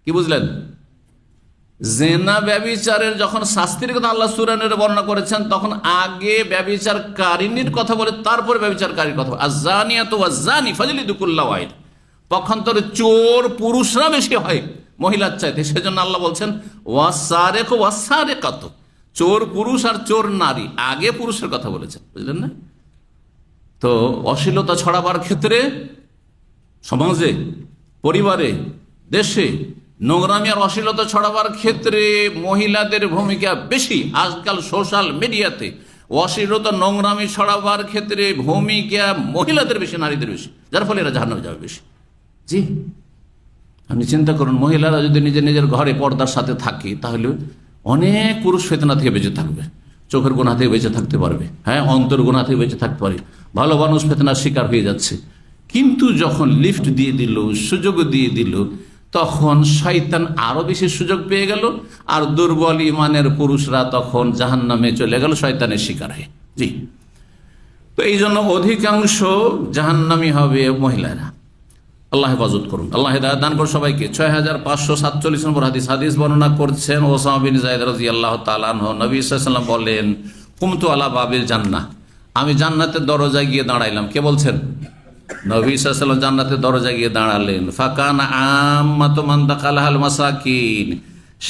কি বুঝলেন? জেনা ব্যভিচারের যখন শাস্তির কথা আল্লাহ সূরা নূরে বর্ণনা করেছেন, তখন আগে ব্যভিচারকারিনীর কথা বলে তারপরে ব্যভিচারকারীর কথা, আয-যানিয়াতু ওয়াজ-যানি ফাজলিদু কুল্লা ওয়াহিদ। পক্ষান্তরে চোর পুরুষরা বেশি হয় মহিলার চাইতে, সেজন্য আল্লাহ বলছেন ওয়াস-সারিকু ওয়াস-সারিকাতু, চোর পুরুষ আর চোর নারী, আগে পুরুষের কথা বলেছেন, বুঝলেন না? তো অশ্লীলতা ছড়াবার ক্ষেত্রে সমাজে, পরিবারে, দেশে নোংরামি আর অশ্লীলতা ছড়াবার ক্ষেত্রে মহিলাদের ভূমিকা বেশি। আজকাল সোশ্যাল মিডিয়াতে অশ্লীলতা নোংরামি ছড়াবার ক্ষেত্রে ভূমিকা মহিলাদের বেশি, নারীদের বেশি, যার ফলে এরা জাহান্নামে যাবে বেশি। জি, আপনি চিন্তা করুন, মহিলারা যদি নিজের নিজের ঘরে পর্দার সাথে থাকে তাহলে অনেক পুরুষ ফিতনা থেকে বেঁচে থাকবে, চোখের গুনাহ থেকে বেঁচে থাকতে পারবে, হ্যাঁ, অন্তর গুনাহ থেকে বেঁচে থাকতে পারে। ভালো মানুষ ফিতনার শিকার হয়ে যাচ্ছে, কিন্তু যখন লিফট দিয়ে দিল, সুযোগ দিয়ে দিল, তখন শয়তান আরো বেশি সুযোগ পেয়ে গেল, আর দুর্বল ইমানের পুরুষরা তখন জাহান্নামে চলে গেল শয়তানের শিকার হয়ে। জি, তো এই জন্য অধিকাংশ জাহান্নামী হবে মহিলারা। আল্লাহ হেফাজত করুন, আল্লাহ হেদায়েত দান করুন সবাইকে। 6547 নম্বর হাদিস বর্ণনা করছেন ওসামা বিন যায়েদ রাদিয়াল্লাহু তাআলা আনহু। নবী সাল্লাল্লাহু আলাইহি ওয়াসাল্লাম বলেন, কুমতু আলা বাবিল জান্নাহ, আমি জান্নাতের দরজায় গিয়ে দাঁড়াইলাম। কে বলছেন? নবী সাল্লাল্লাহু আলাইহি ওয়াসাল্লাম জান্নাতের দরজায় গিয়ে দাঁড়ালেন। ফাকানা আম্মাতু মান দাখালাহাল মাসাকিন,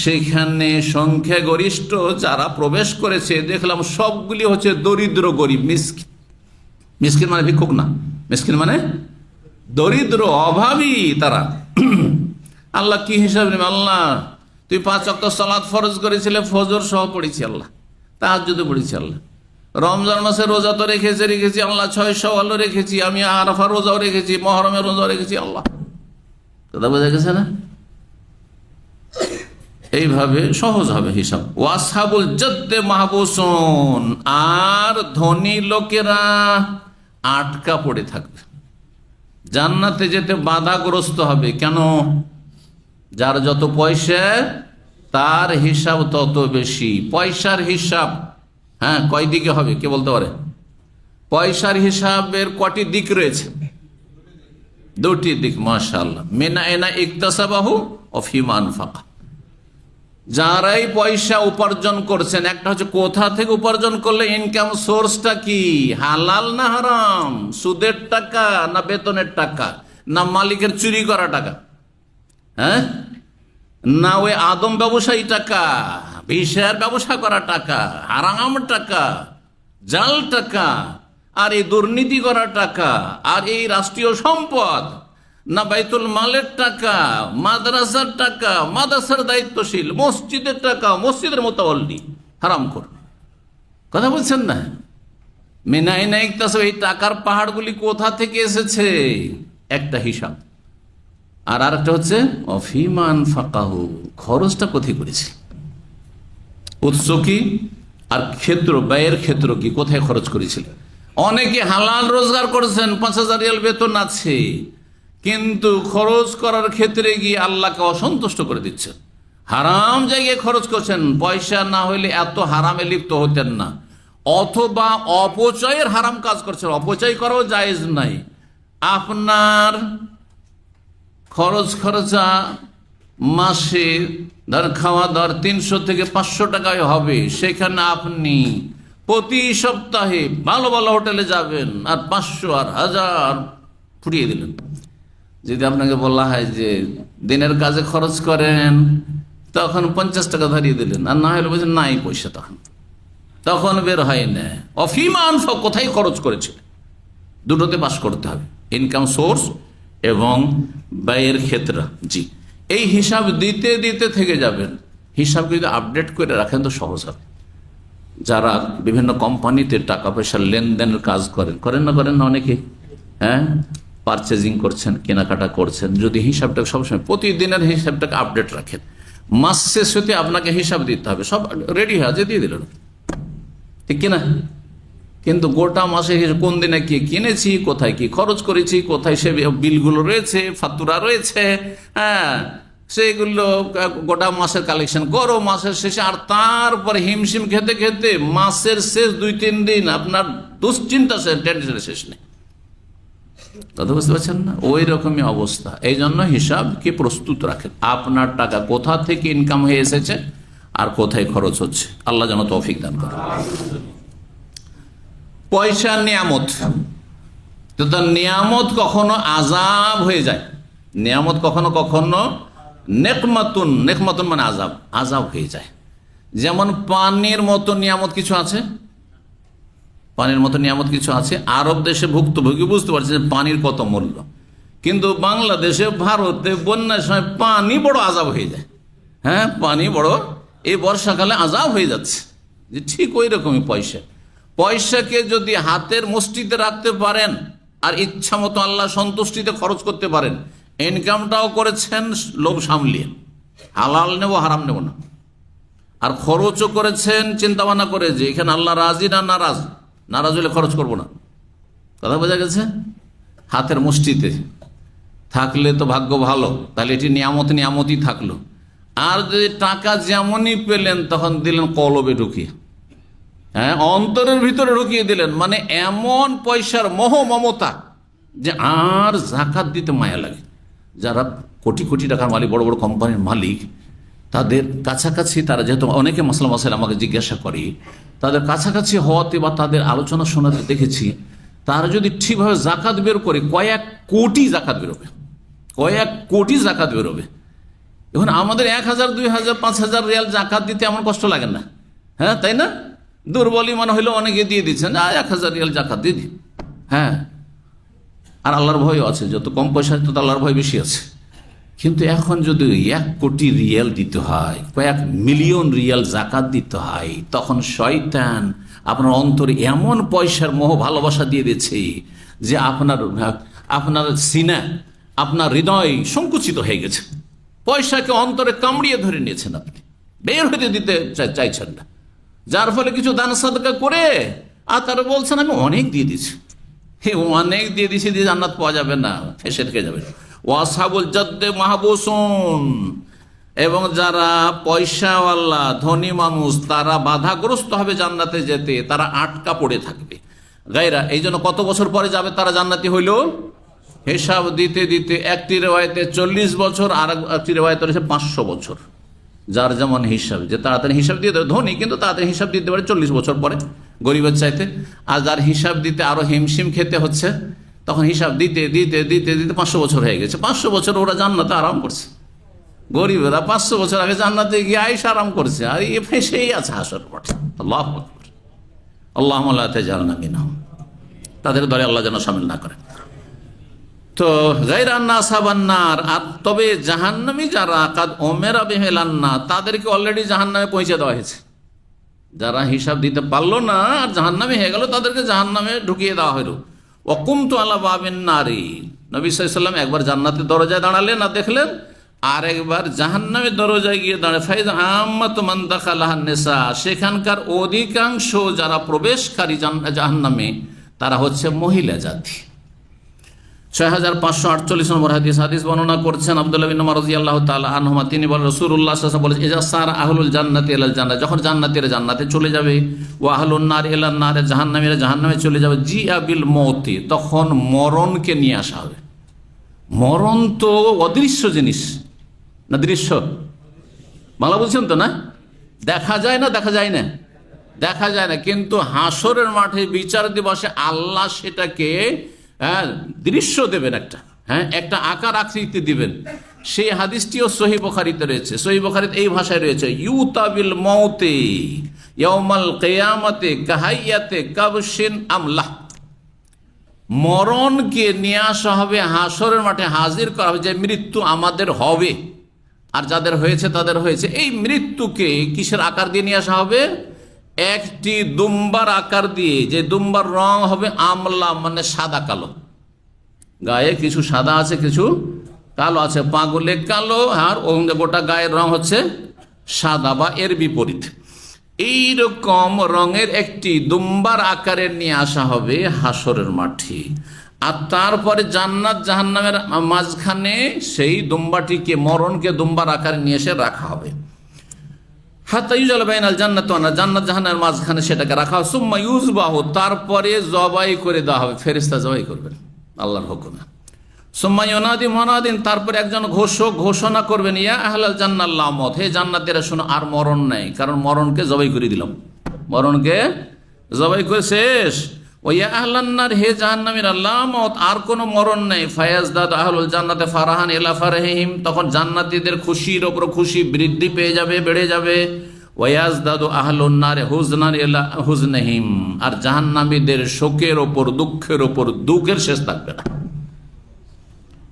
সেখানে সংখ্যাগরিষ্ঠ যারা প্রবেশ করেছে দেখলাম সবগুলি হচ্ছে দরিদ্র গরিব, মিসকিন। মিসকিন মানে ভিক্ষুক না, মিসকিন মানে দরিদ্র অভাবী তারা। আল্লাহ কি হিসাব নেবে? আল্লাহ তুই 5 ওয়াক্ত সালাত ফরজ করেছিলে, ফজর সহ পড়েছি আল্লাহ, তাহাজ্জুদে পড়েছি আল্লাহ, রমজান মাসে রোজা তো রেখেছি আল্লাহ, 6 শাওয়াল রেখেছি আমি, আরাফা রোজাও রেখেছি, মুহররমের রোজাও রেখেছি আল্লাহ। কথা বোঝা গেছে না? এইভাবে সহজ হবে হিসাব। ওয়াসহাবুল জাদ্দে মাহবুসুন, আর ধনী লোকেরা আটকা পড়ে থাকবে, জান্নাতে যেতে বাধাগ্রস্ত হবে। কেন? যার যত পয়সা তার হিসাব তত বেশি। পয়সার হিসাব কয় দিকে হবে কে বলতে পারে? পয়সার হিসাবের কটি দিক রয়েছে? 2টি দিক। মাশাআল্লাহ। মিন আইনা ইকতাসাবাহু ওয়া ফিমা আনফাকা, যারাই পয়সা উপার্জন করছেন, একটা হচ্ছে কোথা থেকে উপার্জন করলে, ইনকাম সোর্সটা কি, হালাল না হারাম, সুদের টাকা না বেতনের টাকা না মালিকের চুরি করা টাকা, না ওই আদম ব্যবসায়ী টাকা, ভিসার ব্যবসা করা টাকা, হারাম টাকা, জাল টাকা, আর এই দুর্নীতি করা টাকা, আর এই রাষ্ট্রীয় সম্পদ, না বাইতুল মালের টাকা, মাদ্রাসার টাকা, মাদ্রাসার দায়িত্বশীল, মসজিদের টাকা, মসজিদের মোতাওয়াল্লি, হারাম কর। কথা বলছেন না? মিনাই নাইক তাসব, এই টাকার পাহাড়গুলি কোথা থেকে এসেছে, একটা হিসাব। আর আরেকটা হচ্ছে অফিমান ফাকাহু, খরচটা কোথায় করেছে, উৎস কি, আর ক্ষেত্র, ব্যয়ের ক্ষেত্র কি, কোথায় খরচ করেছিল। অনেকে হালাল রোজগার করেছেন, 5000 রিয়াল বেতন আছে, কিন্তু খরচ করার ক্ষেত্রে গিয়ে আল্লাহকে অসন্তুষ্ট করে দিচ্ছেন। হারাম জায়গায় খরচ করছেন, পয়সা না হইলে এত হারামে লিপ্ত হতেন না। অথবা অপচয়ের হারাম কাজ করছেন, অপচয় করাও জায়েজ নাই। আপনার খরচা মাসে ধর খাওয়া দাওয়ার 300 থেকে 500 টাকায় হবে, সেখানে আপনি প্রতি সপ্তাহে ভালো ভালো হোটেলে যাবেন আর 500 আর 1000 ফুরিয়ে দিলেন। যদি আপনাকে বলা হয় যে দিনের কাজে খরচ করেন, তখন 50 টাকা ধরিয়ে দিলেন, আর না হলে বলছেন নাই পয়সা, তখন বের হয় না। অফিমান কোথায় খরচ করেছে, দুটোতে পাস করতে হবে, ইনকাম সোর্স এবং ব্যয়ের ক্ষেত্র। জি, এই হিসাব দিতে দিতে থেকে যাবেন। হিসাব যদি আপডেট করে রাখেন তো সহজ হবে। যারা বিভিন্ন কোম্পানিতে টাকা পয়সার লেনদেনের কাজ করেন না অনেকে, পারচেজিং করছেন, কেনাকাটা করছেন, যদি হিসাবটা সবসময় প্রতিদিনের হিসাবটাকে আপডেট রাখেন, মাস শেষ হতে আপনাকে হিসাব দিতে হবে, সব রেডি হয়ে আছে, দিয়ে দিল, ঠিক কিনা? কিন্তু গোটা মাসে কোন দিনে কি কিনেছি, কোথায় কি খরচ করেছি, কোথায় সে বিলগুলো রয়েছে, ফাতুরা রয়েছে, সেগুলো গোটা মাসের কালেকশন করো মাসের শেষে। আর তারপরে হিমশিম খেতে খেতে মাসের শেষ 2-3 দিন আপনার দুশ্চিন্তা শেষ, টেনশনের শেষ নেই। কথা বুঝতে পারছেন না? ওই রকমই অবস্থা। এই জন্য হিসাবকে প্রস্তুত রাখেন, আপনার টাকা কোথা থেকে ইনকাম হয়ে এসেছে আর কোথায় খরচ হচ্ছে। আল্লাহ যেন তৌফিক দান করে। পয়সা নিয়ামত, তো তার নিয়ামত কখনো আযাব হয়ে যায়, নিয়ামত কখনো কখনো নেকমাতুন মানে আযাব হয়ে যায়। যেমন পানির মতো নিয়ামত কিছু আছে, পানির মতো নিয়ামত কিছু আছে। আরব দেশে ভুক্তভোগী বুঝতে পারছে যে পানির কত মূল্য, কিন্তু বাংলাদেশে, ভারতে বন্যার সময় পানি বড় আযাব হয়ে যায়। পানি বড়, এই বর্ষাকালে আযাব হয়ে যাচ্ছে। যে ঠিক ওই রকমই পয়সাকে যদি হাতের মুষ্টিতে রাখতে পারেন আর ইচ্ছা মতো আল্লাহ সন্তুষ্টিতে খরচ করতে পারেন, ইনকামটাও করেছেন লোভ সামলিয়ে, হালাল নেব হারাম নেব না, আর খরচও করেছেন চিন্তা ভাবনা করে যে এখানে আল্লাহ রাজি না নারাজ হলে খরচ করব না। কথা বোঝা গেছে? হাতের মুষ্টিতে থাকলে তো ভাগ্য ভালো, তাহলে এটি নিয়ামতই থাকলো। আর যদি টাকা যেমনই পেলেন তখন দিলেন কলবে ঢুকিয়ে, হ্যাঁ, অন্তরের ভিতরে ঢুকিয়ে দিলেন, মানে এমন পয়সার মোহ মমতা যে আর জাকাত দিতে মায়া লাগে। যারা কোটি কোটি টাকার মালিক, বড় বড় কোম্পানির মালিক, তাদের কাছাকাছি, তারা যেহেতু অনেকে মাসলা মাসাইল আমাকে জিজ্ঞাসা করে, তাদের কাছাকাছি হওয়াতে বা তাদের আলোচনা শোনাতে দেখেছি, তারা যদি ঠিকভাবে জাকাত বের করে কয়েক কোটি জাকাত বেরোবে, কয়েক কোটি জাকাত বেরোবে। এখন আমাদের 1,000, 2,000, 5,000 রিয়াল জাকাত দিতে এমন কষ্ট লাগে না, হ্যাঁ তাই না? দুর্বল ইমান হইলে অনেকে দিয়ে দিচ্ছেন, 1,000 রিয়াল জাকাত দিয়ে দিন, হ্যাঁ। আর আল্লাহর ভয়ও আছে, যত কম পয়সা তত আল্লাহর ভয় বেশি আছে। কিন্তু এখন যদি 1 কোটি রিয়াল দিতে হয়, কয়েক মিলিয়ন রিয়াল জাকাত দিতে হয়, তখন শয়তান আপনার অন্তরে এমন পয়সার মোহ ভালোবাসা দিয়ে দিচ্ছে যে আপনার সিনা, আপনার হৃদয় সংকুচিত হয়ে গেছে। পয়সাকে অন্তরে কামড়িয়ে ধরে নিয়েছেন, আপনি বের হতে দিতে চাইছেন না, যার ফলে কিছু দান সাদকা করে আর তারা বলছেন আমি অনেক দিয়ে দিচ্ছি, অনেক দিয়ে দিচ্ছি, দিয়ে জান্নাত পাওয়া যাবে না, ফেসে থেকে যাবে। ওয়াসাবুল জাদ্দে মাহবুসুন, এবং যারা পয়সাওয়ালা ধনী মানুষ তারা বাধাগ্রস্ত হবে জান্নাতে যেতে, তারা আটকা পড়ে থাকবে। গায়রা, এই জন্য কত বছর পরে যাবে তারা জান্নাতি হইল? হিসাব দিতে দিতে একটি রেওয়ায়তে 40 বছর, আর একটি রেওয়ায়তে রয়েছে 500 বছর। যার যেমন হিসাব, যে তাড়াতাড়ি হিসাব দিয়ে দেবে, ধনী কিন্তু তাড়াতাড়ি হিসাব দিতে পারে 40 বছর পরে গরিবের চাইতে। আর যার হিসাব দিতে আরো হিমশিম খেতে হচ্ছে, তখন হিসাব দিতে দিতে দিতে দিতে 500 বছর হয়ে গেছে। 500 বছর ওরা জান্নাতে আরাম করছে, গরিবেরা 500 বছর আগে জান্নাতে গিয়ে আইসা আরাম করছে, আর এ ফেসেই আছে হাসর মাঠে। আল্লাহু আকবার, আল্লাহুম্মা লা তাজআলনা মিনহুম, তাদের দলে আল্লাহ যেন শামিল না করে। তো গায়রা নাসাবান নার, আর তবে জাহান্নামী যারা কাদ উমিরা বিহিল নার, তাদেরকে অলরেডি জাহান্নামে পৌঁছে দেওয়া হয়েছে। যারা হিসাব দিতে পারলো না আর জাহান্নামী হয়ে গেল, তাদেরকে জাহান্নামে ঢুকিয়ে দেওয়া হইল। ওয়াকুমতু আলা বাবিন নারি, নবী সাল্লাল্লাহু আলাইহি ওয়াসাল্লাম একবার জান্নাতের দরজায় দাঁড়ালেন আর দেখলেন, আর একবার জাহান্নামের দরজায় গিয়ে দাঁড়ায়। ফাইজ আম্মাতু মান দাখালাহান নিসা, সেখানকার অধিকাংশ যারা প্রবেশকারী জাহান্নামে তারা হচ্ছে মহিলা জাতি। 6548 নম্বর হাদিস বর্ণনা করছেন আব্দুল্লাহ বিন উমর রাদিয়াল্লাহু তাআলা আনহুমা, তিনি বলেন রাসূলুল্লাহ সাল্লাল্লাহু আলাইহি ওয়াসাল্লাম বলেছেন, ইজা সারা আহলুল জান্নাতি ইলাল জান্নাহ, যখন জান্নাতীরা জান্নাতে চলে যাবে, ওয়া আহলুন নার ইলান নার, জাহান্নামীরা জাহান্নামে চলে যাবে, জিআ বিল মউতি, তখন মরণকে নিয়ে আসা হবে। মরণ তো অদৃশ্য জিনিস না দৃশ্য? বাংলা বলছেন তো না? দেখা যায় না, দেখা যায় না, দেখা যায় না, কিন্তু হাসরের মাঠে বিচার দিবসে আল্লাহ সেটাকে দৃশ্য দেবেন, একটা আকার আকৃতি দিবেন। সেই হাদিসটিও সহিহ বুখারীতে রয়েছে। সহিহ বুখারীতে এই ভাষায় রয়েছে, ইউতা বিল মউতি ইয়াউমাল কিয়ামাতি কাহাইয়াতে কাবশিন আমলাহ, মরণকে নিয়ে আসা হবে, হাসরের মাঠে হাজির করা হবে, যে মৃত্যু আমাদের হবে আর যাদের হয়েছে তাদের হয়েছে। এই মৃত্যুকে কিসের আকার দিয়ে নিয়ে আসা হবে? একটি দুম্বার আকার দিয়ে, যে দুম্বার রং হবে আমলা, মানে সাদা কালো, গায়ে কিছু সাদা আছে কিছু কালো আছে, পাগুলে কালো, আর গোটা গায়ের রং হচ্ছে সাদা বা এর বিপরীত। এইরকম রঙের একটি দুম্বার আকারের নিয়ে আসা হবে হাসরের মাঠে, আর তারপরে জান্নাত জাহান্নামের মাঝখানে সেই দুম্বাটিকে, মরণকে দুম্বার আকারে নিয়ে এসে রাখা হবে। হাত্তা ইউজাল বাইনাল জান্নাত ওয়ান নার, জান্নাত জাহান্নামের মাঝখানে সেটাকে রাখা হবে। সুম্মা ইউযবাহু, তারপরে জবাই করে দেওয়া হবে, ফেরেশতা জবাই করবেন আল্লাহর হুকুমে। সুম্মা ইউনাদি মুনাদিন, তারপরে একজন ঘোষক ঘোষণা করবেন, ইয়া আহলাল জান্নাত লা মউত, হে জান্নাতীরা শোনো, আর মরণ নাই, কারণ মরণকে জবাই করে দিলাম, মরণকে জবাই করে শেষ। ও ইয়া আহলান নার, হে জাহান্নামীরা, লা মউত, আর কোনো মরণ নাই। ফায়াজদাদ আহলুল জান্নাতে ফারাহান ইলা ফারহিহিম, তখন জান্নাতীদের খুশির ওপর খুশি বৃদ্ধি পেয়ে যাবে, বেড়ে যাবে। ওয়াজদাদু আহলুন নার হুজনান ইলা হুজনিহিম, আর জাহান্নামীদের শোকের ওপর দুঃখের ওপর দুঃখের শেষ থাকবে না।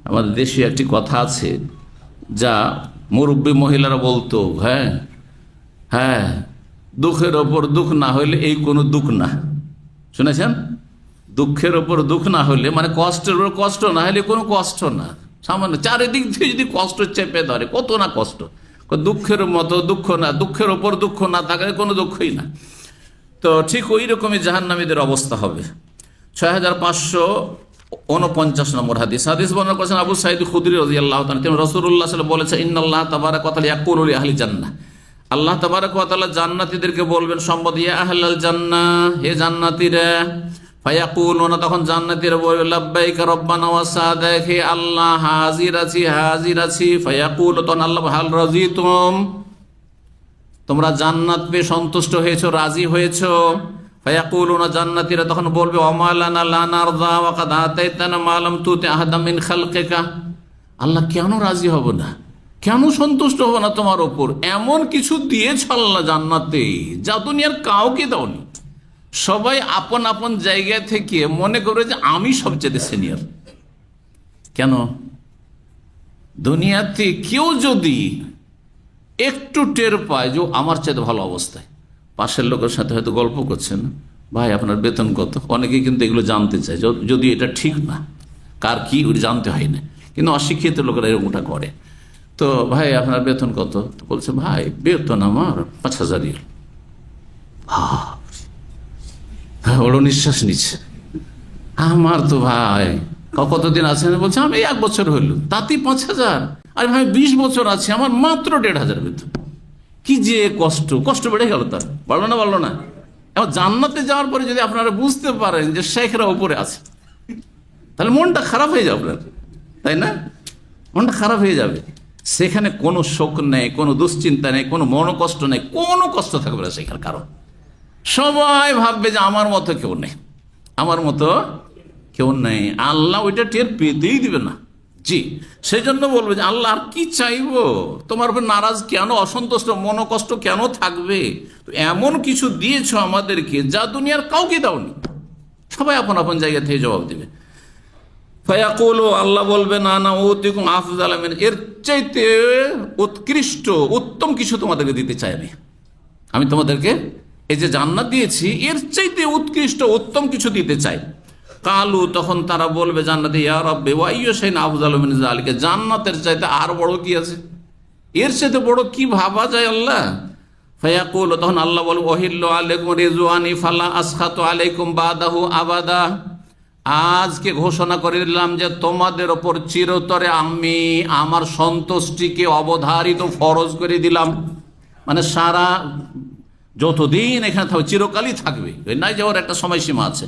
আমাদের দেশে একটি কথা আছে, যা মুরব্বী মহিলারা বলতো, হ্যাঁ, দুঃখের ওপর দুঃখ না হইলে এই কোনো দুঃখ না। শুনেছেন? দুঃখের ওপর দুঃখ না হইলে, মানে কষ্টের ওপর কষ্ট না হলে কোনো কষ্ট না। সামান্য চারিদিক থেকে যদি কষ্ট চেপে ধরে, কত না কষ্ট। দুঃখের মতো দুঃখ না, দুঃখের ওপর দুঃখ না থাকলে কোনো দুঃখই না। তো ঠিক ওই রকমই জাহান্নামীদের অবস্থা হবে। 49 নম্বর হাদিস বর্ণনা করেছেন আবু সাঈদ খুদরি রাদিয়াল্লাহু তাআলা। তিনি রাসূলুল্লাহ সাল্লাল্লাহু আলাইহি ওয়াসাল্লাম বলেছেন, ইন্নাল্লাহ তাবারাকা ওয়া তাআলা ইয়াকুলু লি আহলি জান্নাহ, আল্লাহ তাবারাকা ওয়া তাআলা জান্নাতীদেরকে বলবেন সম্বোধন, ইয়া আহলাল জান্নাহ, হে জান্নাতীরা। ফায়াকুলুনা, তখন জান্নাতীরা বলবে, লাব্বাইকা রব্বানা ওয়া সাদাক, হে আল্লাহ হাজির আছি হাজির আছি। ফায়াকুলু, তখন আল্লাহ, হাল রাজিতুম, তোমরা জান্নাত পেয়ে সন্তুষ্ট হয়েছো, রাজি হয়েছো? ফায়াকুলুনা, জান্নাতীরা তখন বলবে, ওমা লানা লা নারযা ওয়া কাদ আতাইতানা মা লাম তুতি আহাদাম মিন খালকিকা, আল্লাহ কেন রাজি হব না, কেন সন্তুষ্ট হব না তোমার ওপর? এমন কিছু দিয়েছ আল্লাহ জান্নাতে যা দুনিয়ার কাউকে দাওনি। সবাই আপন আপন জায়গা থেকে মনে করে যে আমি সবচেয়ে সিনিয়র। কেন? দুনিয়াতে কেউ যদি একটু টের পায় যে আমার চাইতে ভালো অবস্থায়, পাশের লোকের সাথে হয়তো গল্প করছেন, ভাই আপনার বেতন কত, অনেকেই কিন্তু এগুলো জানতে চায়, যদি এটা ঠিক না, কার কি ওই জানতে হয় না, কিন্তু অশিক্ষিত লোকেরা এরকমটা করে। তো ভাই আপনার বেতন কত? তো বলছে, ভাই বেতন আমার 5,000 রিয়াল। বড় নিঃশ্বাস নিচ্ছে। আমার তো ভাই কতদিন আছেন? বলছে আমি 1 বছর হইল, তাতেই 5,000। আর ভাই 20 বছর আছে, আমার মাত্র 1,500 বেতন। কি যে কষ্ট বেড়ে গেল, তার বাড়লো না। এবার জান্নাতে যাওয়ার পরে যদি আপনারা বুঝতে পারেন যে শেখরা উপরে আছে, তাহলে মনটা খারাপ হয়ে যাবে আপনার, তাই না? মনটা খারাপ হয়ে যাবে। সেখানে কোনো শোক নেই, কোনো দুশ্চিন্তা নেই, কোনো মনোকষ্ট নেই, কোনো কষ্ট থাকবে না সেখানে। কারণ সবাই ভাববে যে আমার মতো কেউ নেই, আমার মতো কেউ নেই। আল্লাহ ওইটা টের পেতেই দিবে না। জি, সেই জন্য বলবে যে আল্লাহ আর কি চাইবো, তোমার উপর নারাজ কেন, অসন্তুষ্ট, মনোকষ্ট কেন থাকবে? তো এমন কিছু দিয়েছো আমাদেরকে যা দুনিয়ার কাউকে দাওনি। সবাই আপন আপন জায়গা থেকে জবাব দিবে। ফায়াকুলু, আল্লাহ বলবে, না না উতিকুম আফজালা মিন, এর চাইতে উৎকৃষ্ট উত্তম কিছু তোমাদেরকে দিতে চাই আমি তোমাদেরকে এই যে জান্নাত দিয়েছি, এর চাইতে উৎকৃষ্ট উত্তম কিছু দিতে চাই। কালু, তখন তারা বলবে জান্নাতে, ইয়া রাব্বি ওয়া আইয়ু শাইইন আফজালু মিন যালিকা, জান্নাতের চাইতে আর বড় কি আছে, এর চাইতে বড় কি ভাবা যায় আল্লাহ? ফায়াকুল, তখন আল্লাহ বলবে, ওহিল্লু আলাইকুম রিজওয়ানি ফালা আসখাতু আলাইকুম বাদাহু আবাদা, আজকে ঘোষণা করে দিলাম যে তোমাদের ওপর চিরতরে আমি আমার সন্তুষ্টিকে অবধারিত ফরজ করে দিলাম। মানে সারা যতদিন এখানে থাকবে, চিরকালই থাকবে, নাই যে ওর একটা সময়সীমা আছে।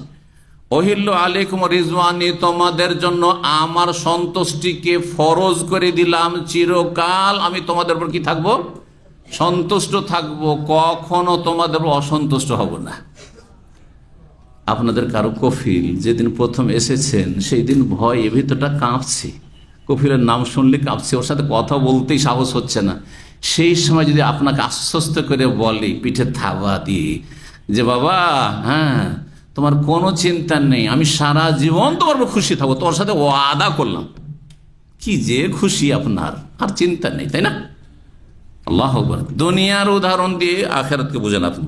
ওহিল্লু আলাইকুম রিজওয়ানি, তোমাদের জন্য আমার সন্তুষ্টিকে ফরজ করে দিলাম, চিরকাল আমি তোমাদের উপর কি থাকবো, সন্তুষ্ট থাকবো, কখনো তোমাদের উপর অসন্তুষ্ট হব না। আপনাদের কারো কফিল যেদিন প্রথম এসেছেন সেই দিন ভয়ে ভিতরটা কাঁপছে, কফিলের নাম শুনলে কাঁপছে, ওর সাথে কথা বলতেই সাহস হচ্ছে না। সেই সময় যদি আপনাকে আশ্বস্ত করে বলে পিঠে থাবা দিয়ে যে বাবা হ্যাঁ তোমার কোনো চিন্তা নেই, আমি সারা জীবন তোমার খুশি থাকবো, তোমার সাথে ওয়াদা করলাম, কি যে খুশি আপনার, আর চিন্তা নেই, তাই না? আল্লাহ আকবার। দুনিয়ার উদাহরণ দিয়ে আখিরাতকে বুঝেন আপনি।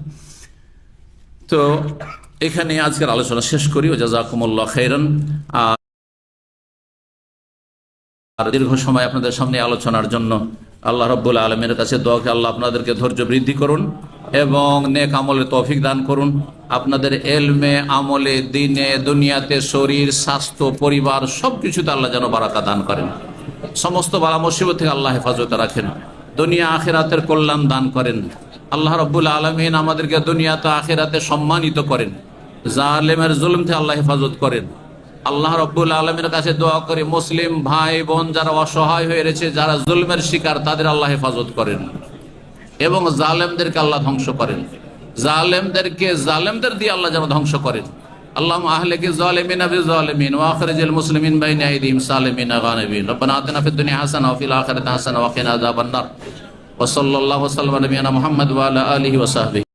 তো এখানে আজকের আলোচনা শেষ করি। জাযাকুমুল্লাহ খাইরান। আর দীর্ঘ সময় আপনাদের সামনে আলোচনার জন্য আল্লাহ রাব্বুল আলামিনের কাছে দোয়া করি, আল্লাহ আপনাদেরকে ধৈর্য বৃদ্ধি করুন এবং নেক আমলে তৌফিক দান করুন। আপনাদের এলমে, আমলে, দিনে, দুনিয়াতে, শরীর, স্বাস্থ্য, পরিবার সবকিছুতে আল্লাহ যেন বারাকা দান করেন। সমস্ত বালা মুসিবত থেকে আল্লাহ হেফাজতে রাখেন। দুনিয়া আখিরাতের কল্যাণ দান করেন। আল্লাহ রাব্বুল আলামিন আমাদেরকে দুনিয়াতে আখিরাতে সম্মানিত করেন। জালেমের জুলুম থেকে আল্লাহ হেফাজত করেন। আল্লাহ রাব্বুল আলামিনের কাছে দোয়া করি, মুসলিম ভাই বোন যারা অসহায় হয়ে রয়েছে, যারা জুলমের শিকার, তাদের আল্লাহ হেফাজত করেন এবং জালেমদেরকে আল্লাহ ধ্বংস করেন। জালেমদের দিয়ে আল্লাহ যেন ধ্বংস করেন। আল্লাহুম্মা আহলিকি যালিমিনা বিযালিমিন ওয়া আখরিজিল মুসলিমিন বাইনা আইদিহিম সালিমিনা গানিবিন। রব্বানা আতিনা ফিদ দুনিয়া হাসানাহ ওয়া ফিল আখিরাতি হাসানাহ ওয়া কিনা আযাবান নার। ওয়া সাল্লাল্লাহু ওয়া সাল্লামা আলা নাবিয়িনা মুহাম্মদ ওয়া আলা আলিহি ওয়া সাহবিহি।